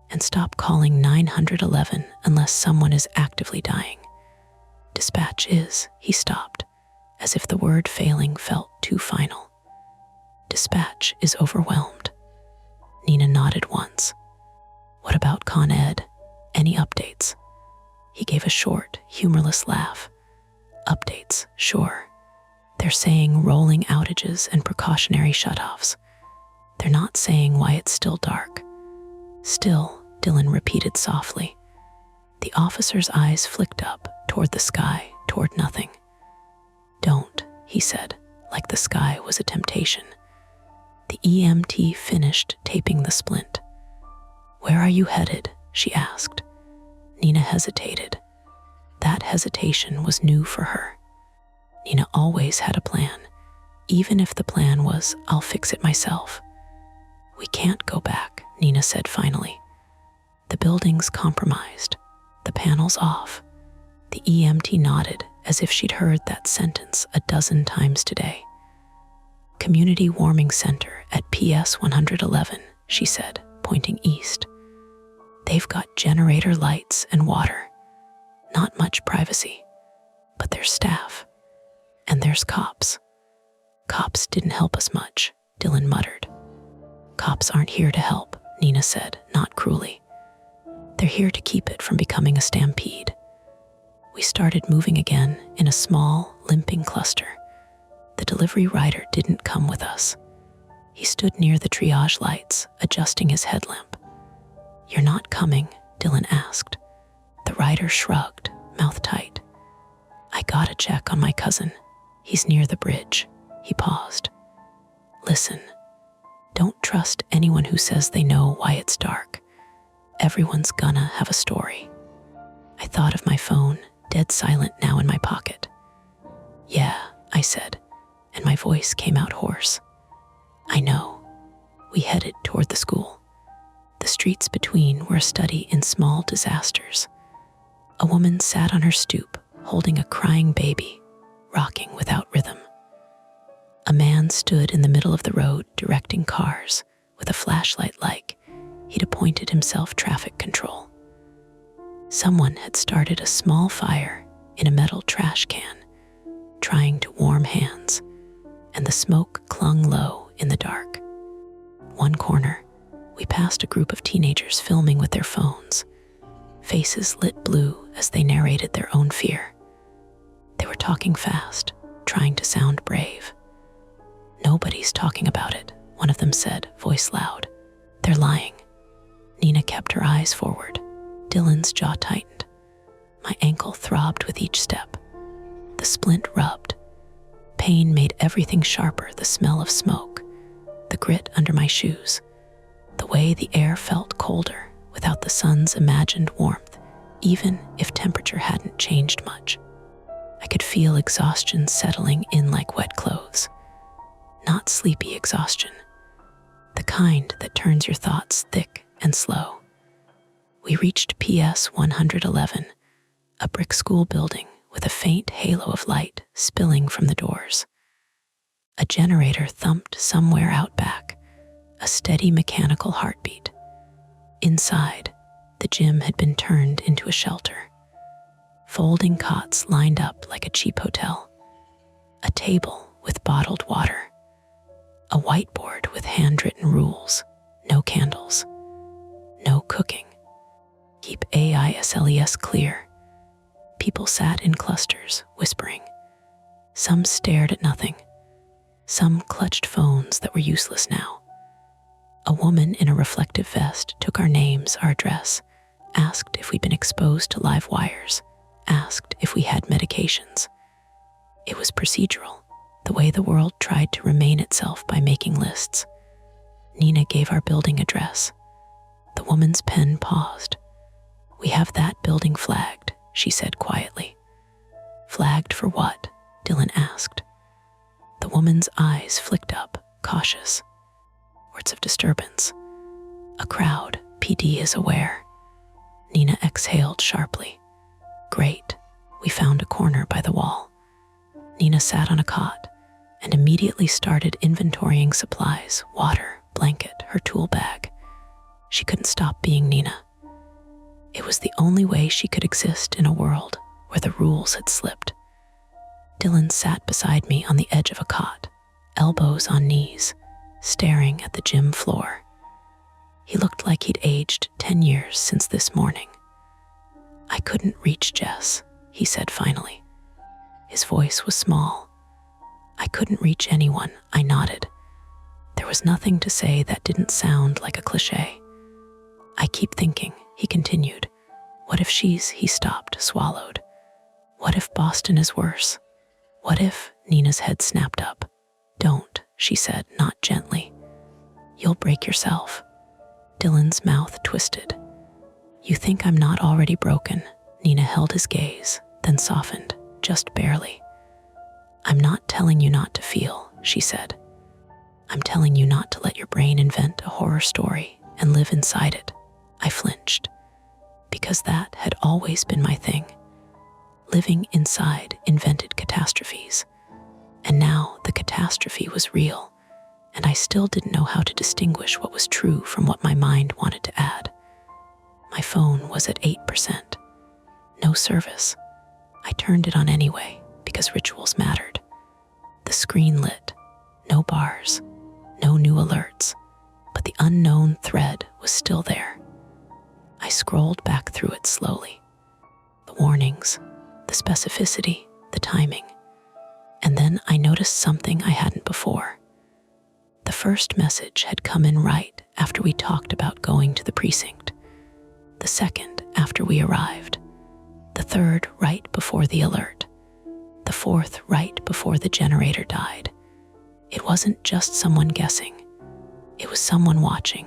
"And stop calling 911 unless someone is actively dying. Dispatch is," he stopped, as if the word failing felt too final. "Dispatch is overwhelmed." Nina nodded once. "What about Con Ed? Any updates?" He gave a short, humorless laugh. "Updates, sure. They're saying rolling outages and precautionary shutoffs. They're not saying why it's still dark." "Still," Dylan repeated softly. The officer's eyes flicked up, toward the sky, toward nothing. "Don't," he said, like the sky was a temptation. The EMT finished taping the splint. "Where are you headed?" she asked. Nina hesitated. That hesitation was new for her. Nina always had a plan, even if the plan was, "I'll fix it myself." We can't go back, Nina said finally. The building's compromised, the panels off. The EMT nodded as if she'd heard that sentence a dozen times today. Community Warming Center at PS 111, she said, pointing east. They've got generator lights and water. Not much privacy, but there's staff. And there's cops. Cops didn't help us much, Dylan muttered. Cops aren't here to help, Nina said, not cruelly. They're here to keep it from becoming a stampede. We started moving again in a small, limping cluster. The delivery rider didn't come with us. He stood near the triage lights, adjusting his headlamp. You're not coming, Dylan asked. The rider shrugged, mouth tight. I gotta check on my cousin. He's near the bridge. He paused. Listen, don't trust anyone who says they know why it's dark. Everyone's gonna have a story. I thought of my phone, dead silent now in my pocket. Yeah, I said, and my voice came out hoarse. I know. We headed toward the school. The streets between were a study in small disasters. A woman sat on her stoop, holding a crying baby, rocking without rhythm. A man stood in the middle of the road directing cars with a flashlight like he'd appointed himself traffic control. Someone had started a small fire in a metal trash can, trying to warm hands, and the smoke clung low in the dark. One corner, we passed a group of teenagers filming with their phones, faces lit blue as they narrated their own fear. They were talking fast, trying to sound brave. Nobody's talking about it, one of them said, voice loud. They're lying. Nina kept her eyes forward. Dylan's jaw tightened. My ankle throbbed with each step. The splint rubbed. Pain made everything sharper, the smell of smoke, the grit under my shoes, the way the air felt colder without the sun's imagined warmth, even if temperature hadn't changed much. I could feel exhaustion settling in like wet clothes. Not sleepy exhaustion, the kind that turns your thoughts thick and slow. We reached PS 111, a brick school building with a faint halo of light spilling from the doors. A generator thumped somewhere out back, a steady mechanical heartbeat. Inside, the gym had been turned into a shelter. Folding cots lined up like a cheap hotel. A table with bottled water. A whiteboard with handwritten rules. No candles. No cooking. Keep AISLES clear. People sat in clusters, whispering. Some stared at nothing. Some clutched phones that were useless now. A woman in a reflective vest took our names, our address, asked if we'd been exposed to live wires, asked if we had medications. It was procedural, the way the world tried to remain itself by making lists. Nina gave our building address. The woman's pen paused. We have that building flagged, she said quietly. Flagged for what? Dylan asked. The woman's eyes flicked up, cautious. Words of disturbance. A crowd, PD is aware. Nina exhaled sharply. Great, we found a corner by the wall. Nina sat on a cot and immediately started inventorying supplies, water, blanket, her tool bag. She couldn't stop being Nina. It was the only way she could exist in a world where the rules had slipped. Dylan sat beside me on the edge of a cot, elbows on knees, staring at the gym floor. He looked like he'd aged 10 years since this morning. I couldn't reach Jess, he said finally. His voice was small. I couldn't reach anyone, I nodded. There was nothing to say that didn't sound like a cliché. I keep thinking, he continued. What if he stopped, swallowed. What if Boston is worse? What if, Nina's head snapped up. Don't, she said, not gently. You'll break yourself. Dylan's mouth twisted. You think I'm not already broken? Nina held his gaze, then softened, just barely. I'm not telling you not to feel, she said. I'm telling you not to let your brain invent a horror story and live inside it. I flinched, because that had always been my thing. Living inside invented catastrophes. And now the catastrophe was real, and I still didn't know how to distinguish what was true from what my mind wanted to add. My phone was at 8%. No service. I turned it on anyway, because rituals mattered. The screen lit. No bars. No new alerts. But the unknown thread was still there. I scrolled back through it slowly. The warnings, the specificity, the timing. And then I noticed something I hadn't before. The first message had come in right after we talked about going to the precinct. The second after we arrived. The third right before the alert. The fourth right before the generator died. It wasn't just someone guessing. It was someone watching,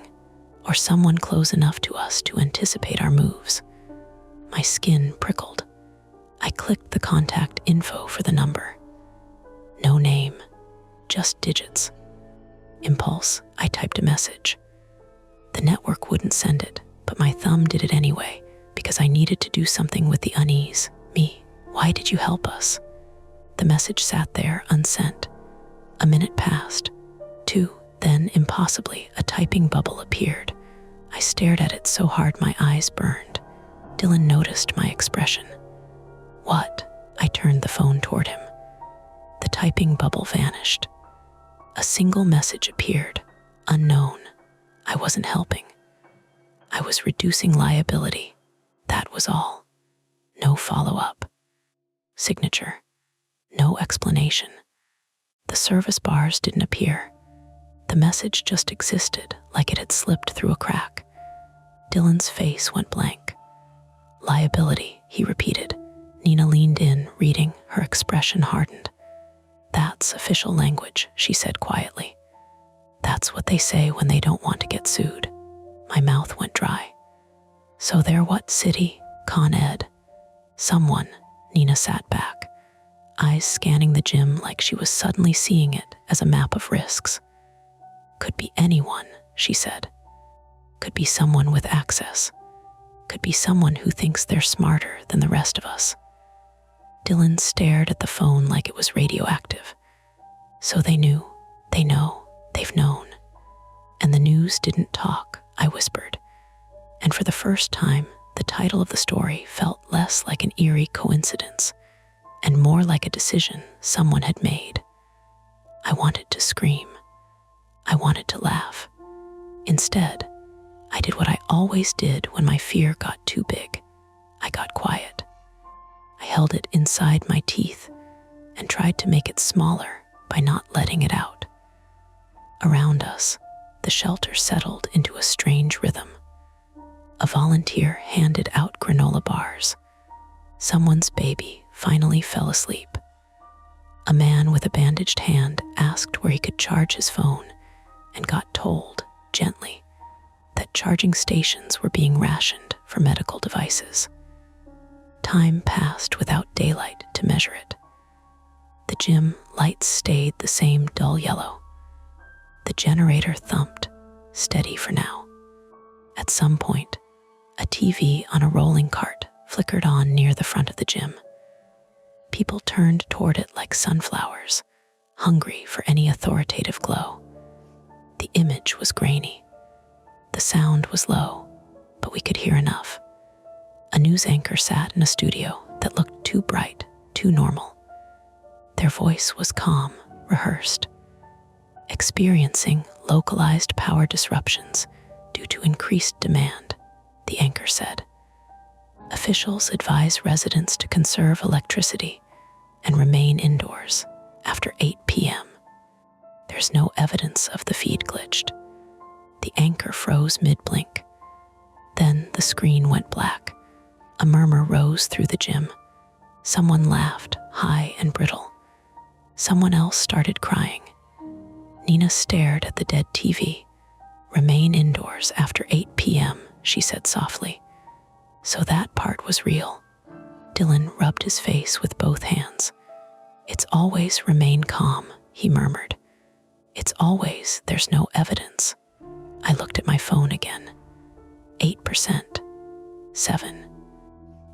or someone close enough to us to anticipate our moves. My skin prickled. I clicked the contact info for the number. No name, just digits. Impulse, I typed a message. The network wouldn't send it, but my thumb did it anyway, because I needed to do something with the unease. Me, why did you help us? The message sat there unsent. A minute passed. 2, then impossibly, a typing bubble appeared. I stared at it so hard my eyes burned. Dylan noticed my expression. What? I turned the phone toward him. The typing bubble vanished. A single message appeared, unknown. I wasn't helping. I was reducing liability. That was all. No follow-up. Signature. No explanation. The service bars didn't appear. The message just existed, like it had slipped through a crack. Dylan's face went blank. Liability, he repeated. Nina leaned in, reading. Her expression hardened. That's official language, she said quietly. That's what they say when they don't want to get sued. My mouth went dry. So they're what city? Con Ed. Someone. Nina sat back, eyes scanning the gym like she was suddenly seeing it as a map of risks. Could be anyone, she said. Could be someone with access. Could be someone who thinks they're smarter than the rest of us. Dylan stared at the phone like it was radioactive. So they knew, they know, they've known. And the news didn't talk, I whispered. And for the first time, the title of the story felt less like an eerie coincidence and more like a decision someone had made. I wanted to scream. I wanted to laugh. Instead, I did what I always did when my fear got too big. I got quiet. I held it inside my teeth and tried to make it smaller by not letting it out. Around us, the shelter settled into a strange rhythm. A volunteer handed out granola bars. Someone's baby finally fell asleep. A man with a bandaged hand asked where he could charge his phone and got told, gently, that charging stations were being rationed for medical devices. Time passed without daylight to measure it. The gym lights stayed the same dull yellow. The generator thumped, steady for now. At some point, a TV on a rolling cart flickered on near the front of the gym. People turned toward it like sunflowers, hungry for any authoritative glow. The image was grainy. The sound was low, but we could hear enough. A news anchor sat in a studio that looked too bright, too normal. Their voice was calm, rehearsed. Experiencing localized power disruptions due to increased demand, the anchor said. Officials advise residents to conserve electricity and remain indoors after 8 p.m. There's no evidence of the feed glitched. The anchor froze mid-blink. Then the screen went black. A murmur rose through the gym. Someone laughed, high and brittle. Someone else started crying. Nina stared at the dead TV. Remain indoors after 8 p.m., she said softly. So that part was real. Dylan rubbed his face with both hands. It's always remain calm, he murmured. There's no evidence. I looked at my phone again. 8%. 7.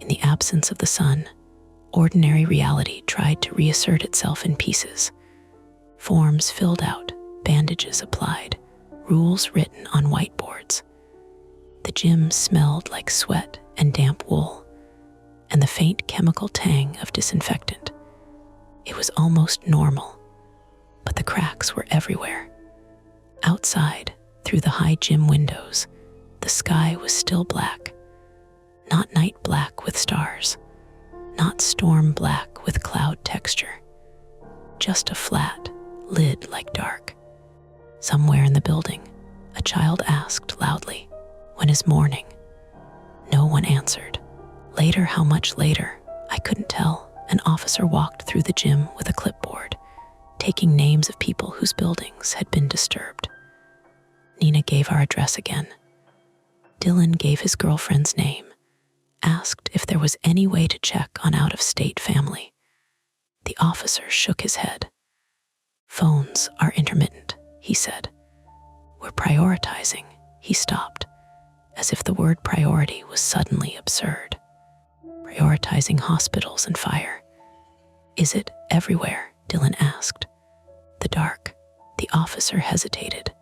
In the absence of the sun, ordinary reality tried to reassert itself in pieces. Forms filled out, bandages applied, rules written on whiteboards. The gym smelled like sweat and damp wool, and the faint chemical tang of disinfectant. It was almost normal, but the cracks were everywhere. Outside, through the high gym windows, the sky was still black. Not night black with stars, not storm black with cloud texture, just a flat, lid-like dark. Somewhere in the building, a child asked loudly, "When is morning?" No one answered. Later, how much later, I couldn't tell. An officer walked through the gym with a clipboard, taking names of people whose buildings had been disturbed. Nina gave our address again. Dylan gave his girlfriend's name, asked if there was any way to check on out-of-state family. The officer shook his head. "Phones are intermittent," he said. "We're prioritizing." He stopped, as if the word priority was suddenly absurd. "Prioritizing hospitals and fire." "Is it everywhere?" Dylan asked. "The dark." The officer hesitated.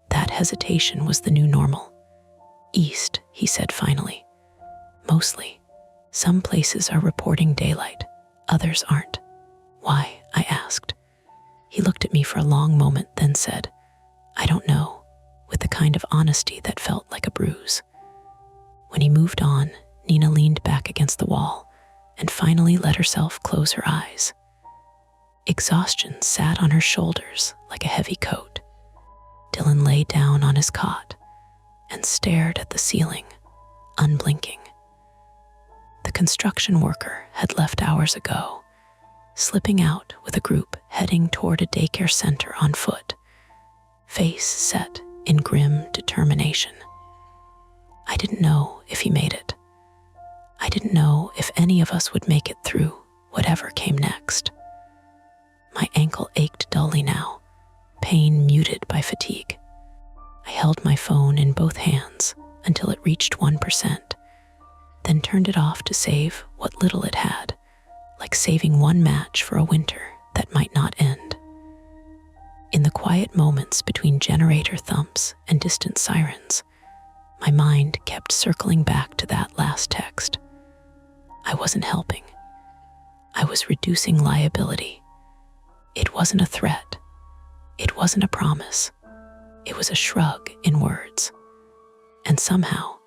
That hesitation was the new normal. "East," he said finally. "Mostly. Some places are reporting daylight, others aren't." "Why?" I asked. He looked at me for a long moment, then said, "I don't know," with the kind of honesty that felt like a bruise. When he moved on, Nina leaned back against the wall and finally let herself close her eyes. Exhaustion sat on her shoulders like a heavy coat. Dylan lay down on his cot and stared at the ceiling, unblinking. The construction worker had left hours ago, slipping out with a group heading toward a daycare center on foot, face set in grim determination. I didn't know if he made it. I didn't know if any of us would make it through whatever came next. My ankle ached dully now, pain muted by fatigue. I held my phone in both hands until it reached 1%, then turned it off to save what little it had, like saving one match for a winter that might not end. In the quiet moments between generator thumps and distant sirens, my mind kept circling back to that last text. I wasn't helping. I was reducing liability. It wasn't a threat. It wasn't a promise. It was a shrug in words. And somehow,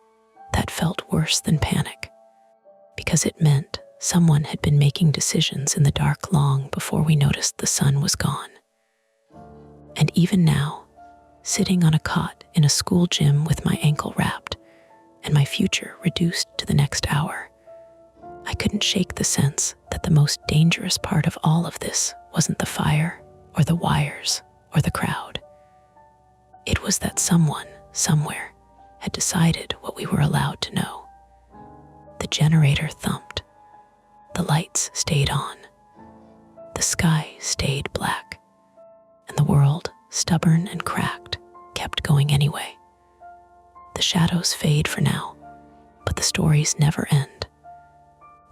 that felt worse than panic, because it meant someone had been making decisions in the dark long before we noticed the sun was gone. And even now, sitting on a cot in a school gym with my ankle wrapped and my future reduced to the next hour, I couldn't shake the sense that the most dangerous part of all of this wasn't the fire or the wires or the crowd. It was that someone, somewhere, had decided what we were allowed to know. The generator thumped. The lights stayed on. The sky stayed black. And the world, stubborn and cracked, kept going anyway. The shadows fade for now, but the stories never end.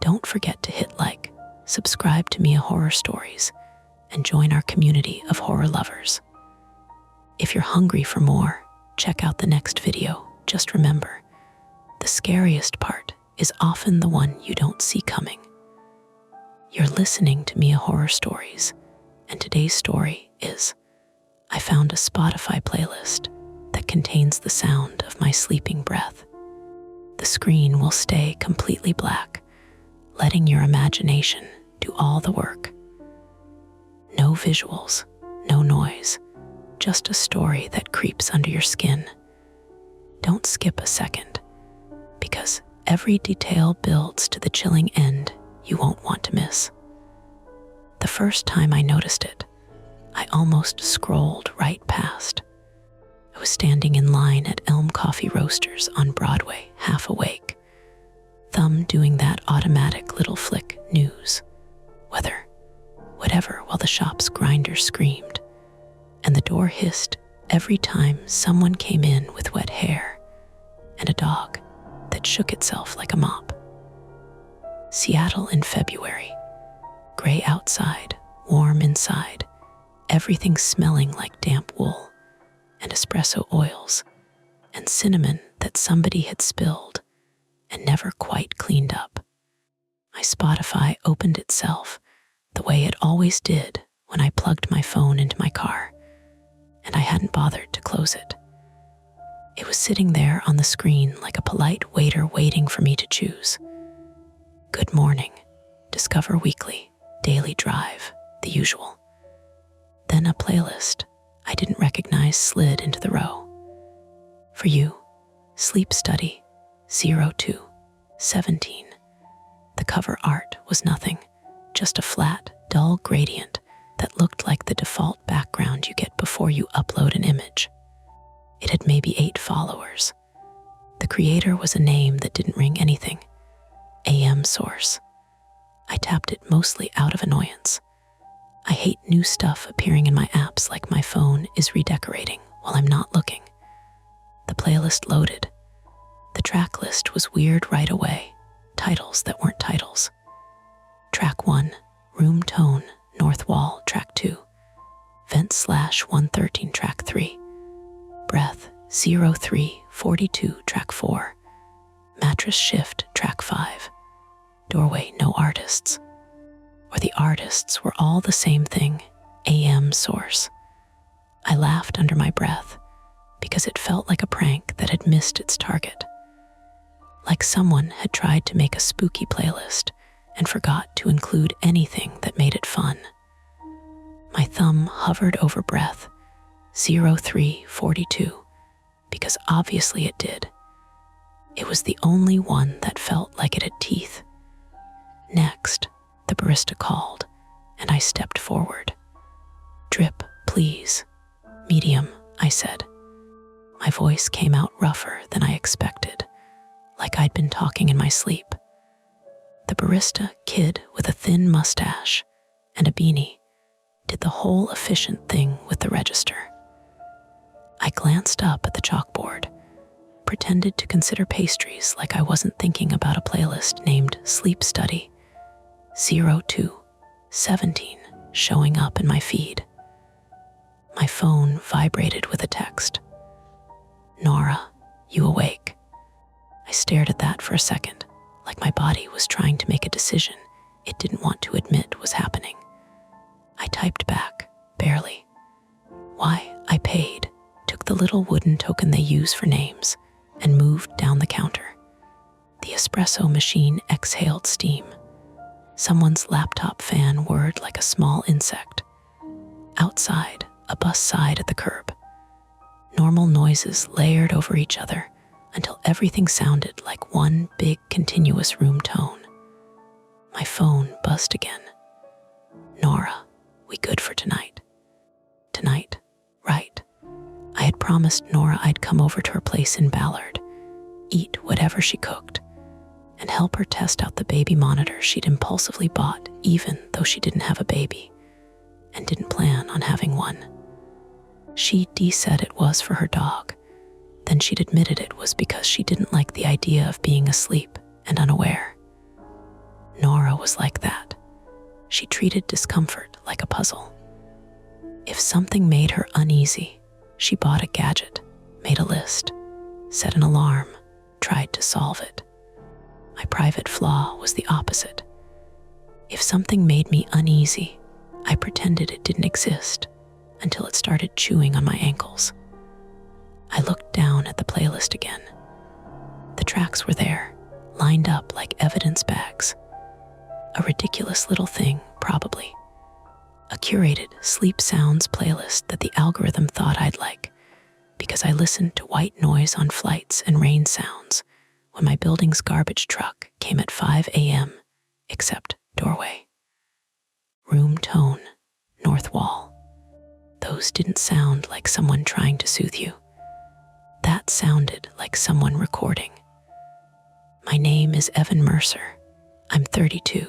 Don't forget to hit like, subscribe to Mia Horror Stories, and join our community of horror lovers. If you're hungry for more, check out the next video. Just remember, the scariest part is often the one you don't see coming. You're listening to Mia Horror Stories, and today's story is I found a Spotify playlist that contains the sound of my sleeping breath. The screen will stay completely black, letting your imagination do all the work. No visuals, no noise, just a story that creeps under your skin. Don't skip a second, because every detail builds to the chilling end you won't want to miss. The first time I noticed it, I almost scrolled right past. I was standing in line at Elm Coffee Roasters on Broadway, half awake, thumb doing that automatic little flick news, weather, whatever, while the shop's grinder screamed. and the door hissed every time someone came in with wet hair and a dog that shook itself like a mop. Seattle in February. Gray outside, warm inside, everything smelling like damp wool and espresso oils and cinnamon that somebody had spilled and never quite cleaned up. My Spotify opened itself the way it always did when I plugged my phone into my car, and I hadn't bothered to close it. It was sitting there on the screen like a polite waiter waiting for me to choose. Good morning, Discover Weekly, Daily Drive, the usual. Then a playlist I didn't recognize slid into the row. For you, Sleep Study 0217. The cover art was nothing, just a flat, dull gradient that looked like the default background you get before you upload an image. It had maybe 8 followers. The creator was a name that didn't ring anything. AM Source. I tapped it mostly out of annoyance. I hate new stuff appearing in my apps like my phone is redecorating while I'm not looking. The playlist loaded. The track list was weird right away. Titles that weren't titles. Track 1, Room Tone, North Wall, Track 2. Vent/113, Track 3. Breath 0342, Track 4. Mattress Shift, Track 5. Doorway, no artists. Or the artists were all the same thing, AM Source. I laughed under my breath because it felt like a prank that had missed its target. Like someone had tried to make a spooky playlist and forgot to include anything that made it fun. My thumb hovered over Breath 0342 because obviously it did. It was the only one that felt like it had teeth. Next, the barista called, and I stepped forward. Drip, please. Medium, I said. My voice came out rougher than I expected, like I'd been talking in my sleep. The barista, kid with a thin mustache and a beanie, did the whole efficient thing with the register. I glanced up at the chalkboard, pretended to consider pastries like I wasn't thinking about a playlist named Sleep Study 0217 showing up in my feed. My phone vibrated with a text. Nora, you awake? I stared at that for a second, like my body was trying to make a decision it didn't want to admit was happening. I typed back, barely. Why, I paid, took the little wooden token they use for names, and moved down the counter. The espresso machine exhaled steam. Someone's laptop fan whirred like a small insect. Outside, a bus sighed at the curb. Normal noises layered over each other until everything sounded like one big continuous room tone. My phone buzzed again. Nora, we good for tonight? Tonight, right. I had promised Nora I'd come over to her place in Ballard, eat whatever she cooked, and help her test out the baby monitor she'd impulsively bought even though she didn't have a baby and didn't plan on having one. She'd said it was for her dog, then she'd admitted it was because she didn't like the idea of being asleep and unaware. Nora was like that. She treated discomfort like a puzzle. If something made her uneasy, she bought a gadget, made a list, set an alarm, tried to solve it. My private flaw was the opposite. If something made me uneasy, I pretended it didn't exist until it started chewing on my ankles. I looked down at the playlist again. The tracks were there, lined up like evidence bags. A ridiculous little thing, probably. A curated sleep sounds playlist that the algorithm thought I'd like because I listened to white noise on flights and rain sounds when my building's garbage truck came at 5 a.m., except doorway. Room tone, north wall. Those didn't sound like someone trying to soothe you. That sounded like someone recording. My name is Evan Mercer. I'm 32,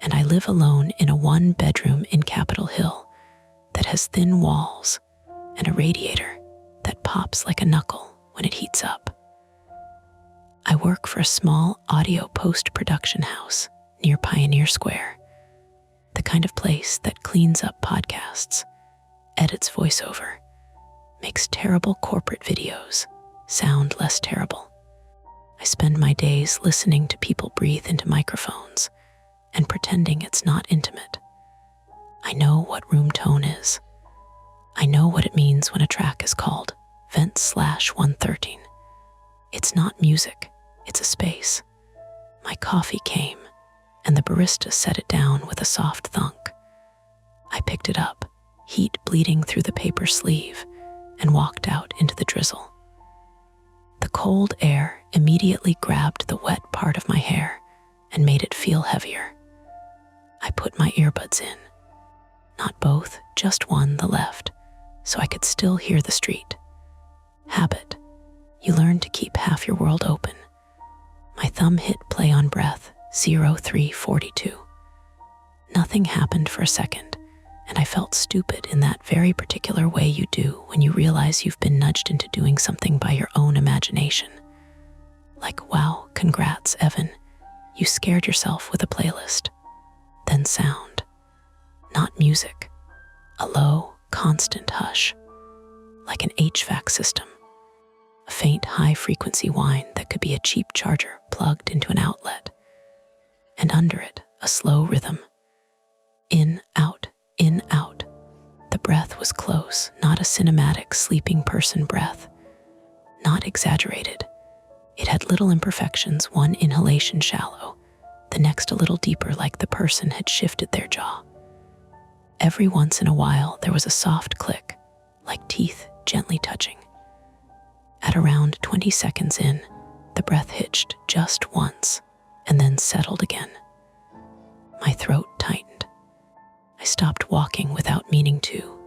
and I live alone in a 1-bedroom in Capitol Hill that that has thin walls and a radiator that pops like a knuckle when it heats up. I work for a small audio post-production house near Pioneer Square, the kind of place that cleans up podcasts, edits voiceover, makes terrible corporate videos sound less terrible. I spend my days listening to people breathe into microphones and pretending it's not intimate. I know what room tone is. I know what it means when a track is called Vent/113. It's not music, it's a space. My coffee came, and the barista set it down with a soft thunk. I picked it up, heat bleeding through the paper sleeve, and walked out into the drizzle. The cold air immediately grabbed the wet part of my hair and made it feel heavier. I put my earbuds in. Not both, just one, the left, so I could still hear the street. Habit. You learn to keep half your world open. My thumb hit play on breath, 0342. Nothing happened for a second, and I felt stupid in that very particular way you do when you realize you've been nudged into doing something by your own imagination. Like, wow, congrats, Evan. You scared yourself with a playlist. Then sound. Not music. A low, constant hush. Like an HVAC system. A faint, high-frequency whine that could be a cheap charger plugged into an outlet. And under it, a slow rhythm. In, out, in, out. The breath was close, not a cinematic sleeping person breath. Not exaggerated. It had little imperfections, one inhalation shallow, the next a little deeper like the person had shifted their jaw. Every once in a while there was a soft click, like teeth gently touching. At around 20 seconds in, the breath hitched just once and then settled again. My throat tightened. I stopped walking without meaning to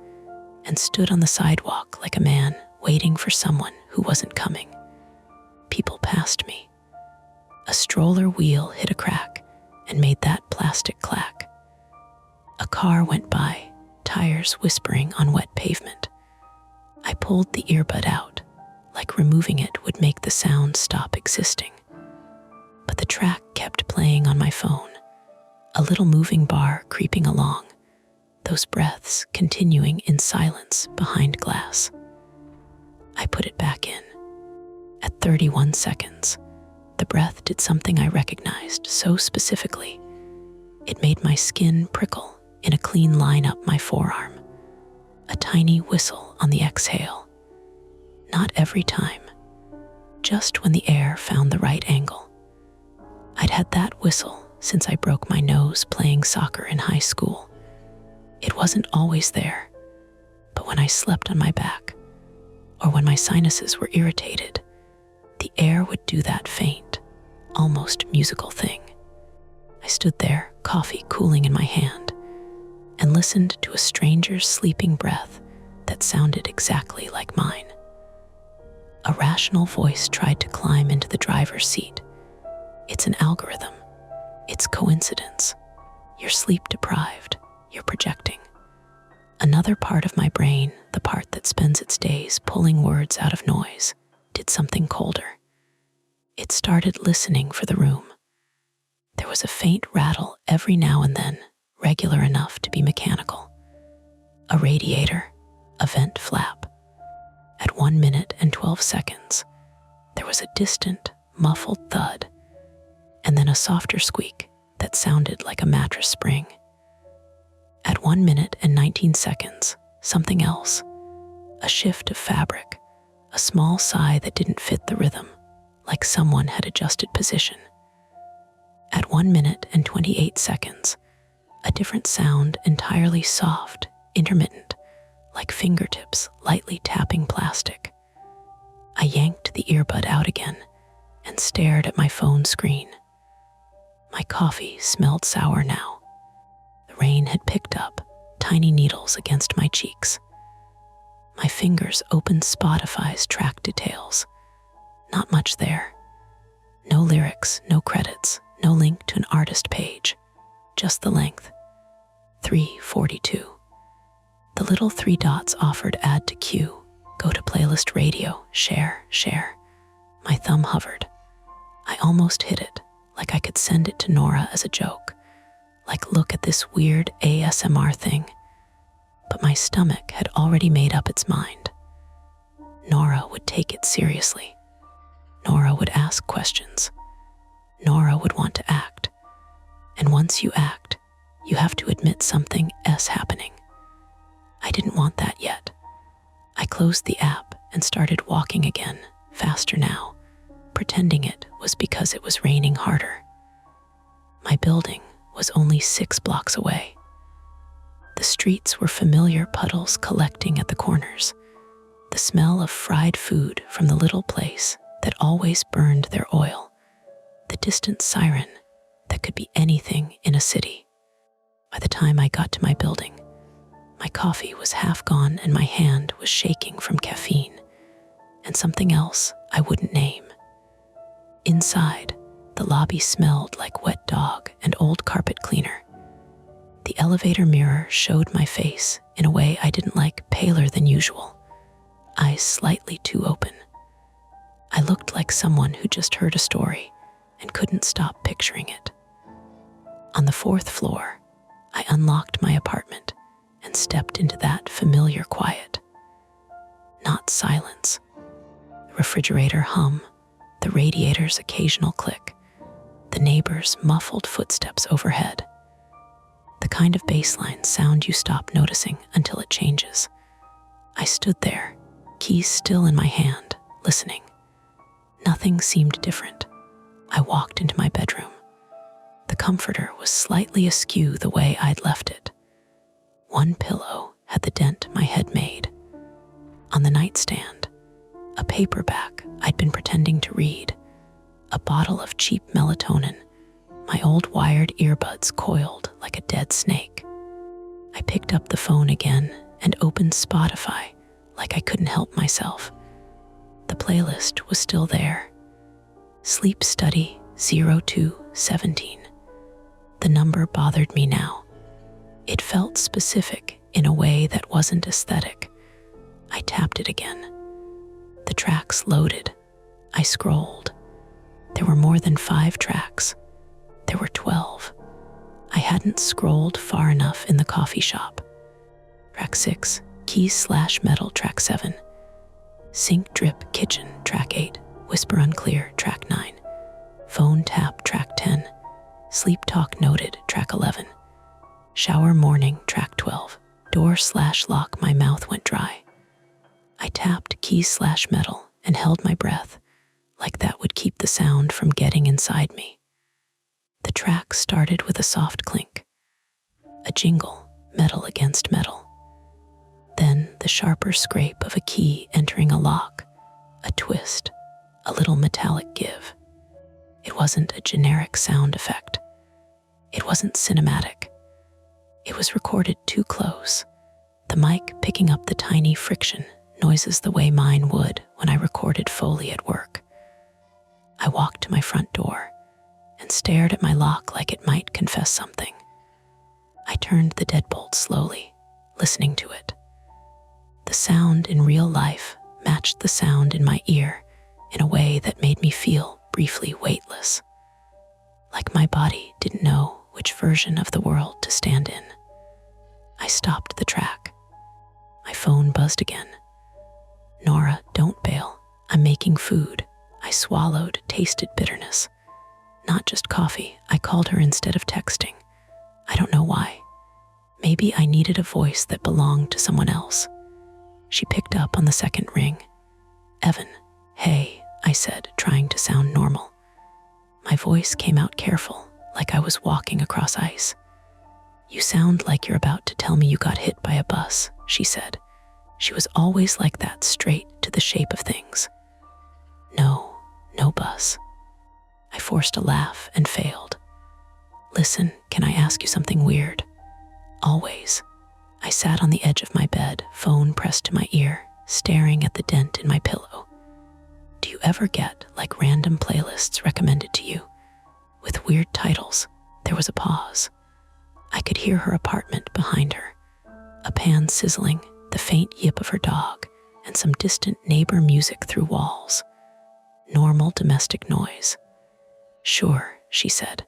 and stood on the sidewalk like a man waiting for someone who wasn't coming. People passed me. A stroller wheel hit a crack and made that plastic clack. A car went by, tires whispering on wet pavement. I pulled the earbud out, like removing it would make the sound stop existing. But the track kept playing on my phone, a little moving bar creeping along, those breaths continuing in silence behind glass. I put it back in. At 31 seconds, the breath did something I recognized so specifically. It made my skin prickle in a clean line up my forearm. A tiny whistle on the exhale. Not every time, just when the air found the right angle. I'd had that whistle since I broke my nose playing soccer in high school. It wasn't always there, but when I slept on my back, or when my sinuses were irritated, the air would do that faint, almost musical thing. I stood there, coffee cooling in my hand, and listened to a stranger's sleeping breath that sounded exactly like mine. A rational voice tried to climb into the driver's seat. It's an algorithm. It's coincidence. You're sleep deprived. You're projecting. Another part of my brain, the part that spends its days pulling words out of noise, did something colder. It started listening for the room. There was a faint rattle every now and then, regular enough to be mechanical. A radiator, a vent flap. At 1 minute and 12 seconds, there was a distant, muffled thud, and then a softer squeak that sounded like a mattress spring. At 1 minute and 19 seconds, something else, a shift of fabric, a small sigh that didn't fit the rhythm, like someone had adjusted position. At 1 minute and 28 seconds, a different sound entirely soft, intermittent, like fingertips lightly tapping plastic. I yanked the earbud out again and stared at my phone screen. My coffee smelled sour now. The rain had picked up tiny needles against my cheeks. My fingers opened Spotify's track details. Not much there. No lyrics, no credits, no link to an artist page. Just the length. 3:42. The little three dots offered add to queue, go to playlist radio, share, share. My thumb hovered. I almost hit it, like I could send it to Nora as a joke. Like, look at this weird ASMR thing. But my stomach had already made up its mind. Nora would take it seriously. Nora would ask questions. Nora would want to act. And once you act, you have to admit something is happening. I didn't want that yet. I closed the app and started walking again, faster now, pretending it was because it was raining harder. My building was only 6 blocks away. The streets were familiar puddles collecting at the corners, the smell of fried food from the little place that always burned their oil, the distant siren that could be anything in a city. By the time I got to my building, my coffee was half gone and my hand was shaking from caffeine and something else I wouldn't name. Inside, the lobby smelled like wet dog and old carpet cleaner. The elevator mirror showed my face in a way I didn't like, paler than usual, eyes slightly too open. I looked like someone who just heard a story and couldn't stop picturing it. On the 4th floor, I unlocked my apartment and stepped into that familiar quiet. Not silence. The refrigerator hum, the radiator's occasional click, the neighbor's muffled footsteps overhead. The kind of baseline sound you stop noticing until it changes. I stood there, keys still in my hand, listening. Nothing seemed different. I walked into my bedroom. The comforter was slightly askew the way I'd left it. One pillow had the dent my head made. On the nightstand, a paperback I'd been pretending to read, a bottle of cheap melatonin, my old wired earbuds coiled like a dead snake. I picked up the phone again and opened Spotify like I couldn't help myself. The playlist was still there. Sleep Study 0217. The number bothered me now. It felt specific in a way that wasn't aesthetic. I tapped it again. The tracks loaded. I scrolled. There were more than 5 tracks. There were 12. I hadn't scrolled far enough in the coffee shop. Track 6, Keys/Metal, Track 7. Sink Drip Kitchen, Track 8. Whisper Unclear, Track 9. Phone Tap, Track 10. Sleep Talk Noted, Track 11. Shower Morning, Track 12. Door/Lock, my mouth went dry. I tapped Keys/Metal and held my breath, like that would keep the sound from getting inside me. The track started with a soft clink, a jingle, metal against metal. Then the sharper scrape of a key entering a lock, a twist, a little metallic give. It wasn't a generic sound effect. It wasn't cinematic. It was recorded too close, the mic picking up the tiny friction noises the way mine would when I recorded Foley at work. I walked to my front door and stared at my lock like it might confess something. I turned the deadbolt slowly, listening to it. The sound in real life matched the sound in my ear in a way that made me feel briefly weightless, like my body didn't know which version of the world to stand in. I stopped the track. My phone buzzed again. Nora, don't bail. I'm making food. I swallowed, tasted bitterness. Not just coffee. I called her instead of texting. I don't know why. Maybe I needed a voice that belonged to someone else. She picked up on the second ring. Evan, hey, I said, trying to sound normal. My voice came out careful, like I was walking across ice. You sound like you're about to tell me you got hit by a bus, she said. She was always like that, straight to the shape of things. No bus. I forced a laugh and failed. Listen, can I ask you something weird? Always. I sat on the edge of my bed, phone pressed to my ear, staring at the dent in my pillow. Do you ever get, like, random playlists recommended to you? With weird titles. There was a pause. I could hear her apartment behind her. A pan sizzling, the faint yip of her dog, and some distant neighbor music through walls. Normal domestic noise. Sure, she said,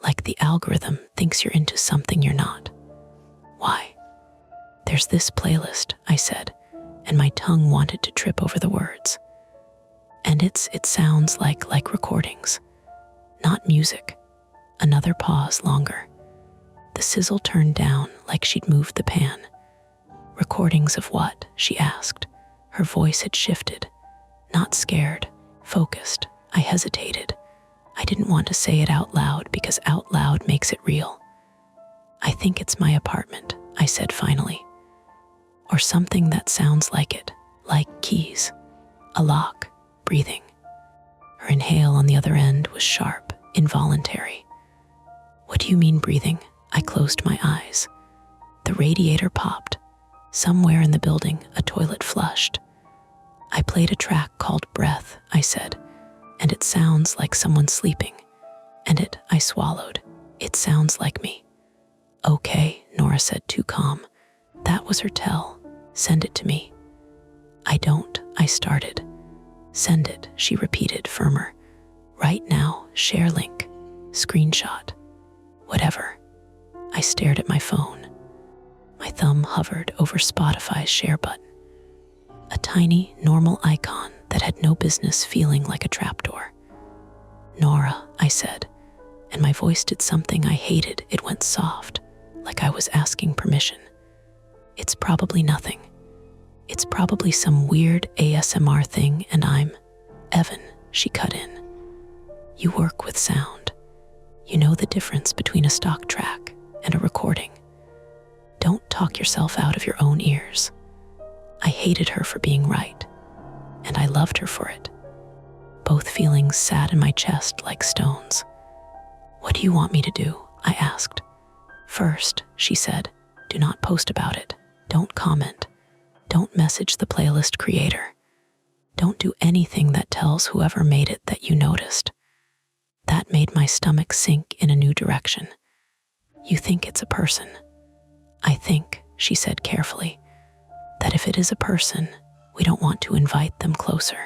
like the algorithm thinks you're into something you're not. Why? There's this playlist, I said, and my tongue wanted to trip over the words. And it sounds like recordings, not music. Another pause longer. The sizzle turned down like she'd moved the pan. Recordings of what? She asked. Her voice had shifted. Not scared, focused. I hesitated. I didn't want to say it out loud because out loud makes it real. I think it's my apartment, I said finally. Or something that sounds like it, like keys. A lock, breathing. Her inhale on the other end was sharp, involuntary. What do you mean breathing? I closed my eyes. The radiator popped. Somewhere in the building, a toilet flushed. I played a track called Breath, I said, and it sounds like someone sleeping. And I swallowed. It sounds like me. Okay, Nora said, too calm. That was her tell. Send it to me. I don't, I started. Send it, she repeated, firmer. Right now, share link, screenshot, whatever. I stared at my phone. My thumb hovered over Spotify's share button. A tiny, normal icon that had no business feeling like a trapdoor. Nora, I said, and my voice did something I hated. It went soft, like I was asking permission. It's probably nothing. It's probably some weird ASMR thing, and I'm Evan, she cut in. You work with sound. You know the difference between a stock track and a recording. Don't talk yourself out of your own ears. I hated her for being right, and I loved her for it. Both feelings sat in my chest like stones. What do you want me to do? I asked. First, she said, do not post about it. Don't comment. Don't message the playlist creator. Don't do anything that tells whoever made it that you noticed. That made my stomach sink in a new direction. You think it's a person. I think, she said carefully, that if it is a person, we don't want to invite them closer.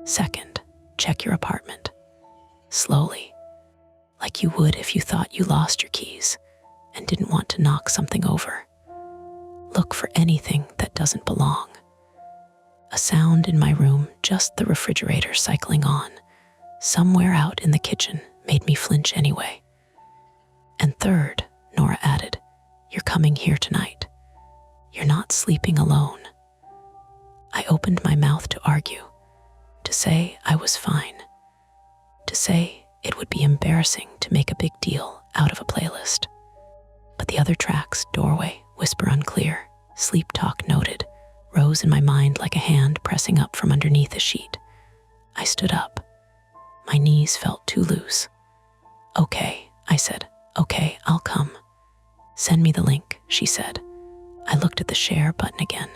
Second, check your apartment. Slowly, like you would if you thought you lost your keys and didn't want to knock something over. Look for anything that doesn't belong. A sound in my room, just the refrigerator cycling on, somewhere out in the kitchen, made me flinch anyway. And third, Nora added, you're coming here tonight. You're not sleeping alone. I opened my mouth to argue, to say I was fine, to say it would be embarrassing to make a big deal out of a playlist. But the other tracks, doorway, whisper unclear, sleep talk noted, rose in my mind like a hand pressing up from underneath a sheet. I stood up. My knees felt too loose. Okay, I said. Okay, I'll come. Send me the link, she said. I looked at the share button again.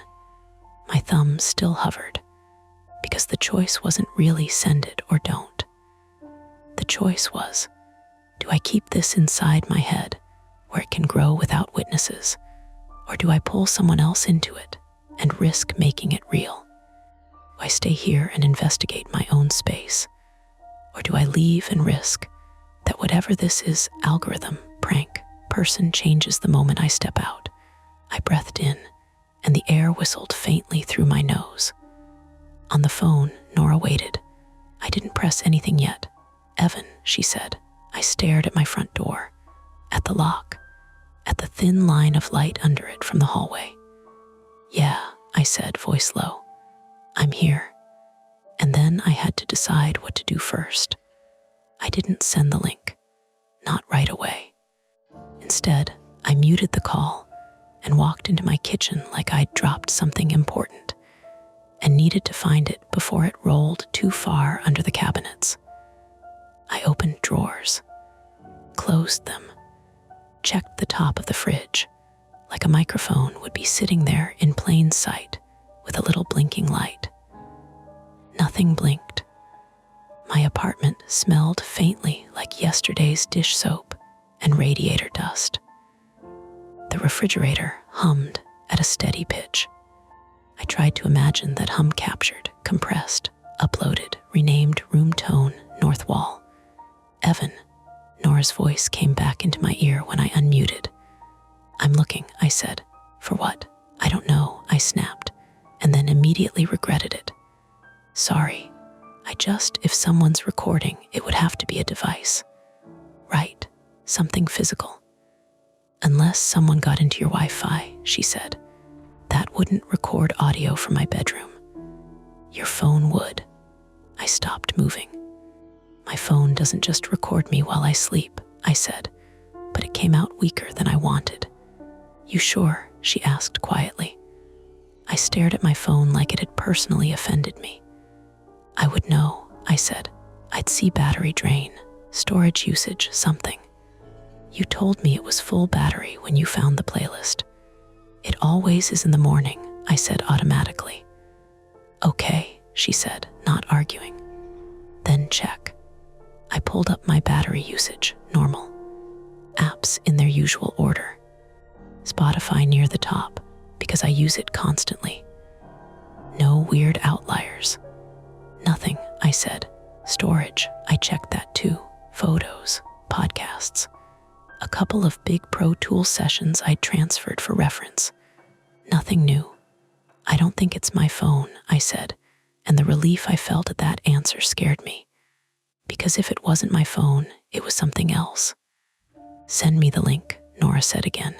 My thumb still hovered, because the choice wasn't really send it or don't. The choice was, do I keep this inside my head where it can grow without witnesses, or do I pull someone else into it and risk making it real? Do I stay here and investigate my own space, or do I leave and risk that whatever this is, algorithm, prank, person, changes the moment I step out? I breathed in, and the air whistled faintly through my nose. On the phone, Nora waited. I didn't press anything yet. Evan, she said. I stared at my front door, at the lock, at the thin line of light under it from the hallway. Yeah, I said, voice low. I'm here. And then I had to decide what to do first. I didn't send the link, not right away. Instead, I muted the call and walked into my kitchen like I'd dropped something important and needed to find it before it rolled too far under the cabinets. I opened drawers, closed them, checked the top of the fridge, like a microphone would be sitting there in plain sight with a little blinking light. Nothing blinked. My apartment smelled faintly like yesterday's dish soap and radiator dust. The refrigerator hummed at a steady pitch. I tried to imagine that hum captured, compressed, uploaded, renamed room tone, north wall. Evan, Nora's voice came back into my ear when I unmuted. I'm looking, I said. For what? I don't know, I snapped, and then immediately regretted it. Sorry. If someone's recording, it would have to be a device. Right, something physical. Unless someone got into your Wi-Fi, she said. That wouldn't record audio from my bedroom. Your phone would. I stopped moving. My phone doesn't just record me while I sleep, I said, but it came out weaker than I wanted. You sure? She asked quietly. I stared at my phone like it had personally offended me. I would know, I said. I'd see battery drain, storage usage, something. You told me it was full battery when you found the playlist. It always is in the morning, I said automatically. Okay, she said, not arguing. Then check. I pulled up my battery usage, normal. Apps in their usual order. Spotify near the top, because I use it constantly. No weird outliers. Nothing, I said. Storage, I checked that too. Photos, podcasts. A couple of big Pro Tools sessions I'd transferred for reference. Nothing new. I don't think it's my phone, I said, and the relief I felt at that answer scared me. Because if it wasn't my phone, it was something else. Send me the link, Nora said again.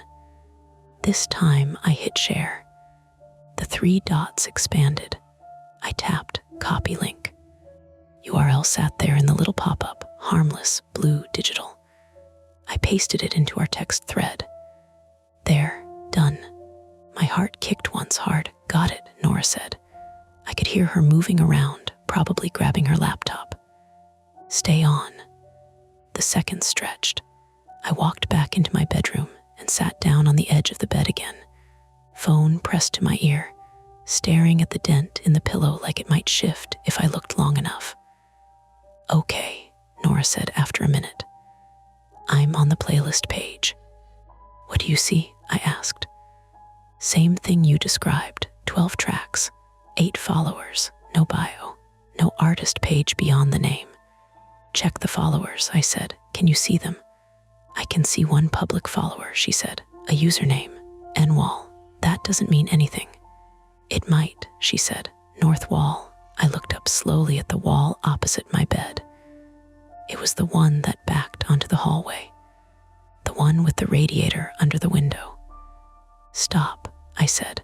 This time I hit share. The 3 dots expanded. I tapped copy link. URL sat there in the little pop-up, harmless, blue, digital. I pasted it into our text thread. There, done. My heart kicked once hard. Got it, Nora said. I could hear her moving around, probably grabbing her laptop. Stay on. The seconds stretched. I walked back into my bedroom and sat down on the edge of the bed again, phone pressed to my ear, staring at the dent in the pillow like it might shift if I looked long enough. Okay, Nora said after a minute. I'm on the playlist page. What do you see? I asked. Same thing you described, 12 tracks, 8 followers, no bio, no artist page beyond the name. Check the followers, I said. Can you see them? I can see one public follower, she said. A username, NWall. That doesn't mean anything. It might, she said. North wall. I looked up slowly at the wall opposite my bed. It was the one that backed onto the hallway. The one with the radiator under the window. Stop, I said.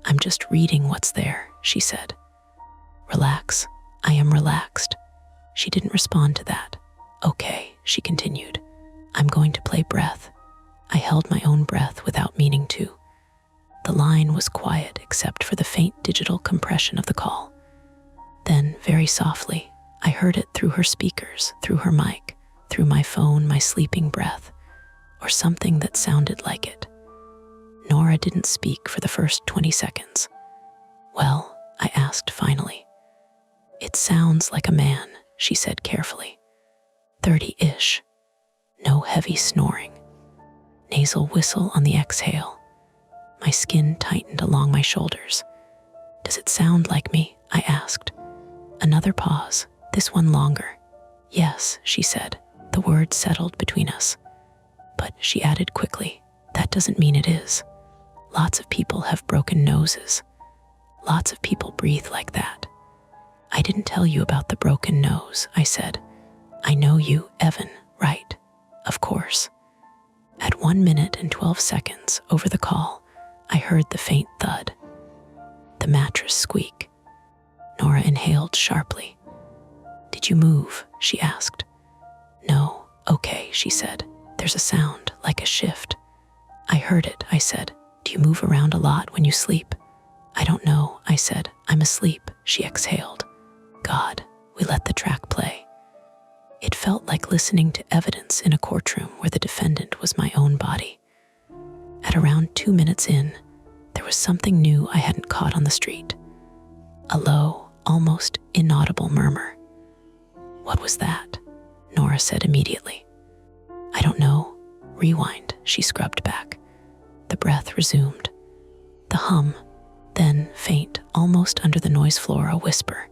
I'm just reading what's there, she said. Relax. I am relaxed. She didn't respond to that. Okay, she continued. I'm going to play breath. I held my own breath without meaning to. The line was quiet except for the faint digital compression of the call. Then, very softly, I heard it through her speakers, through her mic, through my phone, my sleeping breath, or something that sounded like it. Nora didn't speak for the first 20 seconds. Well, I asked finally. It sounds like a man, she said carefully. 30-ish. No heavy snoring. Nasal whistle on the exhale. My skin tightened along my shoulders. Does it sound like me? I asked. Another pause, this one longer. Yes, she said. The word settled between us. But, she added quickly, that doesn't mean it is. Lots of people have broken noses. Lots of people breathe like that. I didn't tell you about the broken nose, I said. I know you, Evan, right? Of course. At 1 minute and 12 seconds over the call, I heard the faint thud. The mattress squeak. Nora inhaled sharply. Did you move? She asked. No, okay, she said. There's a sound, like a shift. I heard it, I said. Do you move around a lot when you sleep? I don't know, I said. I'm asleep, she exhaled. God, we let the track play. It felt like listening to evidence in a courtroom where the defendant was my own body. At around 2 minutes in, there was something new I hadn't caught on the street. A low, almost inaudible murmur. What was that? Nora said immediately. I don't know. Rewind, she scrubbed back. The breath resumed. The hum, then faint, almost under the noise floor, a whisper.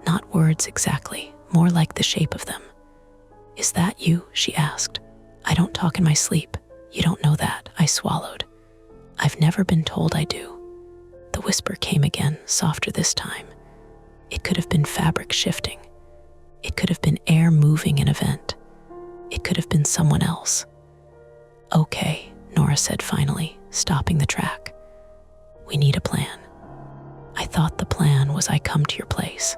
Not words exactly, more like the shape of them. "Is that you?" she asked. "I don't talk in my sleep. You don't know that," I swallowed. "I've never been told I do." The whisper came again, softer this time. It could have been fabric shifting. It could have been air moving in a vent. It could have been someone else. "Okay," Nora said finally, stopping the track. "We need a plan." "I thought the plan was I come to your place."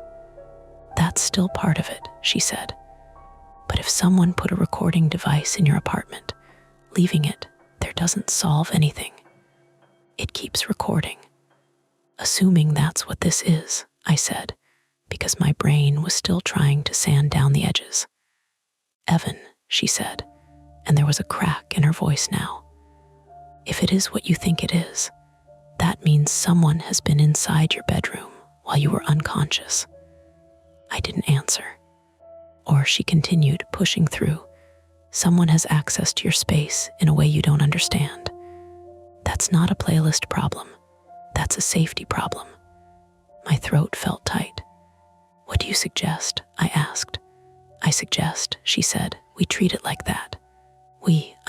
"That's still part of it," she said. "But if someone put a recording device in your apartment, leaving it there doesn't solve anything. It keeps recording." "Assuming that's what this is," I said, because my brain was still trying to sand down the edges. "Evan," she said, and there was a crack in her voice now. "If it is what you think it is, that means someone has been inside your bedroom while you were unconscious." I didn't answer. Or she continued, pushing through. "Someone has access to your space in a way you don't understand. That's not a playlist problem. That's a safety problem." My throat felt tight. "What do you suggest?" I asked. "I suggest," she said, "we treat it like that.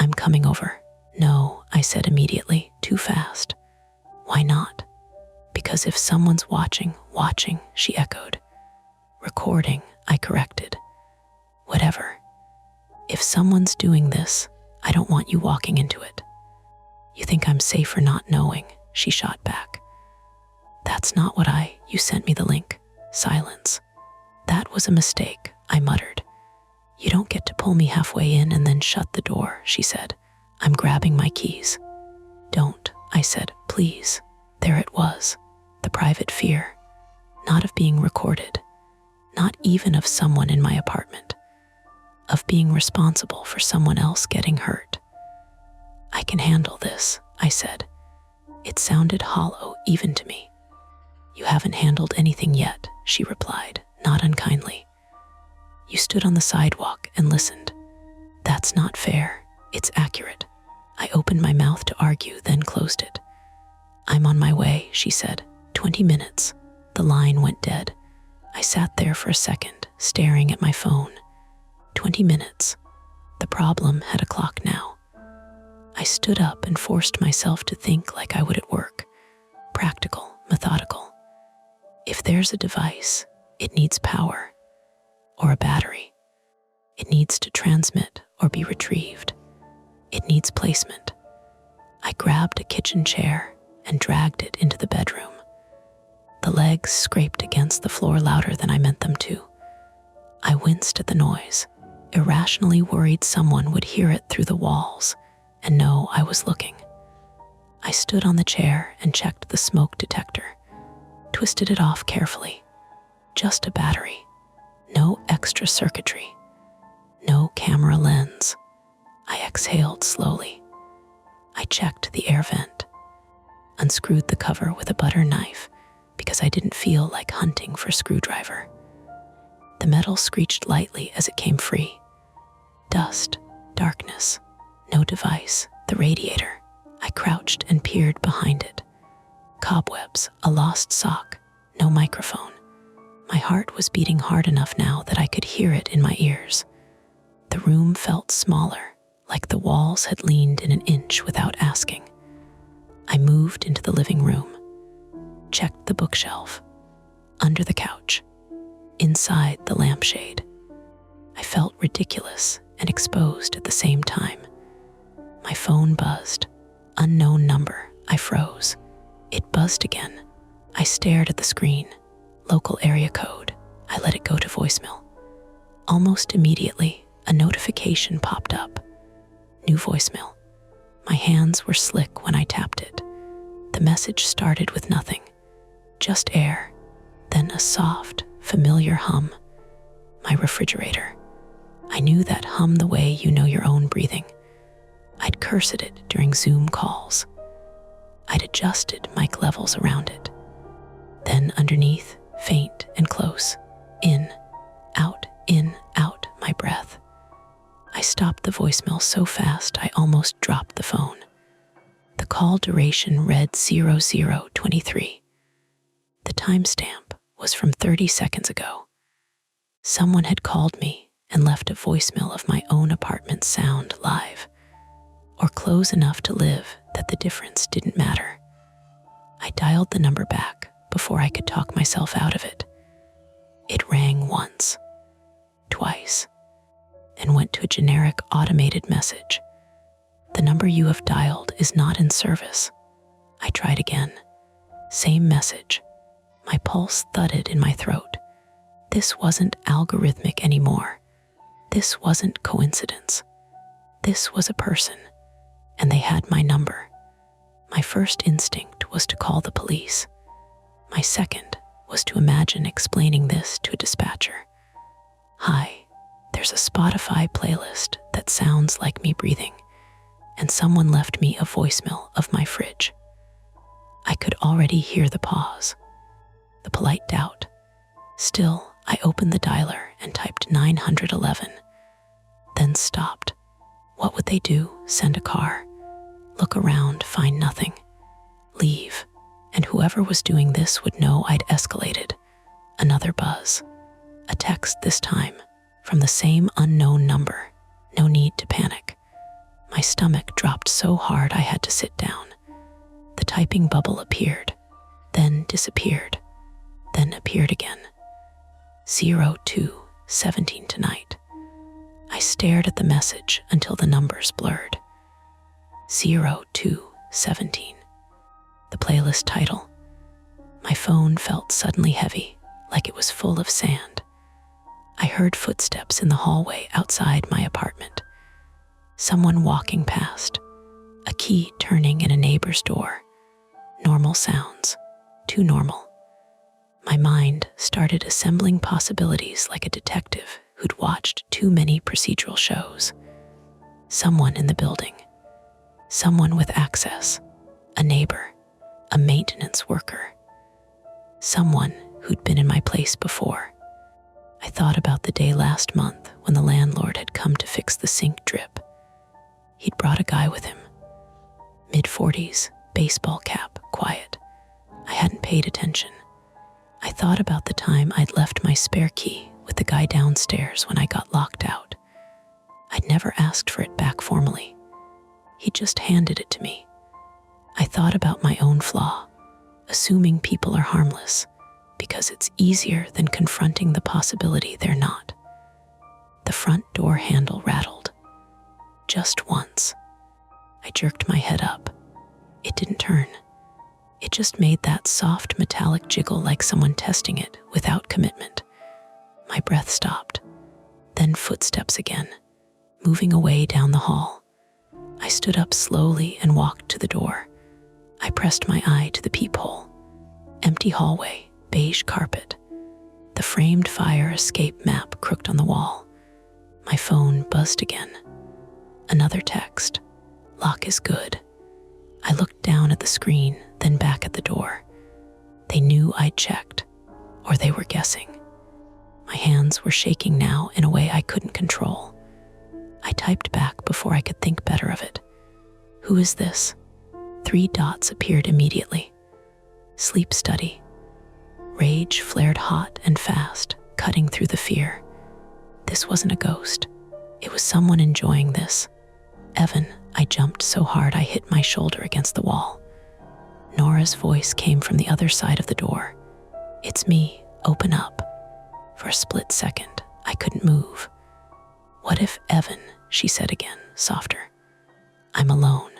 I'm coming over." "No," I said immediately, too fast. "Why not?" "Because if someone's watching," she echoed. "Recording," I corrected. "Whatever. If someone's doing this, I don't want you walking into it." "You think I'm safer not knowing?" she shot back. "That's not what you sent me the link." Silence. "That was a mistake," I muttered. "You don't get to pull me halfway in and then shut the door," she said. "I'm grabbing my keys." "Don't," I said, "please." There it was, the private fear. Not of being recorded, not even of someone in my apartment, of being responsible for someone else getting hurt. "I can handle this," I said. It sounded hollow even to me. "You haven't handled anything yet," she replied, not unkindly. "You stood on the sidewalk and listened. That's not fair. It's accurate." I opened my mouth to argue, then closed it. "I'm on my way," she said. 20 minutes. The line went dead. I sat there for a second, staring at my phone. 20 minutes. The problem had a clock now. I stood up and forced myself to think like I would at work. Practical, methodical. If there's a device, it needs power. Or a battery. It needs to transmit or be retrieved. It needs placement. I grabbed a kitchen chair and dragged it into the bedroom. The legs scraped against the floor louder than I meant them to. I winced at the noise, irrationally worried someone would hear it through the walls and know I was looking. I stood on the chair and checked the smoke detector, twisted it off carefully. Just a battery. No extra circuitry. No camera lens. I exhaled slowly. I checked the air vent, unscrewed the cover with a butter knife because I didn't feel like hunting for a screwdriver. The metal screeched lightly as it came free. Dust, darkness, no device, the radiator. I crouched and peered behind it. Cobwebs, a lost sock, no microphone. My heart was beating hard enough now that I could hear it in my ears. The room felt smaller, like the walls had leaned in an inch without asking. I moved into the living room, checked the bookshelf, under the couch, inside the lampshade. I felt ridiculous and exposed at the same time. My phone buzzed. Unknown number. I froze. It buzzed again. I stared at the screen. Local area code. I let it go to voicemail. Almost immediately, a notification popped up. New voicemail. My hands were slick when I tapped it. The message started with nothing. Just air. Then a soft, familiar hum. My refrigerator. I knew that hum the way you know your own breathing. I'd cursed it during Zoom calls. I'd adjusted mic levels around it. Then underneath, faint and close, in, out, my breath. I stopped the voicemail so fast I almost dropped the phone. The call duration read 0023. The timestamp was from 30 seconds ago. Someone had called me and left a voicemail of my own apartment's sound live, or close enough to live that the difference didn't matter. I dialed the number back before I could talk myself out of it. It rang once, twice, and went to a generic automated message. The number you have dialed is not in service. I tried again. Same message. My pulse thudded in my throat. This wasn't algorithmic anymore. This wasn't coincidence. This was a person, and they had my number. My first instinct was to call the police. My second was to imagine explaining this to a dispatcher. Hi, there's a Spotify playlist that sounds like me breathing, and someone left me a voicemail of my fridge. I could already hear the pause, the polite doubt. Still, I opened the dialer and typed 911, then stopped. What would they do? Send a car? Look around, find nothing. Leave, and whoever was doing this would know I'd escalated. Another buzz. A text this time, from the same unknown number. No need to panic. My stomach dropped so hard I had to sit down. The typing bubble appeared, then disappeared, then appeared again. 02:17 tonight. I stared at the message until the numbers blurred. 02:17. The playlist title. My phone felt suddenly heavy, like it was full of sand. I heard footsteps in the hallway outside my apartment. Someone walking past, a key turning in a neighbor's door. Normal sounds, too normal. My mind started assembling possibilities like a detective who'd watched too many procedural shows. Someone in the building, someone with access, a neighbor, a maintenance worker, someone who'd been in my place before. I thought about the day last month when the landlord had come to fix the sink drip. He'd brought a guy with him, mid-40s, baseball cap, quiet. I hadn't paid attention. I thought about the time I'd left my spare key with the guy downstairs when I got locked out. I'd never asked for it back formally. He just handed it to me. I thought about my own flaw, assuming people are harmless, because it's easier than confronting the possibility they're not. The front door handle rattled. Just once. I jerked my head up. It didn't turn. It just made that soft metallic jiggle like someone testing it without commitment. My breath stopped. Then footsteps again, moving away down the hall. I stood up slowly and walked to the door. I pressed my eye to the peephole. Empty hallway, beige carpet. The framed fire escape map crooked on the wall. My phone buzzed again. Another text. Lock is good. I looked down at the screen, then back at the door. They knew I'd checked, or they were guessing. My hands were shaking now in a way I couldn't control. I typed back before I could think better of it. Who is this? 3 dots appeared immediately. Sleep study. Rage flared hot and fast, cutting through the fear. This wasn't a ghost. It was someone enjoying this. Evan. I jumped so hard I hit my shoulder against the wall. Nora's voice came from the other side of the door. It's me, open up. For a split second, I couldn't move. What if Evan, she said again, softer. I'm alone.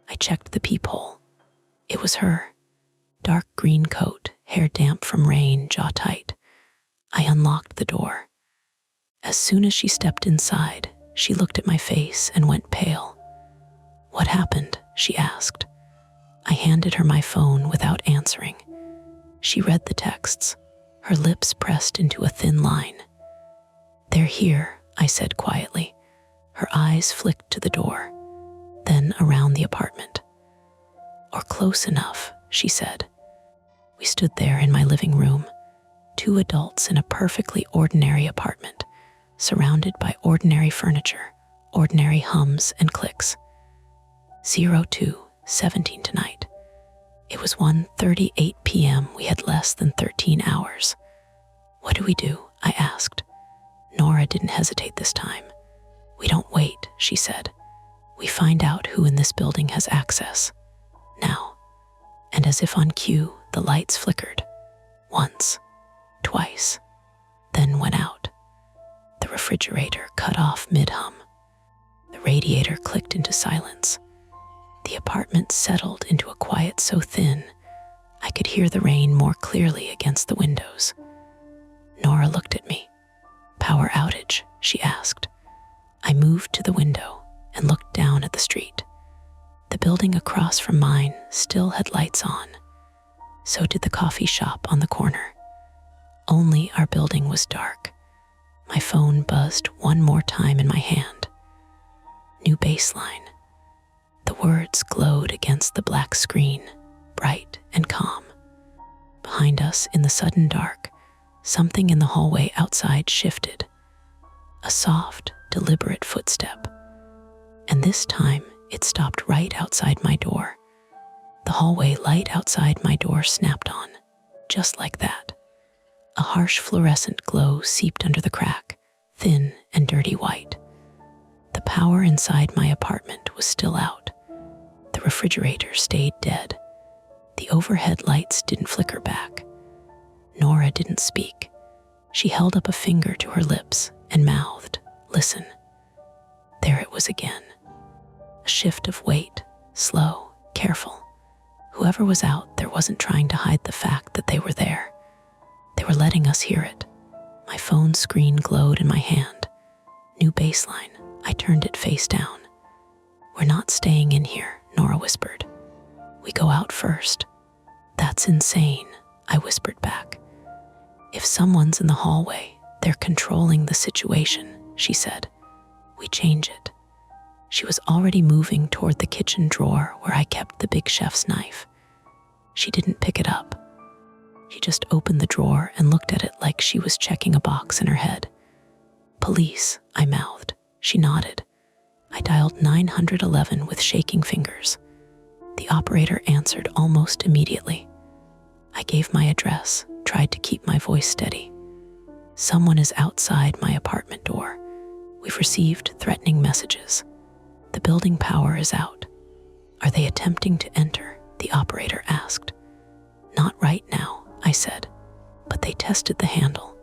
I checked the peephole. It was her. Dark green coat, hair damp from rain, jaw tight. I unlocked the door. As soon as she stepped inside, she looked at my face and went pale. What happened? She asked. I handed her my phone without answering. She read the texts, her lips pressed into a thin line. They're here, I said quietly. Her eyes flicked to the door, then around the apartment. Or close enough, she said. We stood there in my living room, 2 adults in a perfectly ordinary apartment, surrounded by ordinary furniture, ordinary hums and clicks. 17 tonight. It was 1:38 p.m. We had less than 13 hours. What do we do? I asked. Nora didn't hesitate this time. We don't wait, she said. We find out who in this building has access. Now. And as if on cue, the lights flickered. Once, twice, then went out. The refrigerator cut off mid-hum. The radiator clicked into silence. The apartment settled into a quiet so thin, I could hear the rain more clearly against the windows. Nora looked at me. Power outage, she asked. I moved to the window and looked down at the street. The building across from mine still had lights on. So did the coffee shop on the corner. Only our building was dark. My phone buzzed one more time in my hand. New baseline. The words glowed against the black screen, bright and calm. Behind us, in the sudden dark, something in the hallway outside shifted. A soft, deliberate footstep. And this time, it stopped right outside my door. The hallway light outside my door snapped on, just like that. A harsh fluorescent glow seeped under the crack, thin and dirty white. The power inside my apartment was still out. The refrigerator stayed dead. The overhead lights didn't flicker back. Nora didn't speak. She held up a finger to her lips and mouthed, "Listen." There it was again. A shift of weight, slow, careful. Whoever was out there wasn't trying to hide the fact that they were there. They were letting us hear it. My phone screen glowed in my hand. New baseline. I turned it face down. "We're not staying in here," Nora whispered. "We go out first." "That's insane," I whispered back. "If someone's in the hallway, they're controlling the situation," she said. "We change it." She was already moving toward the kitchen drawer where I kept the big chef's knife. She didn't pick it up. She just opened the drawer and looked at it like she was checking a box in her head. "Police," I mouthed. She nodded. I dialed 911 with shaking fingers. The operator answered almost immediately. I gave my address, tried to keep my voice steady. "Someone is outside my apartment door. We've received threatening messages. The building power is out." "Are they attempting to enter?" the operator asked. "Not right now," I said, "but they tested the handle.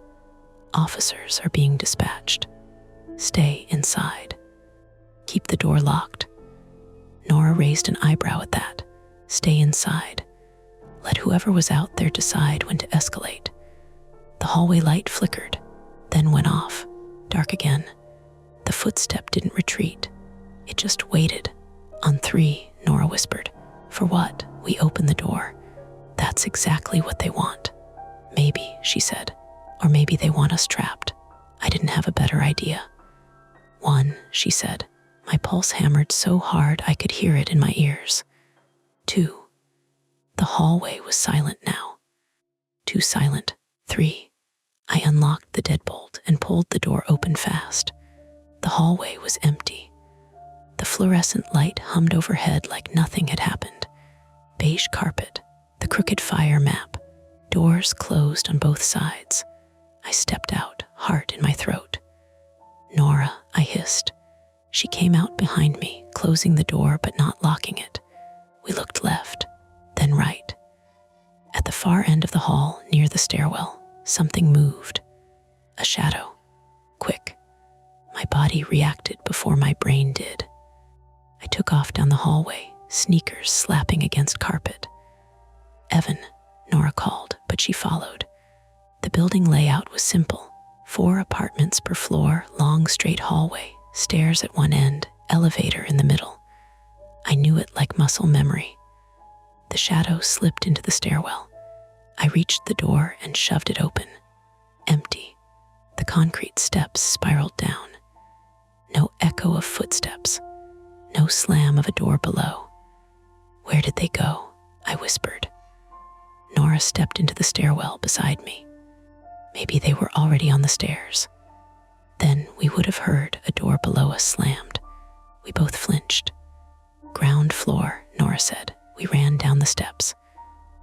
Officers are being dispatched. Stay inside. Keep the door locked." Nora raised an eyebrow at that. "Stay inside. Let whoever was out there decide when to escalate." The hallway light flickered, then went off, dark again. The footstep didn't retreat. It just waited. "On 3, Nora whispered. "For what?" We opened the door. "That's exactly what they want." "Maybe," she said. "Or maybe they want us trapped." I didn't have a better idea. "1," she said. My pulse hammered so hard I could hear it in my ears. 2. The hallway was silent now. 2 silent. 3. I unlocked the deadbolt and pulled the door open fast. The hallway was empty. The fluorescent light hummed overhead like nothing had happened. Beige carpet, the crooked fire map, doors closed on both sides. I stepped out, heart in my throat. "Nora," I hissed. She came out behind me, closing the door but not locking it. We looked left, then right. At the far end of the hall, near the stairwell, something moved. A shadow. Quick. My body reacted before my brain did. I took off down the hallway, sneakers slapping against carpet. "Evan," Nora called, but she followed. The building layout was simple. 4 apartments per floor, long straight hallway, stairs at one end, elevator in the middle. I knew it like muscle memory. The shadow slipped into the stairwell. I reached the door and shoved it open. Empty. The concrete steps spiraled down. No echo of footsteps. No slam of a door below. "Where did they go?" I whispered. Nora stepped into the stairwell beside me. Maybe they were already on the stairs. Then we would have heard a door below us slammed. We both flinched. "Ground floor," Nora Nora said. We ran down the steps.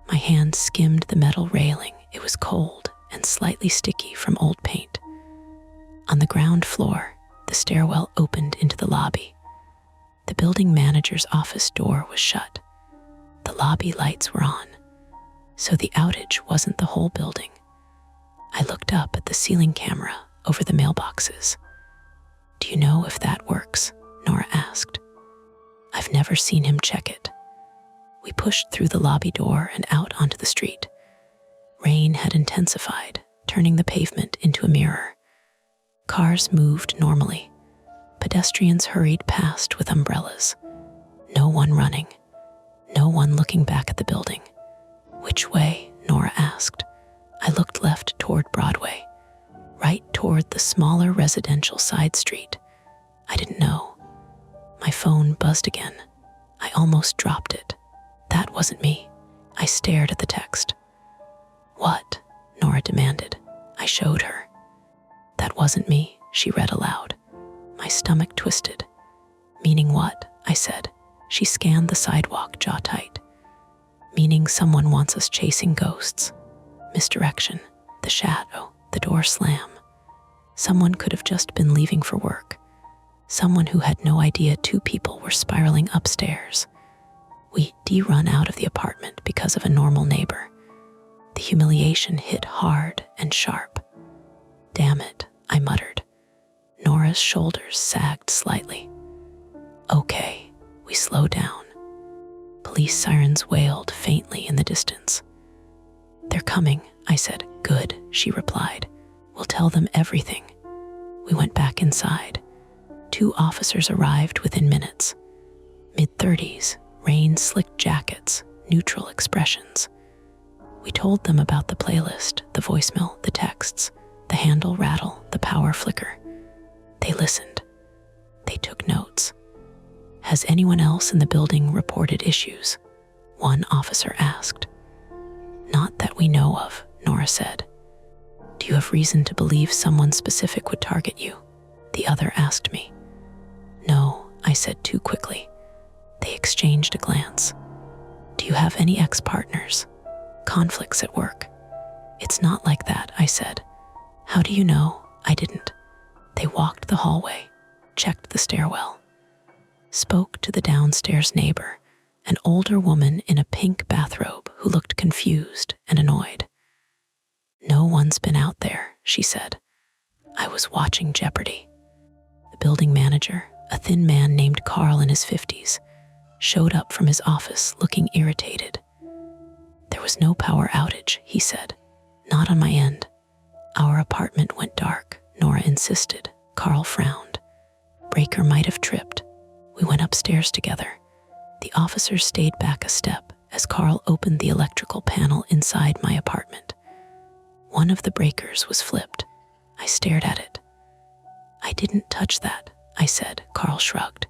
My hand skimmed the metal railing. It was cold and slightly sticky from old paint. On the ground floor, the stairwell opened into the lobby. The building manager's office door was shut. The lobby lights were on, so the outage wasn't the whole building. I looked up at the ceiling camera over the mailboxes. Do you know if that works? Nora asked. I've never seen him check it. We pushed through the lobby door and out onto the street. Rain had intensified, turning the pavement into a mirror. Cars moved normally. Pedestrians hurried past with umbrellas. No one running. No one looking back at the building. Which way? Nora asked. I looked left toward Broadway, right toward the smaller residential side street. I didn't know. My phone buzzed again. I almost dropped it. That wasn't me. I stared at the text. What? Nora demanded. I showed her. That wasn't me, she read aloud. My stomach twisted. Meaning what? I said. She scanned the sidewalk, jaw tight. Meaning someone wants us chasing ghosts. Misdirection, the shadow, the door slam. Someone could have just been leaving for work. Someone who had no idea two people were spiraling upstairs. We run out of the apartment because of a normal neighbor. The humiliation hit hard and sharp. Damn it, I muttered. Nora's shoulders sagged slightly. Okay, we slowed down. Police sirens wailed faintly in the distance. They're coming, I said. Good, she replied. We'll tell them everything. We went back inside. 2 officers arrived within minutes. Mid-30s, rain-slicked jackets, neutral expressions. We told them about the playlist, the voicemail, the texts, the handle rattle, the power flicker. They listened. They took notes. Has anyone else in the building reported issues? One officer asked. Not that we know of, Nora said. Do you have reason to believe someone specific would target you? The other asked me. No, I said too quickly. They exchanged a glance. Do you have any ex-partners? Conflicts at work? It's not like that, I said. How do you know? I didn't. They walked the hallway, checked the stairwell, spoke to the downstairs neighbor, an older woman in a pink bathrobe who looked confused and annoyed. No one's been out there, she said. I was watching Jeopardy. The building manager, a thin man named Carl in his 50s, showed up from his office looking irritated. There was no power outage, he said. Not on my end. Our apartment went dark, Nora insisted. Carl frowned. Breaker might have tripped. We went upstairs together. The officers stayed back a step as Carl opened the electrical panel inside my apartment. One of the breakers was flipped. I stared at it. I didn't touch that, I said. Carl shrugged.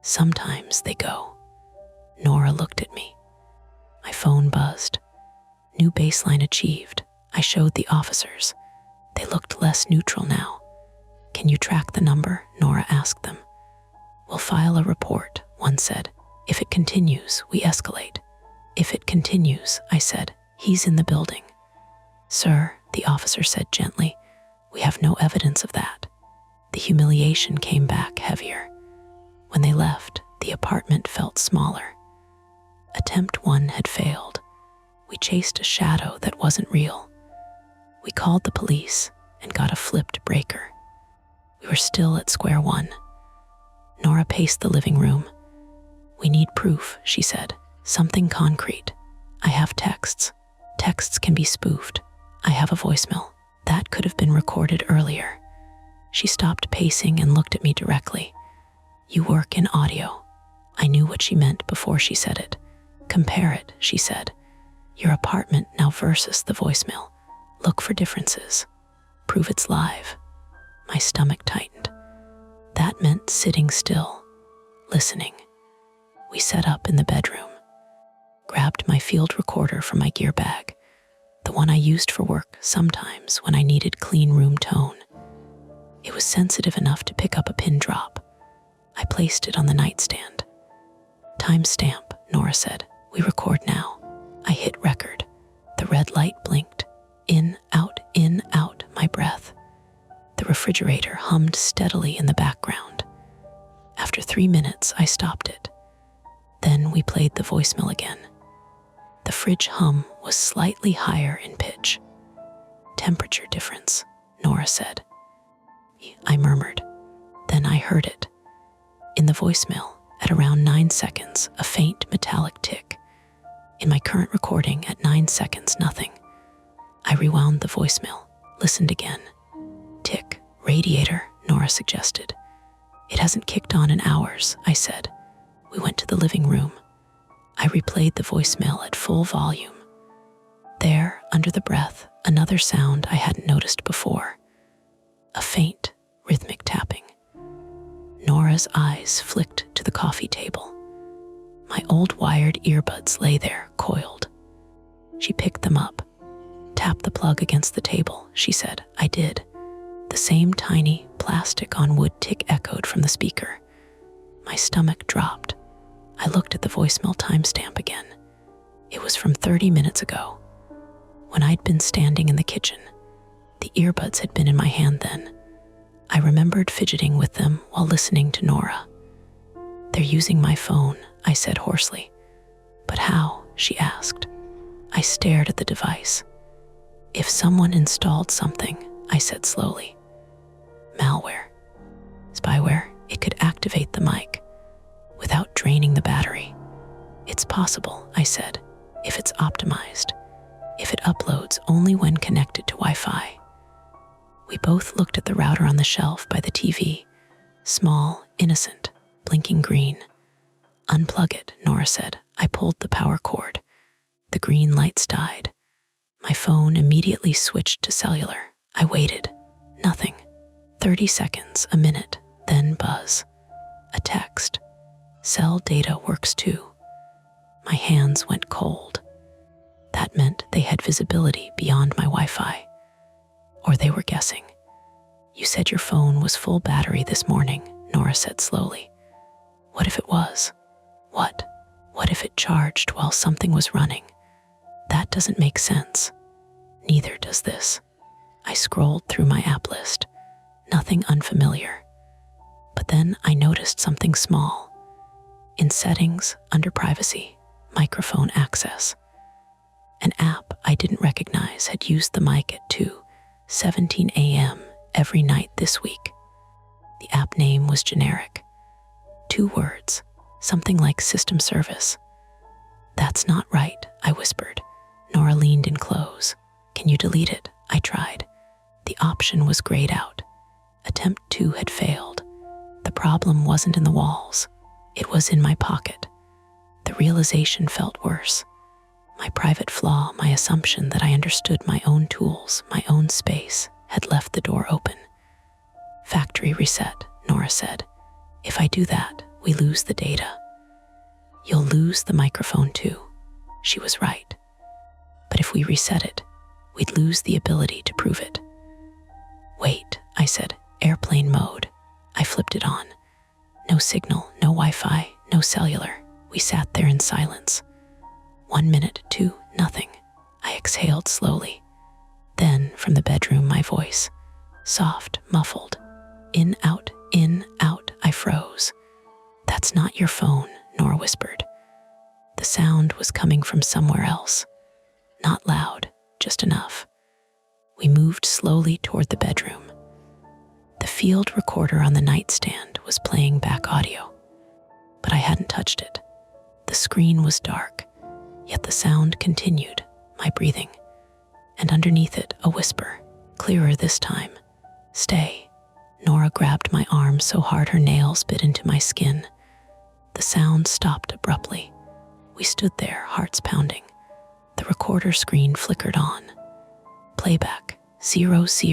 Sometimes they go. Nora looked at me. My phone buzzed. New baseline achieved. I showed the officers. They looked less neutral now. Can you track the number? Nora asked them. We'll file a report, one said. If it continues, we escalate. If it continues, I said, he's in the building. Sir, the officer said gently, we have no evidence of that. The humiliation came back heavier. When they left, the apartment felt smaller. Attempt 1 had failed. We chased a shadow that wasn't real. We called the police and got a flipped breaker. We were still at square one. Nora paced the living room. We need proof, she said. Something concrete. I have texts. Texts can be spoofed. I have a voicemail. That could have been recorded earlier. She stopped pacing and looked at me directly. You work in audio. I knew what she meant before she said it. Compare it, she said. Your apartment now versus the voicemail. Look for differences. Prove it's live. My stomach tightened. That meant sitting still, listening. We set up in the bedroom. Grabbed my field recorder from my gear bag, the one I used for work sometimes when I needed clean room tone. It was sensitive enough to pick up a pin drop. I placed it on the nightstand. Timestamp, Nora said. We record now. I hit record. The red light blinked. In, out, my breath. The refrigerator hummed steadily in the background. After 3 minutes, I stopped it. Then we played the voicemail again. The fridge hum was slightly higher in pitch. Temperature difference, Nora said. I murmured. Then I heard it. In the voicemail, at around 9 seconds, a faint metallic tick. In my current recording, at 9 seconds, nothing. I rewound the voicemail, listened again. Tick, radiator, Nora suggested. It hasn't kicked on in hours, I said. We went to the living room. I replayed the voicemail at full volume. There, under the breath, another sound I hadn't noticed before. A faint, rhythmic tapping. Nora's eyes flicked to the coffee table. My old wired earbuds lay there, coiled. She picked them up. Tap the plug against the table, she said. I did. The same tiny, plastic-on-wood tick echoed from the speaker. My stomach dropped. I looked at the voicemail timestamp again. It was from 30 minutes ago, when I'd been standing in the kitchen. The earbuds had been in my hand then. I remembered fidgeting with them while listening to Nora. They're using my phone, I said hoarsely. But how? She asked. I stared at the device. If someone installed something, I said slowly. Malware. Spyware, it could activate the mic without draining the battery. It's possible, I said, if it's optimized, if it uploads only when connected to Wi-Fi. We both looked at the router on the shelf by the TV, small, innocent, blinking green. Unplug it, Nora said. I pulled the power cord. The green lights died. My phone immediately switched to cellular. I waited. Nothing. 30 seconds, a minute, then buzz. A text. Cell data works too. My hands went cold. That meant they had visibility beyond my Wi-Fi. Or they were guessing. You said your phone was full battery this morning, Nora said slowly. What if it was? What? What if it charged while something was running? That doesn't make sense. Neither does this. I scrolled through my app list. Nothing unfamiliar. But then I noticed something small. In settings, under privacy, microphone access. An app I didn't recognize had used the mic at 2:17 a.m. every night this week. The app name was generic. 2 words, something like system service. That's not right, I whispered. Nora leaned in close. Can you delete it? I tried. The option was grayed out. Attempt 2 had failed. The problem wasn't in the walls. It was in my pocket. The realization felt worse. My private flaw, my assumption that I understood my own tools, my own space, had left the door open. Factory reset, Nora said. If I do that, we lose the data. You'll lose the microphone too. She was right. But if we reset it, we'd lose the ability to prove it. Wait, I said, airplane mode. I flipped it on. No signal, no Wi-Fi, no cellular. We sat there in silence. 1 minute, 2, nothing. I exhaled slowly. Then, from the bedroom, my voice, soft, muffled. In, out, I froze. That's not your phone, Nora whispered. The sound was coming from somewhere else. Not loud, just enough. We moved slowly toward the bedroom. The field recorder on the nightstand was playing back audio, but I hadn't touched it. The screen was dark, yet the sound continued, my breathing, and underneath it a whisper, clearer this time. Stay. Nora grabbed my arm so hard her nails bit into my skin. The sound stopped abruptly. We stood there, hearts pounding. The recorder screen flickered on. Playback 0000.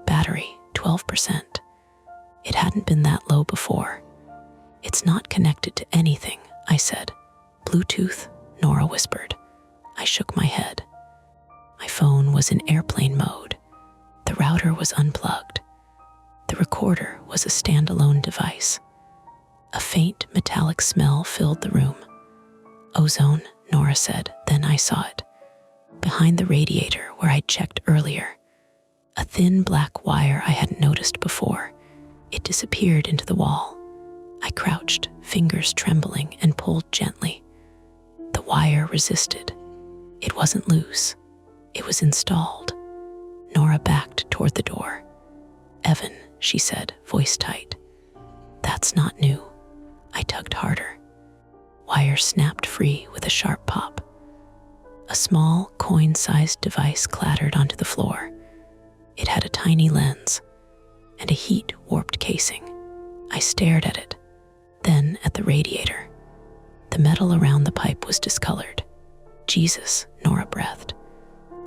Battery 12%. It hadn't been that low before. It's not connected to anything, I said. Bluetooth, Nora whispered. I shook my head. My phone was in airplane mode. The router was unplugged. The recorder was a standalone device. A faint metallic smell filled the room. Ozone, Nora said, then I saw it. Behind the radiator where I'd checked earlier. A thin black wire I hadn't noticed before. It disappeared into the wall. I crouched, fingers trembling, and pulled gently. The wire resisted. It wasn't loose. It was installed. Nora backed toward the door. Evan, she said, voice tight. That's not new. I tugged harder. Wire snapped free with a sharp pop. A small, coin-sized device clattered onto the floor. It had a tiny lens and a heat-warped casing. I stared at it, then at the radiator. The metal around the pipe was discolored. Jesus, Nora breathed.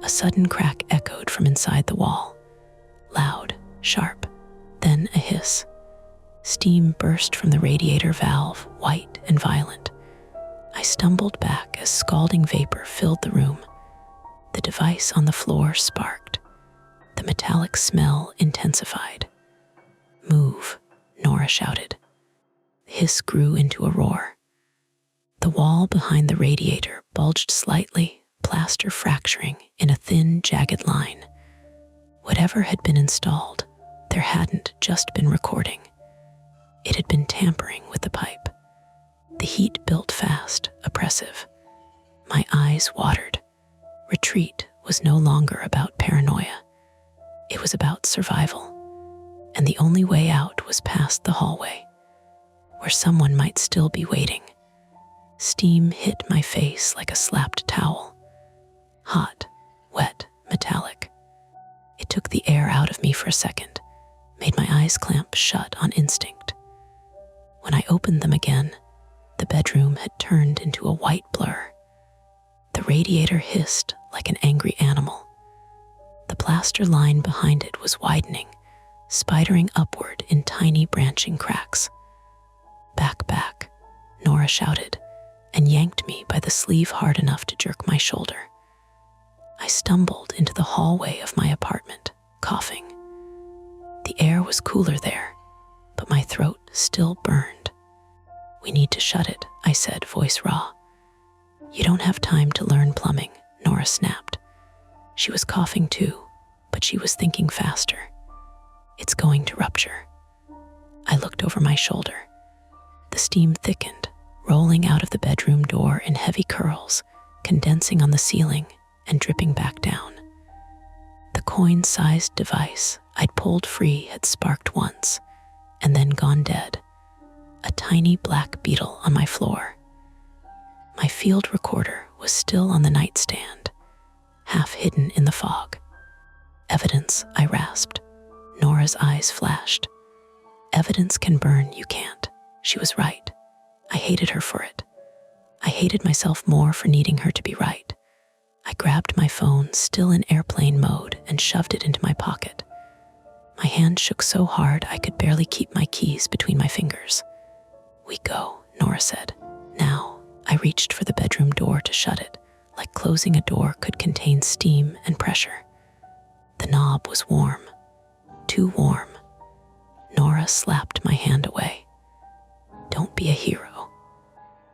A sudden crack echoed from inside the wall. Loud, sharp, then a hiss. Steam burst from the radiator valve, white and violent. I stumbled back as scalding vapor filled the room. The device on the floor sparked. The metallic smell intensified. Move, Nora shouted. The hiss grew into a roar. The wall behind the radiator bulged slightly, plaster fracturing in a thin, jagged line. Whatever had been installed, there hadn't just been recording. It had been tampering with the pipe. The heat built fast, oppressive. My eyes watered. Retreat was no longer about paranoia. It was about survival. And the only way out was past the hallway, where someone might still be waiting. Steam hit my face like a slapped towel. Hot, wet, metallic. It took the air out of me for a second, made my eyes clamp shut on instinct. When I opened them again, the bedroom had turned into a white blur. The radiator hissed like an angry animal. The plaster line behind it was widening, spidering upward in tiny branching cracks. Back, Nora shouted, and yanked me by the sleeve hard enough to jerk my shoulder. I stumbled into the hallway of my apartment, coughing. The air was cooler there, but my throat still burned. We need to shut it, I said, voice raw. You don't have time to learn plumbing, Nora snapped. She was coughing too, but she was thinking faster. It's going to rupture. I looked over my shoulder. The steam thickened, rolling out of the bedroom door in heavy curls, condensing on the ceiling and dripping back down. The coin-sized device I'd pulled free had sparked once, and then gone dead. A tiny black beetle on my floor. My field recorder was still on the nightstand, half hidden in the fog. Evidence, I rasped. Nora's eyes flashed. Evidence can burn, you can't. She was right. I hated her for it. I hated myself more for needing her to be right. I grabbed my phone, still in airplane mode, and shoved it into my pocket. My hand shook so hard I could barely keep my keys between my fingers. We go, Nora said. Now, I reached for the bedroom door to shut it, like closing a door could contain steam and pressure. The knob was warm. Too warm. Nora slapped my hand away. Don't be a hero.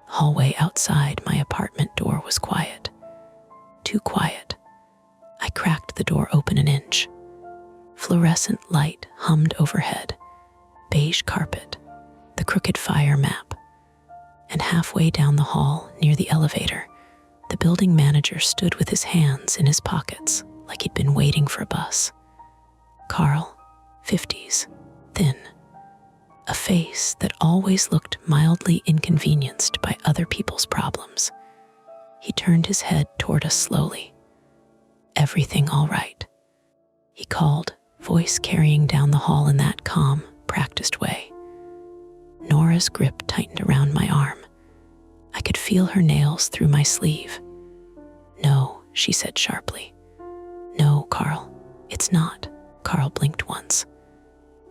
The hallway outside my apartment door was quiet. Too quiet. I cracked the door open an inch. Fluorescent light hummed overhead. Beige carpet. The crooked fire map. And halfway down the hall, near the elevator, the building manager stood with his hands in his pockets, like he'd been waiting for a bus. Carl, 50s, thin. A face that always looked mildly inconvenienced by other people's problems. He turned his head toward us slowly. Everything all right? He called, voice carrying down the hall in that calm, practiced way. Nora's grip tightened around my arm. I could feel her nails through my sleeve. No, she said sharply. No, Carl, it's not. Carl blinked once.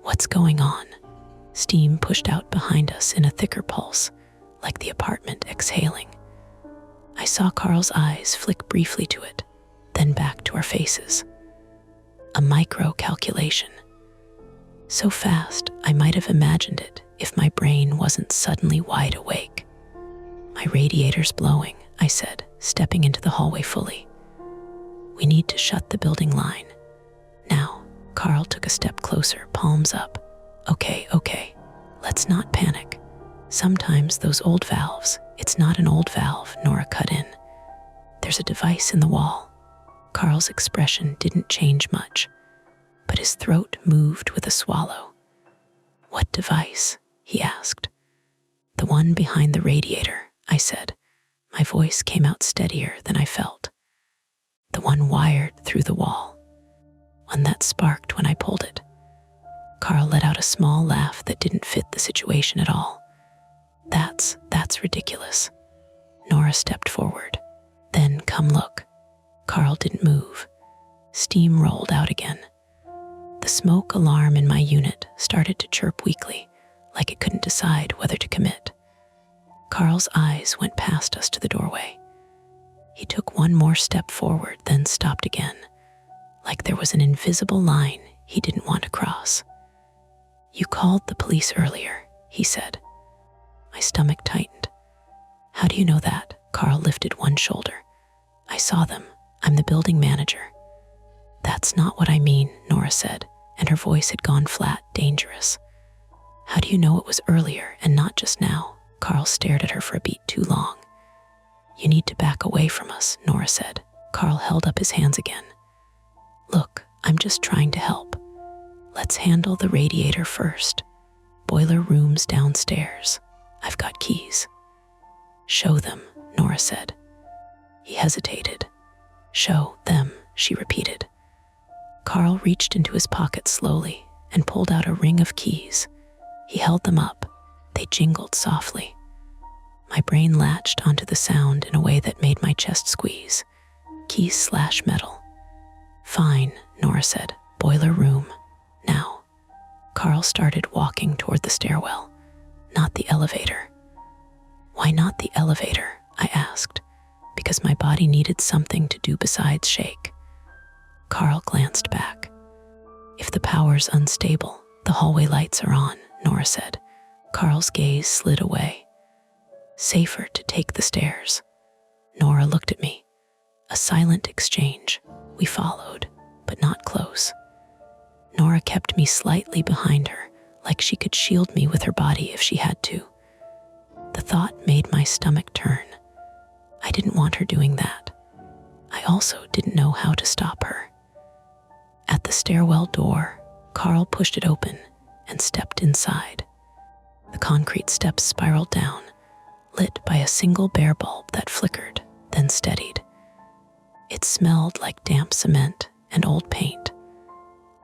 What's going on? Steam pushed out behind us in a thicker pulse, like the apartment exhaling. I saw Carl's eyes flick briefly to it, then back to our faces. A micro calculation. So fast, I might have imagined it if my brain wasn't suddenly wide awake. My radiator's blowing, I said, stepping into the hallway fully. We need to shut the building line. Now. Carl took a step closer, palms up. Okay, let's not panic. Sometimes those old valves, it's not an old valve, Nora cut in. There's a device in the wall. Carl's expression didn't change much, but his throat moved with a swallow. What device? He asked. The one behind the radiator, I said. My voice came out steadier than I felt. The one wired through the wall. One that sparked when I pulled it. Carl let out a small laugh that didn't fit the situation at all. That's ridiculous. Nora stepped forward. Then come look. Carl didn't move. Steam rolled out again. The smoke alarm in my unit started to chirp weakly, like it couldn't decide whether to commit. Carl's eyes went past us to the doorway. He took one more step forward, then stopped again, like there was an invisible line he didn't want to cross. You called the police earlier, he said. My stomach tightened. How do you know that? Carl lifted one shoulder. I saw them. I'm the building manager. That's not what I mean, Nora said, and her voice had gone flat, dangerous. How do you know it was earlier and not just now? Carl stared at her for a beat too long. You need to back away from us, Nora said. Carl held up his hands again. Look, I'm just trying to help. Let's handle the radiator first. Boiler room's downstairs. I've got keys. Show them, Nora said. He hesitated. Show them, she repeated. Carl reached into his pocket slowly and pulled out a ring of keys. He held them up. They jingled softly. My brain latched onto the sound in a way that made my chest squeeze. Keys/metal. Fine, Nora said. Boiler room. Now. Carl started walking toward the stairwell, not the elevator. Why not the elevator? I asked, because my body needed something to do besides shake. Carl glanced back. If the power's unstable, the hallway lights are on, Nora said. Carl's gaze slid away. Safer to take the stairs. Nora looked at me. A silent exchange. We followed, but not close. Nora kept me slightly behind her, like she could shield me with her body if she had to. The thought made my stomach turn. I didn't want her doing that. I also didn't know how to stop her. At the stairwell door, Carl pushed it open and stepped inside. The concrete steps spiraled down, lit by a single bare bulb that flickered, then steadied. It smelled like damp cement and old paint.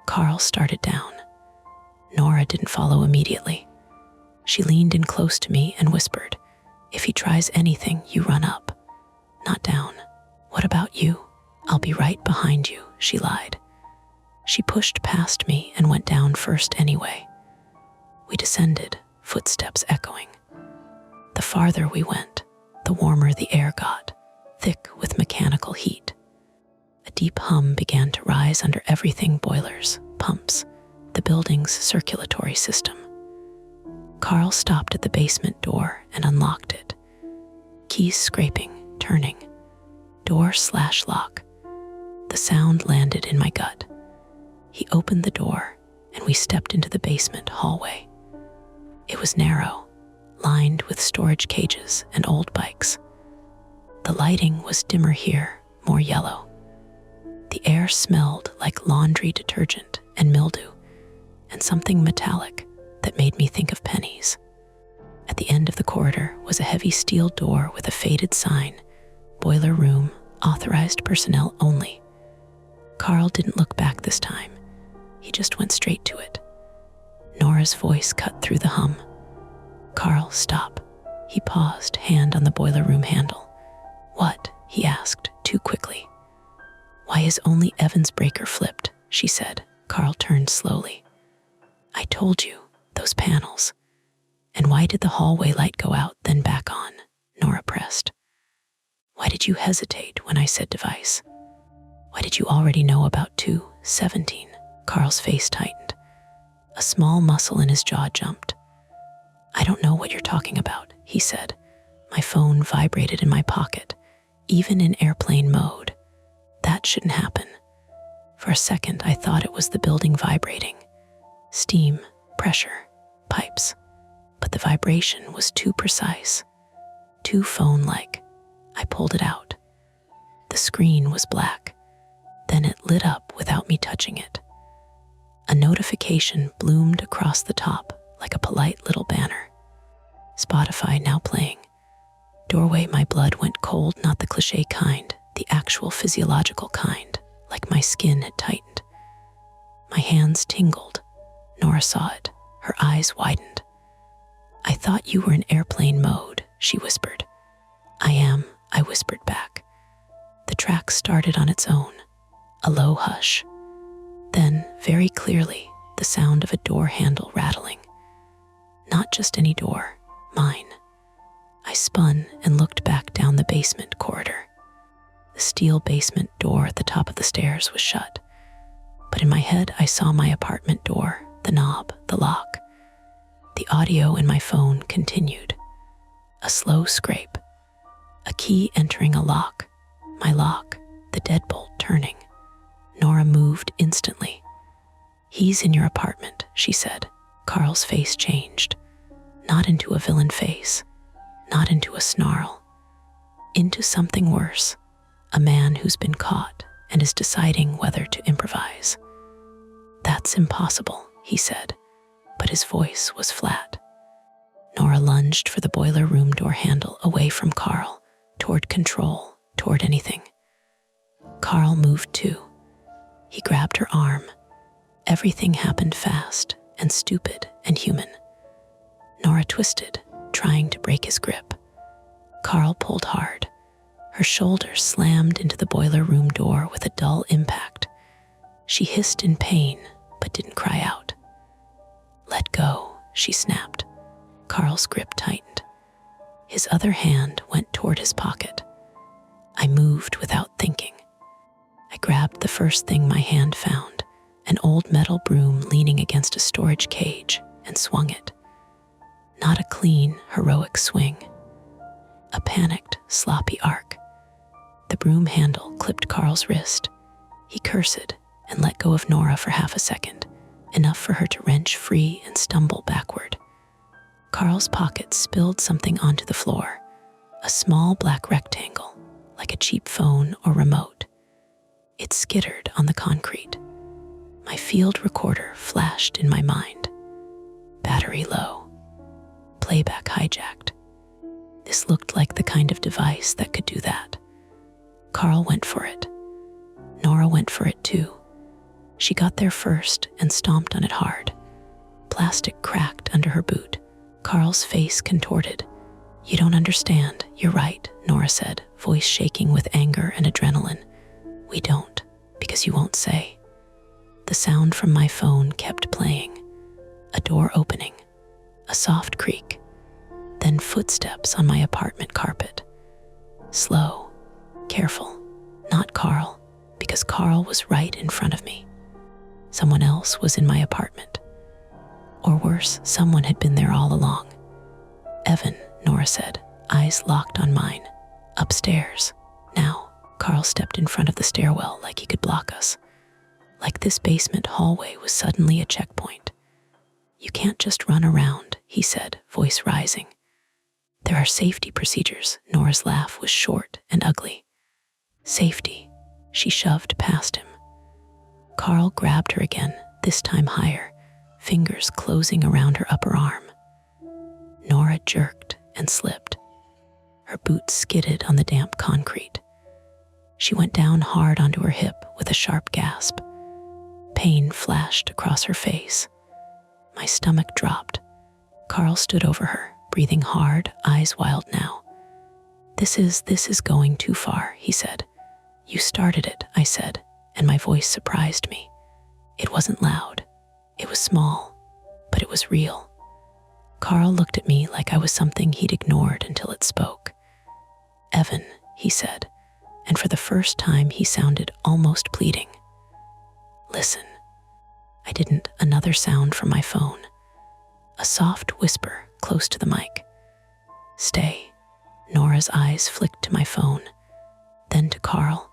Carl started down. Nora didn't follow immediately. She leaned in close to me and whispered, "If he tries anything, you run up, not down." "What about you?" "I'll be right behind you," she lied. She pushed past me and went down first anyway. We descended, footsteps echoing. The farther we went, the warmer the air got, thick with mechanical heat. A deep hum began to rise under everything: boilers, pumps, the building's circulatory system. Carl stopped at the basement door and unlocked it. Keys scraping, turning. Door/lock. The sound landed in my gut. He opened the door, and we stepped into the basement hallway. It was narrow, lined with storage cages and old bikes. The lighting was dimmer here, more yellow. The air smelled like laundry detergent and mildew, and something metallic that made me think of pennies. At the end of the corridor was a heavy steel door with a faded sign, "Boiler room, authorized personnel only." Carl didn't look back this time. He just went straight to it. Nora's voice cut through the hum. "Carl, stop." He paused, hand on the boiler room handle. "What?" he asked, too quickly. "Why is only Evan's breaker flipped?" she said. Carl turned slowly. "I told you, those panels." "And why did the hallway light go out, then back on?" Nora pressed. "Why did you hesitate when I said device? Why did you already know about 217? Carl's face tightened. A small muscle in his jaw jumped. I don't know what you're talking about, he said. My phone vibrated in my pocket, even in airplane mode. That shouldn't happen. For a second, I thought it was the building vibrating. Steam, pressure, pipes. But the vibration was too precise, too phone-like. I pulled it out. The screen was black. Then it lit up without me touching it. A notification bloomed across the top like a polite little banner. Spotify now playing. Doorway, my blood went cold, not the cliché kind, the actual physiological kind, like my skin had tightened. My hands tingled. Nora saw it. Her eyes widened. I thought you were in airplane mode, she whispered. I am, I whispered back. The track started on its own, a low hush. Then, very clearly, the sound of a door handle rattling. Not just any door, mine. I spun and looked back down the basement corridor. The steel basement door at the top of the stairs was shut. But in my head, I saw my apartment door, the knob, the lock. The audio in my phone continued. A slow scrape. A key entering a lock. My lock, the deadbolt turning. Nora moved instantly. He's in your apartment, she said. Carl's face changed. Not into a villain face. Not into a snarl. Into something worse. A man who's been caught and is deciding whether to improvise. That's impossible, he said, but his voice was flat. Nora lunged for the boiler room door handle, away from Carl, toward control, toward anything. Carl moved too. He grabbed her arm. Everything happened fast and stupid and human. Nora twisted, trying to break his grip. Carl pulled hard. Her shoulder slammed into the boiler room door with a dull impact. She hissed in pain, but didn't cry out. Let go, she snapped. Carl's grip tightened. His other hand went toward his pocket. I moved without thinking. I grabbed the first thing my hand found, an old metal broom leaning against a storage cage, and swung it. Not a clean, heroic swing. A panicked, sloppy arc. The broom handle clipped Carl's wrist. He cursed and let go of Nora for half a second, enough for her to wrench free and stumble backward. Carl's pocket spilled something onto the floor, a small black rectangle, like a cheap phone or remote. It skittered on the concrete. My field recorder flashed in my mind. Battery low. Playback hijacked. This looked like the kind of device that could do that. Carl went for it. Nora went for it too. She got there first and stomped on it hard. Plastic cracked under her boot. Carl's face contorted. You don't understand. You're right, Nora said, voice shaking with anger and adrenaline. We don't, because you won't say. The sound from my phone kept playing. A door opening. A soft creak. Then footsteps on my apartment carpet. Slow, careful, not Carl, because Carl was right in front of me. Someone else was in my apartment. Or worse, someone had been there all along. Evan, Nora said, eyes locked on mine. Upstairs. Now, Carl stepped in front of the stairwell like he could block us. Like this basement hallway was suddenly a checkpoint. You can't just run around, he said, voice rising. There are safety procedures. Nora's laugh was short and ugly. Safety. She shoved past him. Carl grabbed her again, this time higher, fingers closing around her upper arm. Nora jerked and slipped. Her boots skidded on the damp concrete. She went down hard onto her hip with a sharp gasp. Pain flashed across her face. My stomach dropped. Carl stood over her, breathing hard, eyes wild now. This is going too far, he said. You started it, I said, and my voice surprised me. It wasn't loud. It was small, but it was real. Carl looked at me like I was something he'd ignored until it spoke. Evan, he said, and for the first time he sounded almost pleading. Listen. I didn't. Another sound from my phone. A soft whisper, close to the mic. Stay. Nora's eyes flicked to my phone, then to Carl,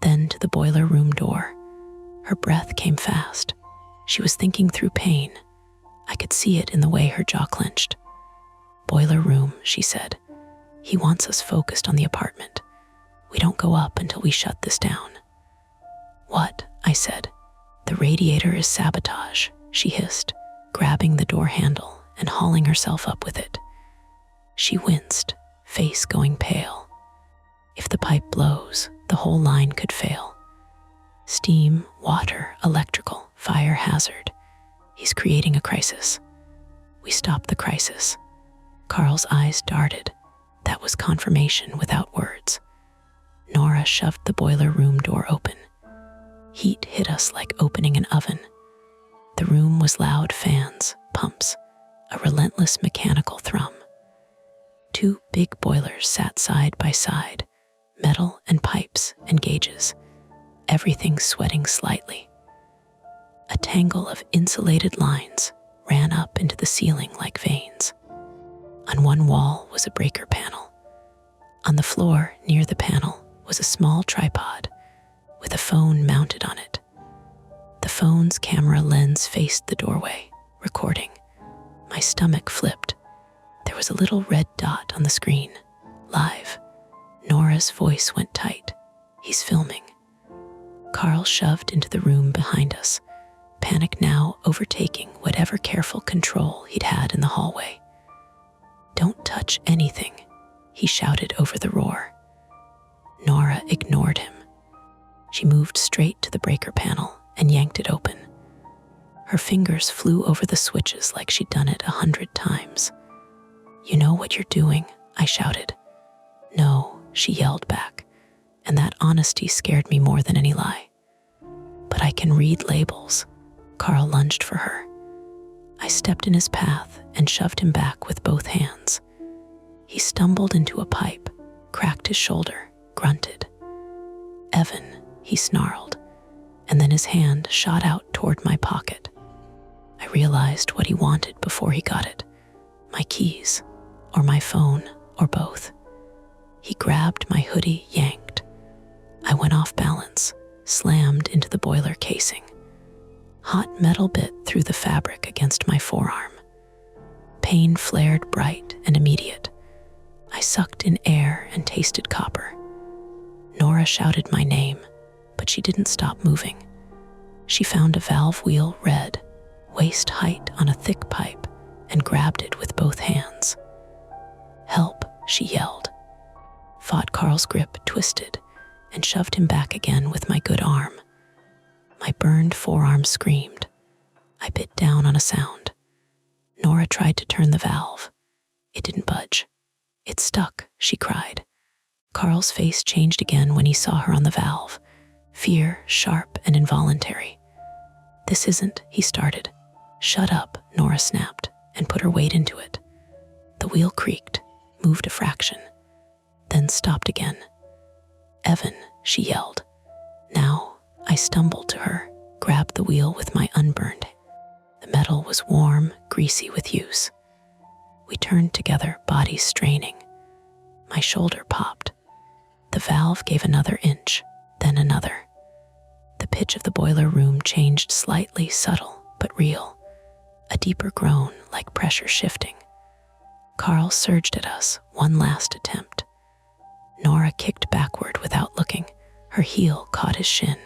then to the boiler room door. Her breath came fast. She was thinking through pain. I could see it in the way her jaw clenched. Boiler room, she said. He wants us focused on the apartment. We don't go up until we shut this down. What? I said. The radiator is sabotage, she hissed, grabbing the door handle and hauling herself up with it. She winced, face going pale. If the pipe blows, the whole line could fail. Steam, water, electrical, fire hazard. He's creating a crisis. We stopped the crisis. Carl's eyes darted. That was confirmation without words. Nora shoved the boiler room door open. Heat hit us like opening an oven. The room was loud fans, pumps, a relentless mechanical thrum. 2 big boilers sat side by side, metal and pipes and gauges, everything sweating slightly. A tangle of insulated lines ran up into the ceiling like veins. On one wall was a breaker panel. On the floor near the panel was a small tripod with a phone mounted on it. The phone's camera lens faced the doorway, recording. My stomach flipped. There was a little red dot on the screen. Live. Nora's voice went tight. He's filming. Carl shoved into the room behind us, panic now overtaking whatever careful control he'd had in the hallway. Don't touch anything, he shouted over the roar. Nora ignored him. She moved straight to the breaker panel and yanked it open. Her fingers flew over the switches like she'd done it 100 times. You know what you're doing, I shouted. No, she yelled back, and that honesty scared me more than any lie. But I can read labels. Carl lunged for her. I stepped in his path and shoved him back with both hands. He stumbled into a pipe, cracked his shoulder, grunted. Evan, he snarled, and then his hand shot out toward my pocket. I realized what he wanted before he got it. My keys, or my phone, or both. He grabbed my hoodie, yanked. I went off balance, slammed into the boiler casing. Hot metal bit through the fabric against my forearm. Pain flared bright and immediate. I sucked in air and tasted copper. Nora shouted my name, but she didn't stop moving. She found a valve wheel red, waist height on a thick pipe, and grabbed it with both hands. Help, she yelled. Fought Carl's grip, twisted, and shoved him back again with my good arm. My burned forearm screamed. I bit down on a sound. Nora tried to turn the valve. It didn't budge. It stuck, she cried. Carl's face changed again when he saw her on the valve. Fear, sharp and involuntary. This isn't, he started. Shut up, Nora snapped, and put her weight into it. The wheel creaked, moved a fraction, then stopped again. Evan, she yelled. Now, I stumbled to her, grabbed the wheel with my unburned. The metal was warm, greasy with use. We turned together, bodies straining. My shoulder popped. The valve gave another inch, then another. The pitch of the boiler room changed slightly, subtle but real. A deeper groan, like pressure shifting. Carl surged at us, one last attempt. Nora kicked backward without looking. Her heel caught his shin.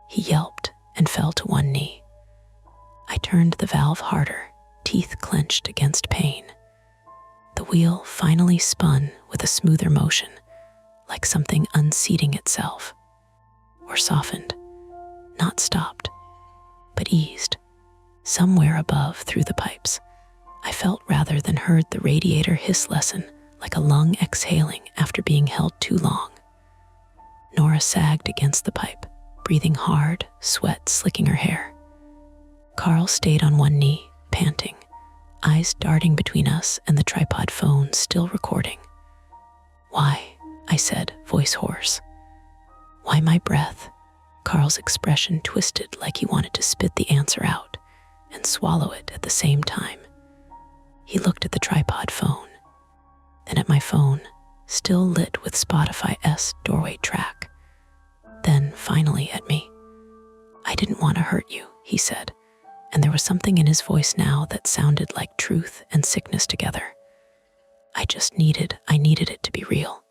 He yelped and fell to one knee. I turned the valve harder, teeth clenched against pain. The wheel finally spun with a smoother motion, like something unseating itself. Or softened, not stopped, but eased. Somewhere above, through the pipes, I felt rather than heard the radiator hiss lessen, like a lung exhaling after being held too long. Nora sagged against the pipe, breathing hard, sweat slicking her hair. Carl stayed on one knee, panting, eyes darting between us and the tripod phone still recording. Why? I said, voice hoarse. Why my breath? Carl's expression twisted like he wanted to spit the answer out and swallow it at the same time. He looked at the tripod phone, then at my phone, still lit with Spotify's doorway track, then finally at me. "I didn't want to hurt you," he said, and there was something in his voice now that sounded like truth and sickness together. I needed it to be real."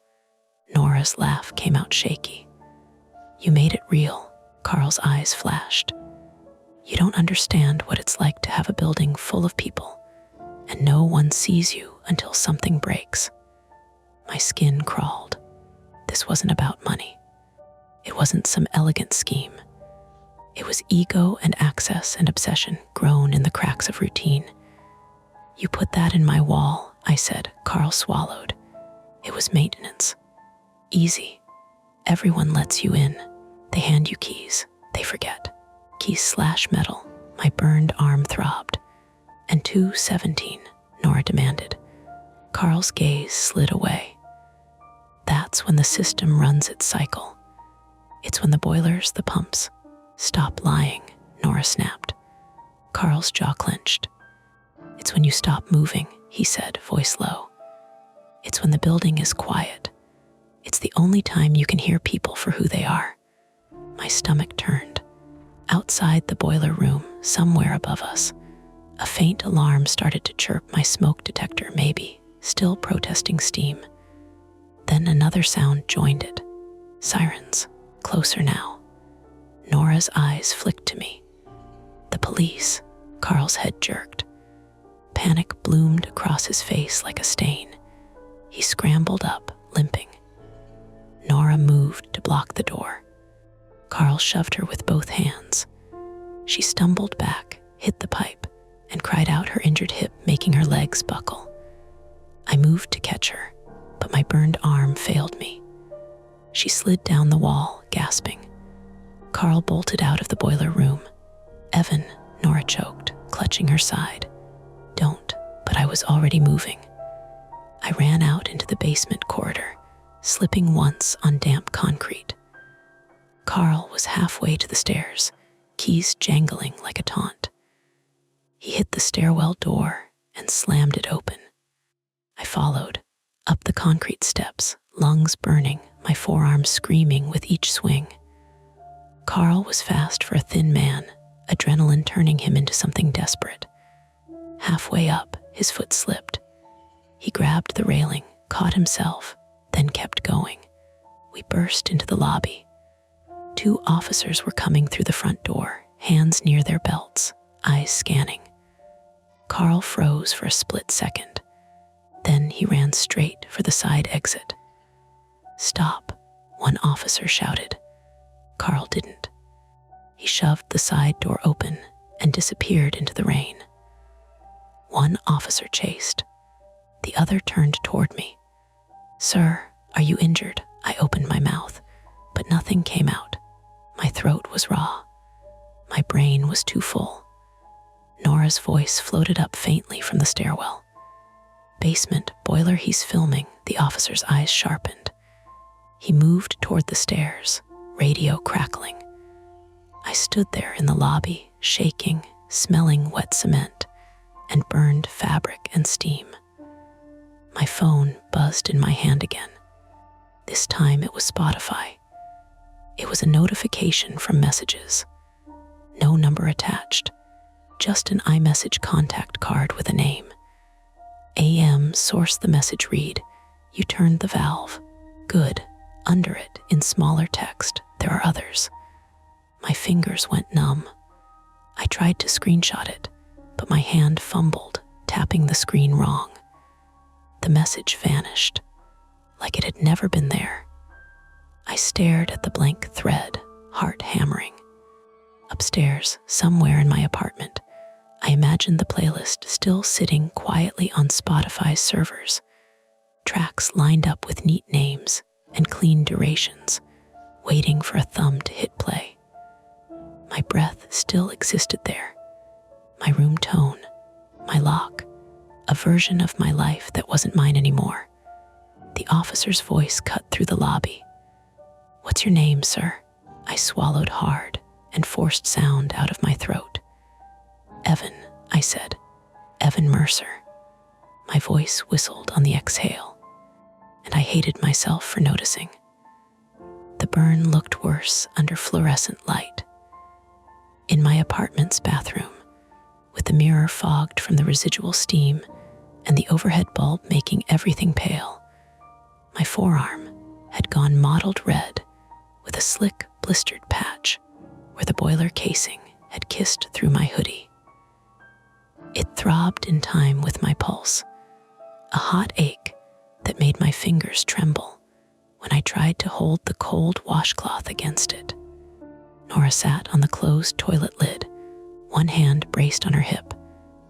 Nora's laugh came out shaky. "You made it real," Carl's eyes flashed. "You don't understand what it's like to have a building full of people, and no one sees you until something breaks." My skin crawled. This wasn't about money. It wasn't some elegant scheme. It was ego and access and obsession grown in the cracks of routine. "You put that in my wall," I said. Carl swallowed. "It was maintenance. Easy. Everyone lets you in. They hand you keys. They forget. Keys slash metal." My burned arm throbbed. "And 217, Nora demanded. Carl's gaze slid away. "That's when the system runs its cycle. It's when the boilers, the pumps, stop lying," Nora snapped. Carl's jaw clenched. "It's when you stop moving," he said, voice low. "It's when the building is quiet. It's the only time you can hear people for who they are." My stomach turned. Outside the boiler room, somewhere above us, a faint alarm started to chirp. My smoke detector, maybe, still protesting steam. Then another sound joined it. Sirens, closer now. Nora's eyes flicked to me. "The police." Carl's head jerked. Panic bloomed across his face like a stain. He scrambled up, limping. Nora moved to block the door. Carl shoved her with both hands. She stumbled back, hit the pipe, and cried out, her injured hip making her legs buckle. I moved to catch her, but my burned arm failed me. She slid down the wall, gasping. Carl bolted out of the boiler room. "Evan," Nora choked, clutching her side. "Don't," but I was already moving. I ran out into the basement corridor, slipping once on damp concrete. Carl was halfway to the stairs, keys jangling like a taunt. He hit the stairwell door and slammed it open. I followed, up the concrete steps, lungs burning, my forearms screaming with each swing. Carl was fast for a thin man, adrenaline turning him into something desperate. Halfway up, his foot slipped. He grabbed the railing, caught himself, then kept going. We burst into the lobby. 2 officers were coming through the front door, hands near their belts, eyes scanning. Carl froze for a split second. Then he ran straight for the side exit. "Stop," one officer shouted. Carl didn't. He shoved the side door open and disappeared into the rain. One officer chased. The other turned toward me. "Sir, are you injured?" I opened my mouth, but nothing came out. My throat was raw. My brain was too full. Nora's voice floated up faintly from the stairwell. "Basement, boiler, he's filming." The officer's eyes sharpened. He moved toward the stairs, radio crackling. I stood there in the lobby, shaking, smelling wet cement and burned fabric and steam. My phone buzzed in my hand again. This time it was Spotify. It was a notification from Messages. No number attached, just an iMessage contact card with a name. AM source. The message read, "You turned the valve. Good." Under it, in smaller text, "There are others." My fingers went numb. I tried to screenshot it, but my hand fumbled, tapping the screen wrong. The message vanished, like it had never been there. I stared at the blank thread, heart hammering. Upstairs, somewhere in my apartment, I imagined the playlist still sitting quietly on Spotify's servers, tracks lined up with neat names and clean durations, waiting for a thumb to hit play. My breath still existed there, my room tone, my lock, a version of my life that wasn't mine anymore. The officer's voice cut through the lobby. "What's your name, sir?" I swallowed hard and forced sound out of my throat. "Evan," I said. "Evan Mercer." My voice whistled on the exhale, and I hated myself for noticing. The burn looked worse under fluorescent light. In my apartment's bathroom, with the mirror fogged from the residual steam and the overhead bulb making everything pale, my forearm had gone mottled red with a slick, blistered patch where the boiler casing had kissed through my hoodie. It throbbed in time with my pulse, a hot ache that made my fingers tremble when I tried to hold the cold washcloth against it. Nora sat on the closed toilet lid, one hand braced on her hip,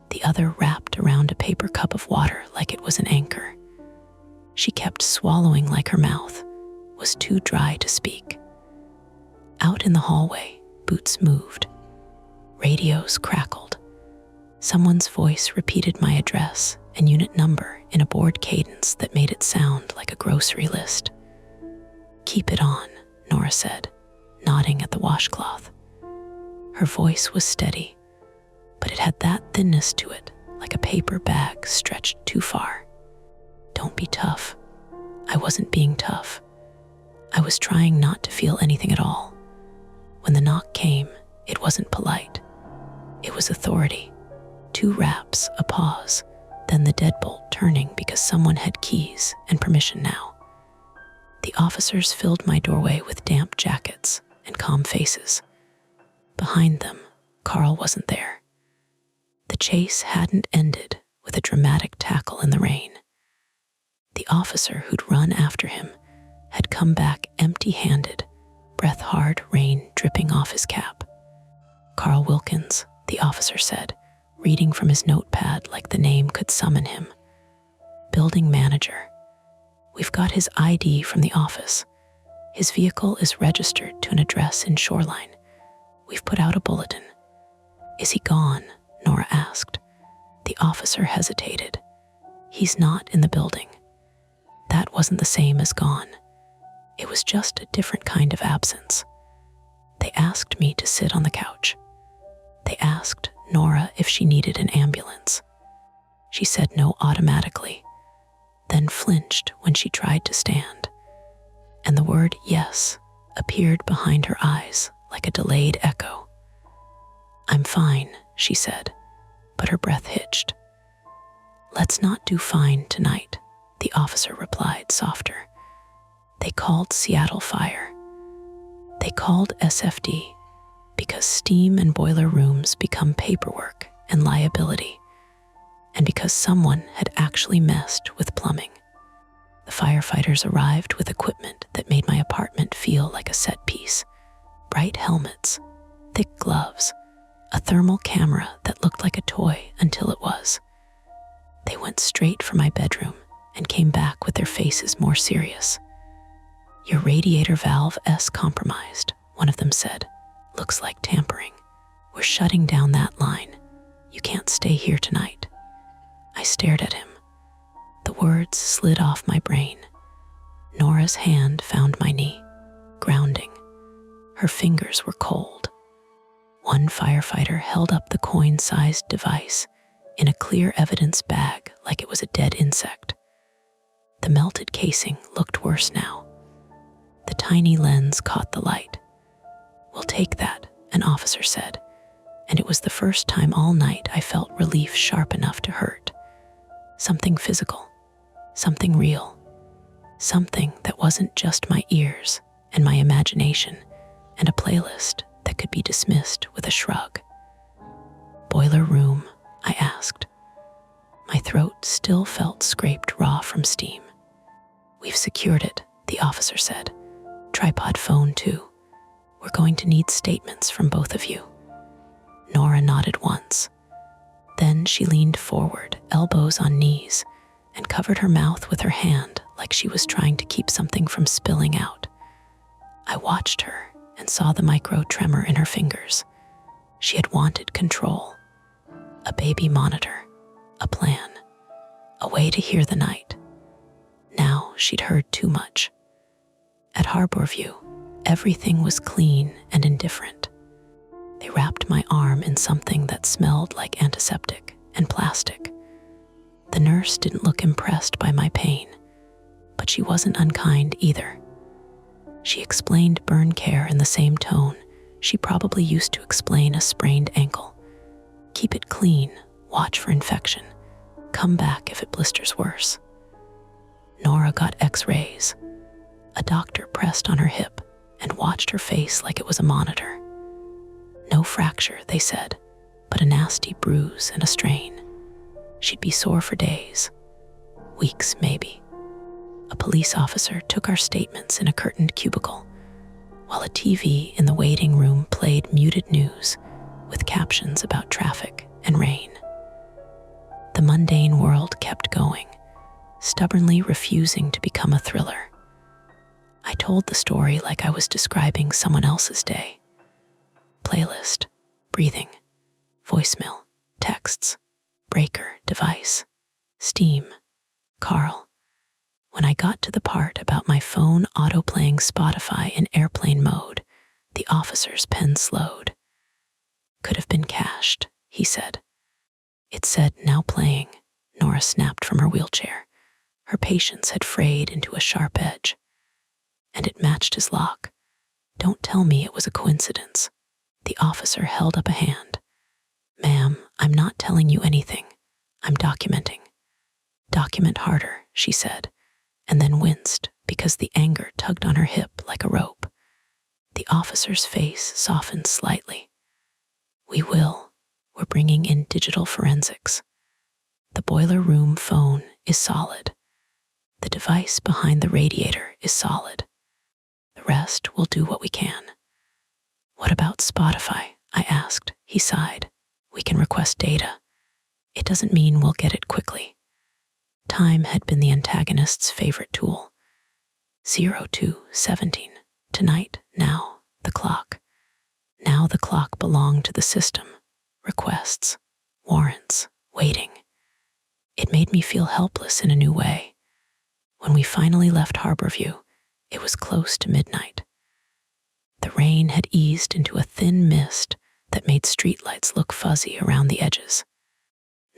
the other wrapped around a paper cup of water like it was an anchor. She kept swallowing like her mouth was too dry to speak. Out in the hallway, boots moved. Radios crackled. Someone's voice repeated my address and unit number in a bored cadence that made it sound like a grocery list. "Keep it on," Nora said, nodding at the washcloth. Her voice was steady, but it had that thinness to it, like a paper bag stretched too far. "Don't be tough." I wasn't being tough. I was trying not to feel anything at all. When the knock came, it wasn't polite. It was authority. 2 raps, a pause, then the deadbolt turning because someone had keys and permission now. The officers filled my doorway with damp jackets and calm faces. Behind them, Carl wasn't there. The chase hadn't ended with a dramatic tackle in the rain. The officer who'd run after him had come back empty-handed, breath-hard rain dripping off his cap. "Carl Wilkins," the officer said, reading from his notepad like the name could summon him. "Building manager. We've got his ID from the office. His vehicle is registered to an address in Shoreline. We've put out a bulletin." "Is he gone?" Nora asked. The officer hesitated. "He's not in the building." That wasn't the same as gone. It was just a different kind of absence. They asked me to sit on the couch. They asked Nora if she needed an ambulance. She said no automatically, then flinched when she tried to stand. And the word yes appeared behind her eyes like a delayed echo. "I'm fine," she said, but her breath hitched. "Let's not do fine tonight," the officer replied, softer. "They called Seattle Fire. They called SFD because steam and boiler rooms become paperwork and liability, and because someone had actually messed with plumbing. The firefighters arrived with equipment that made my apartment feel like a set piece. Bright helmets, thick gloves, a thermal camera that looked like a toy until it was. They went straight for my bedroom and came back with their faces more serious. "Your radiator valve is compromised," one of them said. "Looks like tampering. We're shutting down that line. You can't stay here tonight." I stared at him. The words slid off my brain. Nora's hand found my knee, grounding. Her fingers were cold. One firefighter held up the coin-sized device in a clear evidence bag like it was a dead insect. The melted casing looked worse now. The tiny lens caught the light. "We'll take that," an officer said, and it was the first time all night I felt relief sharp enough to hurt. Something physical, something real, something that wasn't just my ears and my imagination and a playlist that could be dismissed with a shrug. "Boiler room?" I asked. My throat still felt scraped raw from steam. "We've secured it," the officer said. "Tripod phone too. We're going to need statements from both of you." Nora nodded once. Then she leaned forward, elbows on knees, and covered her mouth with her hand like she was trying to keep something from spilling out. I watched her and saw the micro tremor in her fingers. She had wanted control. A baby monitor, a plan, a way to hear the night. Now she'd heard too much. At Harborview, everything was clean and indifferent. They wrapped my arm in something that smelled like antiseptic and plastic. The nurse didn't look impressed by my pain, but she wasn't unkind either. She explained burn care in the same tone she probably used to explain a sprained ankle. Keep it clean, watch for infection, come back if it blisters worse. Nora got x-rays. A doctor pressed on her hip and watched her face like it was a monitor. No fracture, they said, but a nasty bruise and a strain. She'd be sore for days, weeks maybe. A police officer took our statements in a curtained cubicle, while a TV in the waiting room played muted news with captions about traffic and rain. The mundane world kept going, stubbornly refusing to become a thriller. I told the story like I was describing someone else's day. Playlist, breathing, voicemail, texts, breaker, device, steam, Carl. When I got to the part about my phone auto-playing Spotify in airplane mode, the officer's pen slowed. Could have been cached, he said. It said, now playing. Nora snapped from her wheelchair. Her patience had frayed into a sharp edge. And it matched his lock. Don't tell me it was a coincidence. The officer held up a hand. Ma'am, I'm not telling you anything. I'm documenting. Document harder, she said, and then winced because the anger tugged on her hip like a rope. The officer's face softened slightly. We will. We're bringing in digital forensics. The boiler room phone is solid. The device behind the radiator is solid. The rest will do what we can. What about Spotify? I asked. He sighed. We can request data. It doesn't mean we'll get it quickly. Time had been the antagonist's favorite tool. 02:17. Tonight, now, the clock. Now the clock belonged to the system. Requests, warrants, waiting. It made me feel helpless in a new way. When we finally left Harborview, it was close to midnight. The rain had eased into a thin mist that made streetlights look fuzzy around the edges.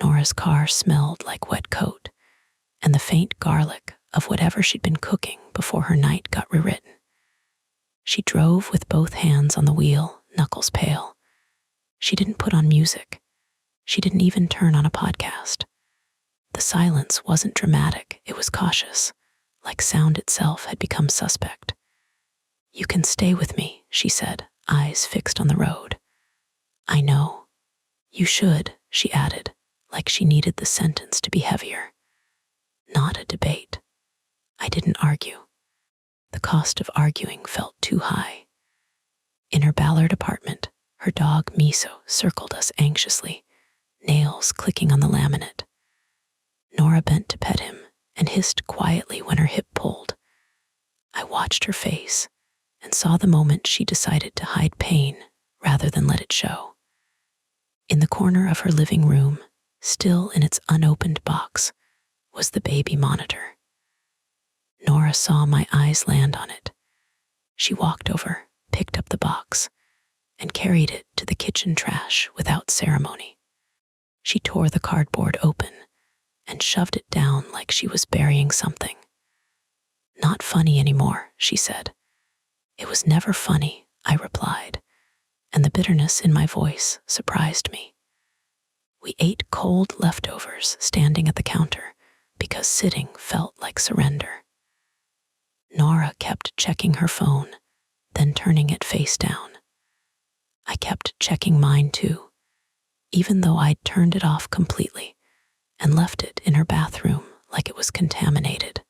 Nora's car smelled like wet coat and the faint garlic of whatever she'd been cooking before her night got rewritten. She drove with both hands on the wheel, knuckles pale. She didn't put on music. She didn't even turn on a podcast. The silence wasn't dramatic, it was cautious, like sound itself had become suspect. You can stay with me, she said, eyes fixed on the road. I know. You should, she added, like she needed the sentence to be heavier. Not a debate. I didn't argue. The cost of arguing felt too high. In her Ballard apartment, her dog Miso circled us anxiously, nails clicking on the laminate. Nora bent to pet him and hissed quietly when her hip pulled. I watched her face and saw the moment she decided to hide pain rather than let it show. In the corner of her living room, still in its unopened box, was the baby monitor. Nora saw my eyes land on it. She walked over, picked up the box, and carried it to the kitchen trash without ceremony. She tore the cardboard open and shoved it down like she was burying something. Not funny anymore, she said. It was never funny, I replied, and the bitterness in my voice surprised me. We ate cold leftovers standing at the counter because sitting felt like surrender. Nora kept checking her phone, then turning it face down. I kept checking mine too, even though I'd turned it off completely and left it in her bathroom like it was contaminated.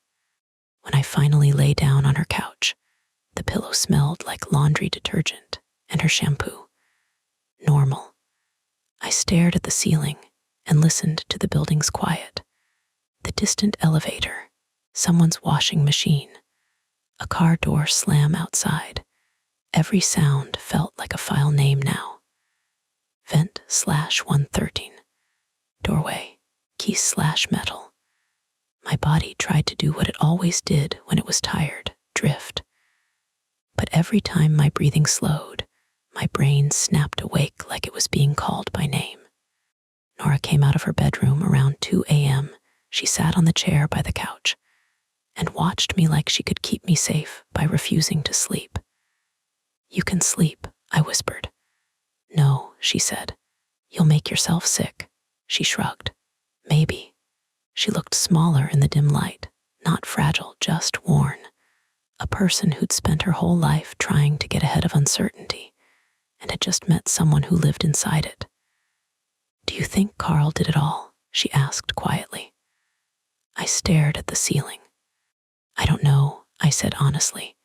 When I finally lay down on her couch, the pillow smelled like laundry detergent and her shampoo. Normal. I stared at the ceiling and listened to the building's quiet. The distant elevator, someone's washing machine, a car door slam outside. Every sound felt like a file name now. Vent/113. Doorway, keys/metal. My body tried to do what it always did when it was tired, drift. But every time my breathing slowed, my brain snapped awake like it was being called by name. Nora came out of her bedroom around 2 a.m. She sat on the chair by the couch and watched me like she could keep me safe by refusing to sleep. "You can sleep," I whispered. "No," she said. "You'll make yourself sick." She shrugged. "Maybe." She looked smaller in the dim light, not fragile, just worn. A person who'd spent her whole life trying to get ahead of uncertainty and had just met someone who lived inside it. "Do you think Carl did it all?" she asked quietly. I stared at the ceiling. "I don't know," I said honestly.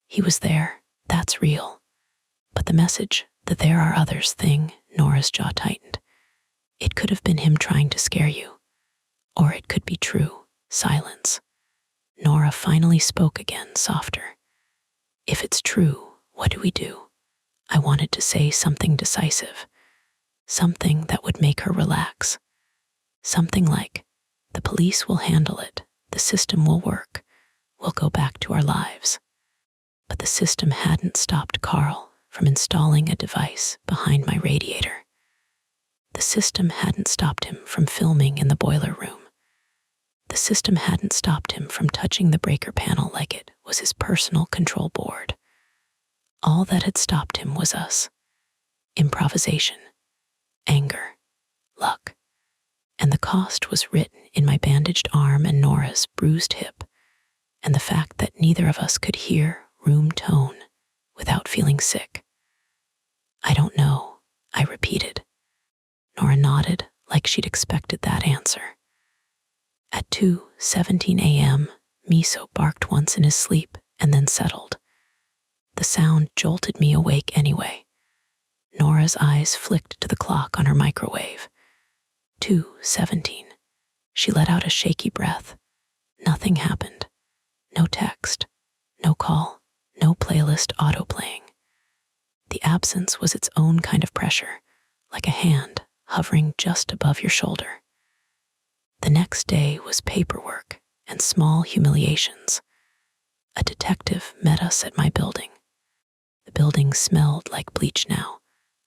"He was there, that's real. But the message, that there are others thing," Nora's jaw tightened. "It could have been him trying to scare you. Or it could be true." Silence. Nora finally spoke again, softer. "If it's true, what do we do?" I wanted to say something decisive, something that would make her relax. Something like, "The police will handle it, the system will work, we'll go back to our lives." But the system hadn't stopped Carl from installing a device behind my radiator. The system hadn't stopped him from filming in the boiler room. The system hadn't stopped him from touching the breaker panel like it was his personal control board. All that had stopped him was us. Improvisation, anger, luck. And the cost was written in my bandaged arm and Nora's bruised hip, and the fact that neither of us could hear room tone without feeling sick. "I don't know," I repeated. Nora nodded like she'd expected that answer. At 2:17 a.m., Miso barked once in his sleep and then settled. The sound jolted me awake anyway. Nora's eyes flicked to the clock on her microwave. 2:17. She let out a shaky breath. Nothing happened. No text, no call, no playlist auto-playing. The absence was its own kind of pressure, like a hand hovering just above your shoulder. The next day was paperwork and small humiliations. A detective met us at my building. The building smelled like bleach now,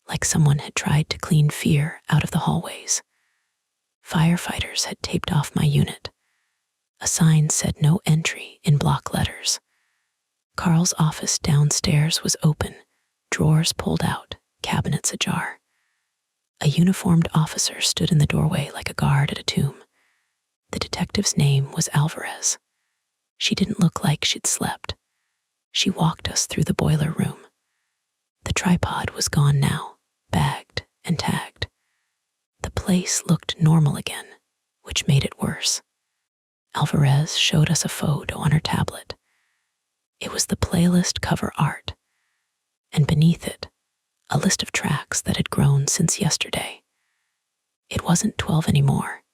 like someone had tried to clean fear out of the hallways. Firefighters had taped off my unit. A sign said no entry in block letters. Carl's office downstairs was open, drawers pulled out, cabinets ajar. A uniformed officer stood in the doorway like a guard at a tomb. The detective's name was Alvarez. She didn't look like she'd slept. She walked us through the boiler room. The tripod was gone now, bagged and tagged. The place looked normal again, which made it worse. Alvarez showed us a photo on her tablet. It was the playlist cover art, and beneath it, a list of tracks that had grown since yesterday. It wasn't 12 anymore.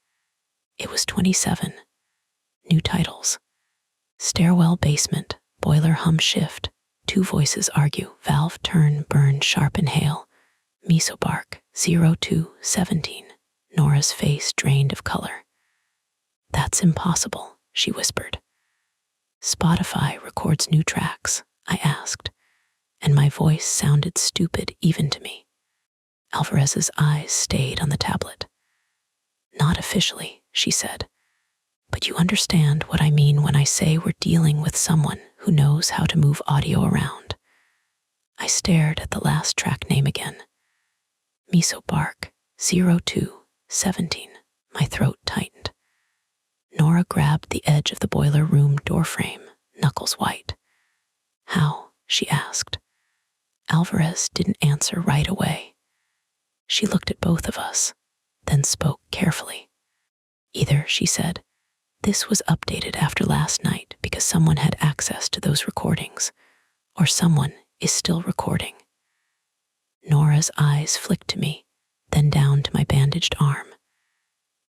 It was 27. New titles: Stairwell Basement, Boiler Hum Shift, Two Voices Argue, Valve Turn Burn Sharp Inhale, Miso Bark, 0217. Nora's face drained of color. "That's impossible," she whispered. "Spotify records new tracks," I asked, and my voice sounded stupid even to me. Alvarez's eyes stayed on the tablet. "Not officially," she said, "but you understand what I mean when I say we're dealing with someone who knows how to move audio around." I stared at the last track name again. Miso Bark, 0217. My throat tightened. Nora grabbed the edge of the boiler room doorframe, knuckles white. "How?" she asked. Alvarez didn't answer right away. She looked at both of us, then spoke carefully. "Either," she said, "this was updated after last night because someone had access to those recordings, or someone is still recording." Nora's eyes flicked to me, then down to my bandaged arm.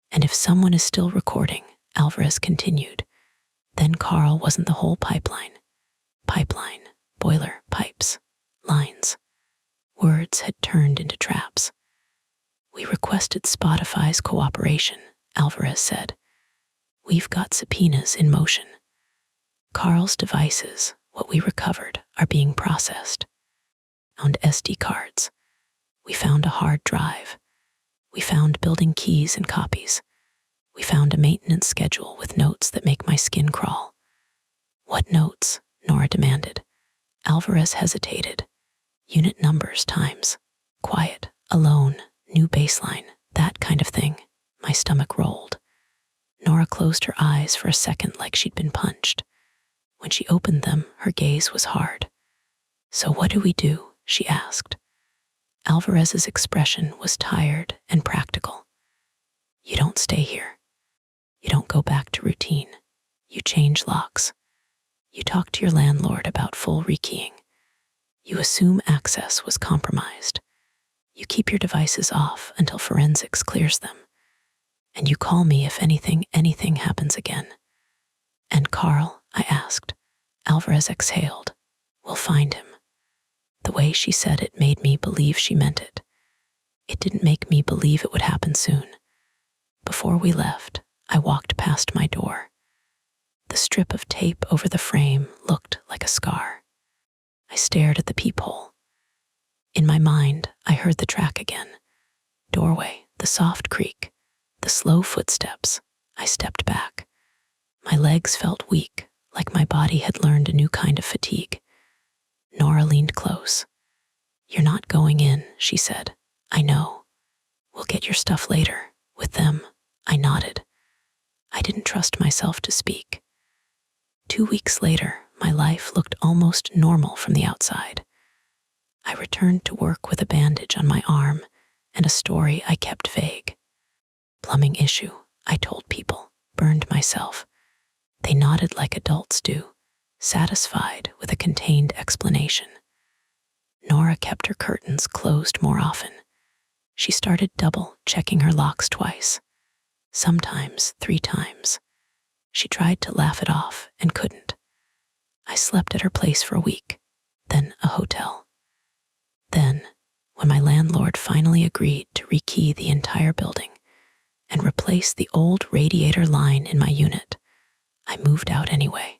"And if someone is still recording," Alvarez continued, "then Carl wasn't the whole pipeline. Pipeline, boiler, pipes, lines." Words had turned into traps. "We requested Spotify's cooperation," Alvarez said. "We've got subpoenas in motion. Carl's devices, what we recovered, are being processed. Found SD cards. We found a hard drive. We found building keys and copies. We found a maintenance schedule with notes that make my skin crawl. What notes? Nora demanded. Alvarez hesitated. Unit numbers times. Quiet, alone, new baseline, that kind of thing. My stomach rolled. Nora closed her eyes for a second like she'd been punched. When she opened them, her gaze was hard. So what do we do? She asked. Alvarez's expression was tired and practical. You don't stay here. You don't go back to routine. You change locks. You talk to your landlord about full rekeying. You assume access was compromised. You keep your devices off until forensics clears them. And you call me if anything happens again. And Carl, I asked. Alvarez exhaled. We'll find him. The way she said it made me believe she meant it. It didn't make me believe it would happen soon. Before we left, I walked past my door. The strip of tape over the frame looked like a scar. I stared at the peephole. In my mind, I heard the track again. Doorway, the soft creak, the slow footsteps. I stepped back. My legs felt weak, like my body had learned a new kind of fatigue. Nora leaned close. You're not going in, she said. I know. We'll get your stuff later. With them. I nodded. I didn't trust myself to speak. 2 weeks later, my life looked almost normal from the outside. I returned to work with a bandage on my arm and a story I kept vague. Plumbing issue, I told people, burned myself. They nodded like adults do, satisfied with a contained explanation. Nora kept her curtains closed more often. She started double-checking her locks twice, sometimes 3 times. She tried to laugh it off and couldn't. I slept at her place for a week, then a hotel. Then, when my landlord finally agreed to rekey the entire building and replace the old radiator line in my unit, I moved out anyway.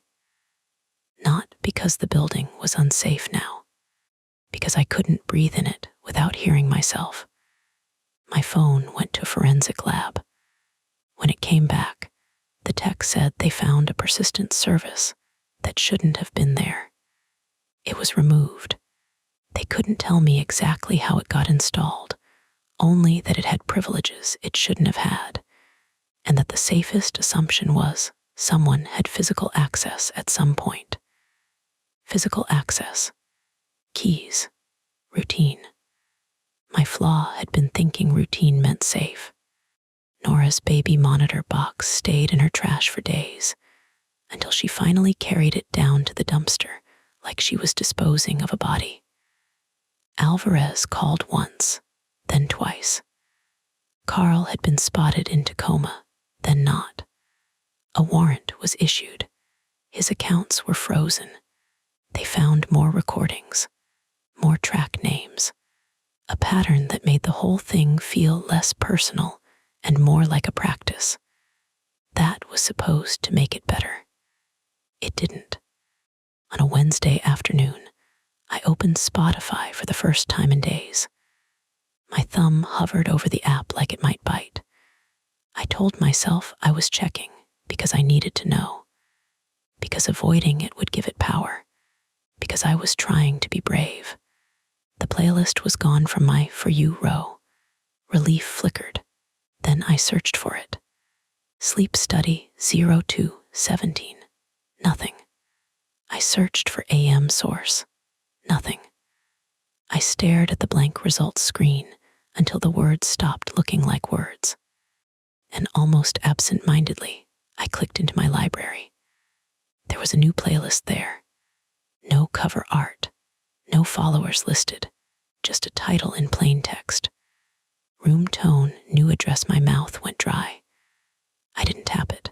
Not because the building was unsafe now, because I couldn't breathe in it without hearing myself. My phone went to a forensic lab. When it came back, the tech said they found a persistent service that shouldn't have been there. It was removed. They couldn't tell me exactly how it got installed, only that it had privileges it shouldn't have had, and that the safest assumption was someone had physical access at some point. Physical access. Keys. Routine. My flaw had been thinking routine meant safe. Nora's baby monitor box stayed in her trash for days, until she finally carried it down to the dumpster like she was disposing of a body. Alvarez called once, then twice. Carl had been spotted in Tacoma, then not. A warrant was issued. His accounts were frozen. They found more recordings, more track names, a pattern that made the whole thing feel less personal and more like a practice. That was supposed to make it better. It didn't. On a Wednesday afternoon, I opened Spotify for the first time in days. My thumb hovered over the app like it might bite. I told myself I was checking because I needed to know, because avoiding it would give it power, because I was trying to be brave. The playlist was gone from my For You row. Relief flickered. Then I searched for it. Sleep Study 0217. Nothing. I searched for AM Source. Nothing. I stared at the blank results screen until the words stopped looking like words. And almost absent-mindedly, I clicked into my library. There was a new playlist there. No cover art, no followers listed, just a title in plain text. Room tone, new address. My mouth went dry. I didn't tap it.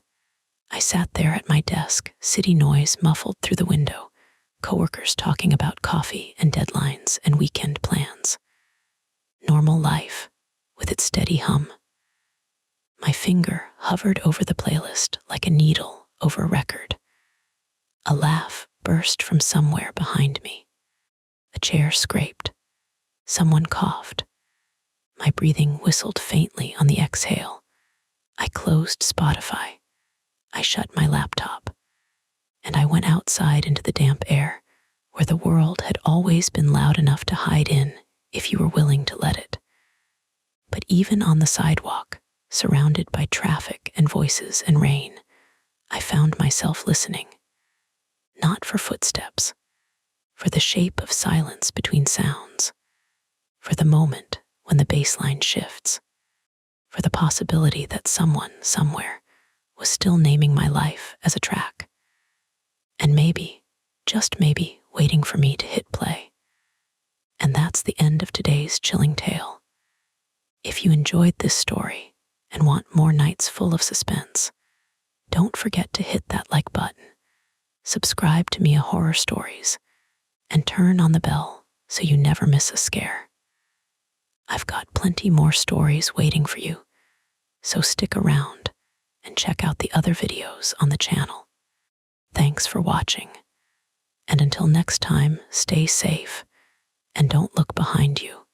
I sat there at my desk, city noise muffled through the window, coworkers talking about coffee and deadlines and weekend plans. Normal life, with its steady hum. My finger hovered over the playlist like a needle over a record. A laugh burst from somewhere behind me. A chair scraped. Someone coughed. My breathing whistled faintly on the exhale. I closed Spotify, I shut my laptop, and I went outside into the damp air where the world had always been loud enough to hide in if you were willing to let it. But even on the sidewalk, surrounded by traffic and voices and rain, I found myself listening, not for footsteps, for the shape of silence between sounds, for the moment when the bass line shifts, for the possibility that someone, somewhere, was still naming my life as a track, and maybe, just maybe, waiting for me to hit play. And that's the end of today's chilling tale. If you enjoyed this story and want more nights full of suspense, don't forget to hit that like button, subscribe to Mia Horror Stories, and turn on the bell so you never miss a scare. I've got plenty more stories waiting for you, so stick around and check out the other videos on the channel. Thanks for watching, and until next time, stay safe and don't look behind you.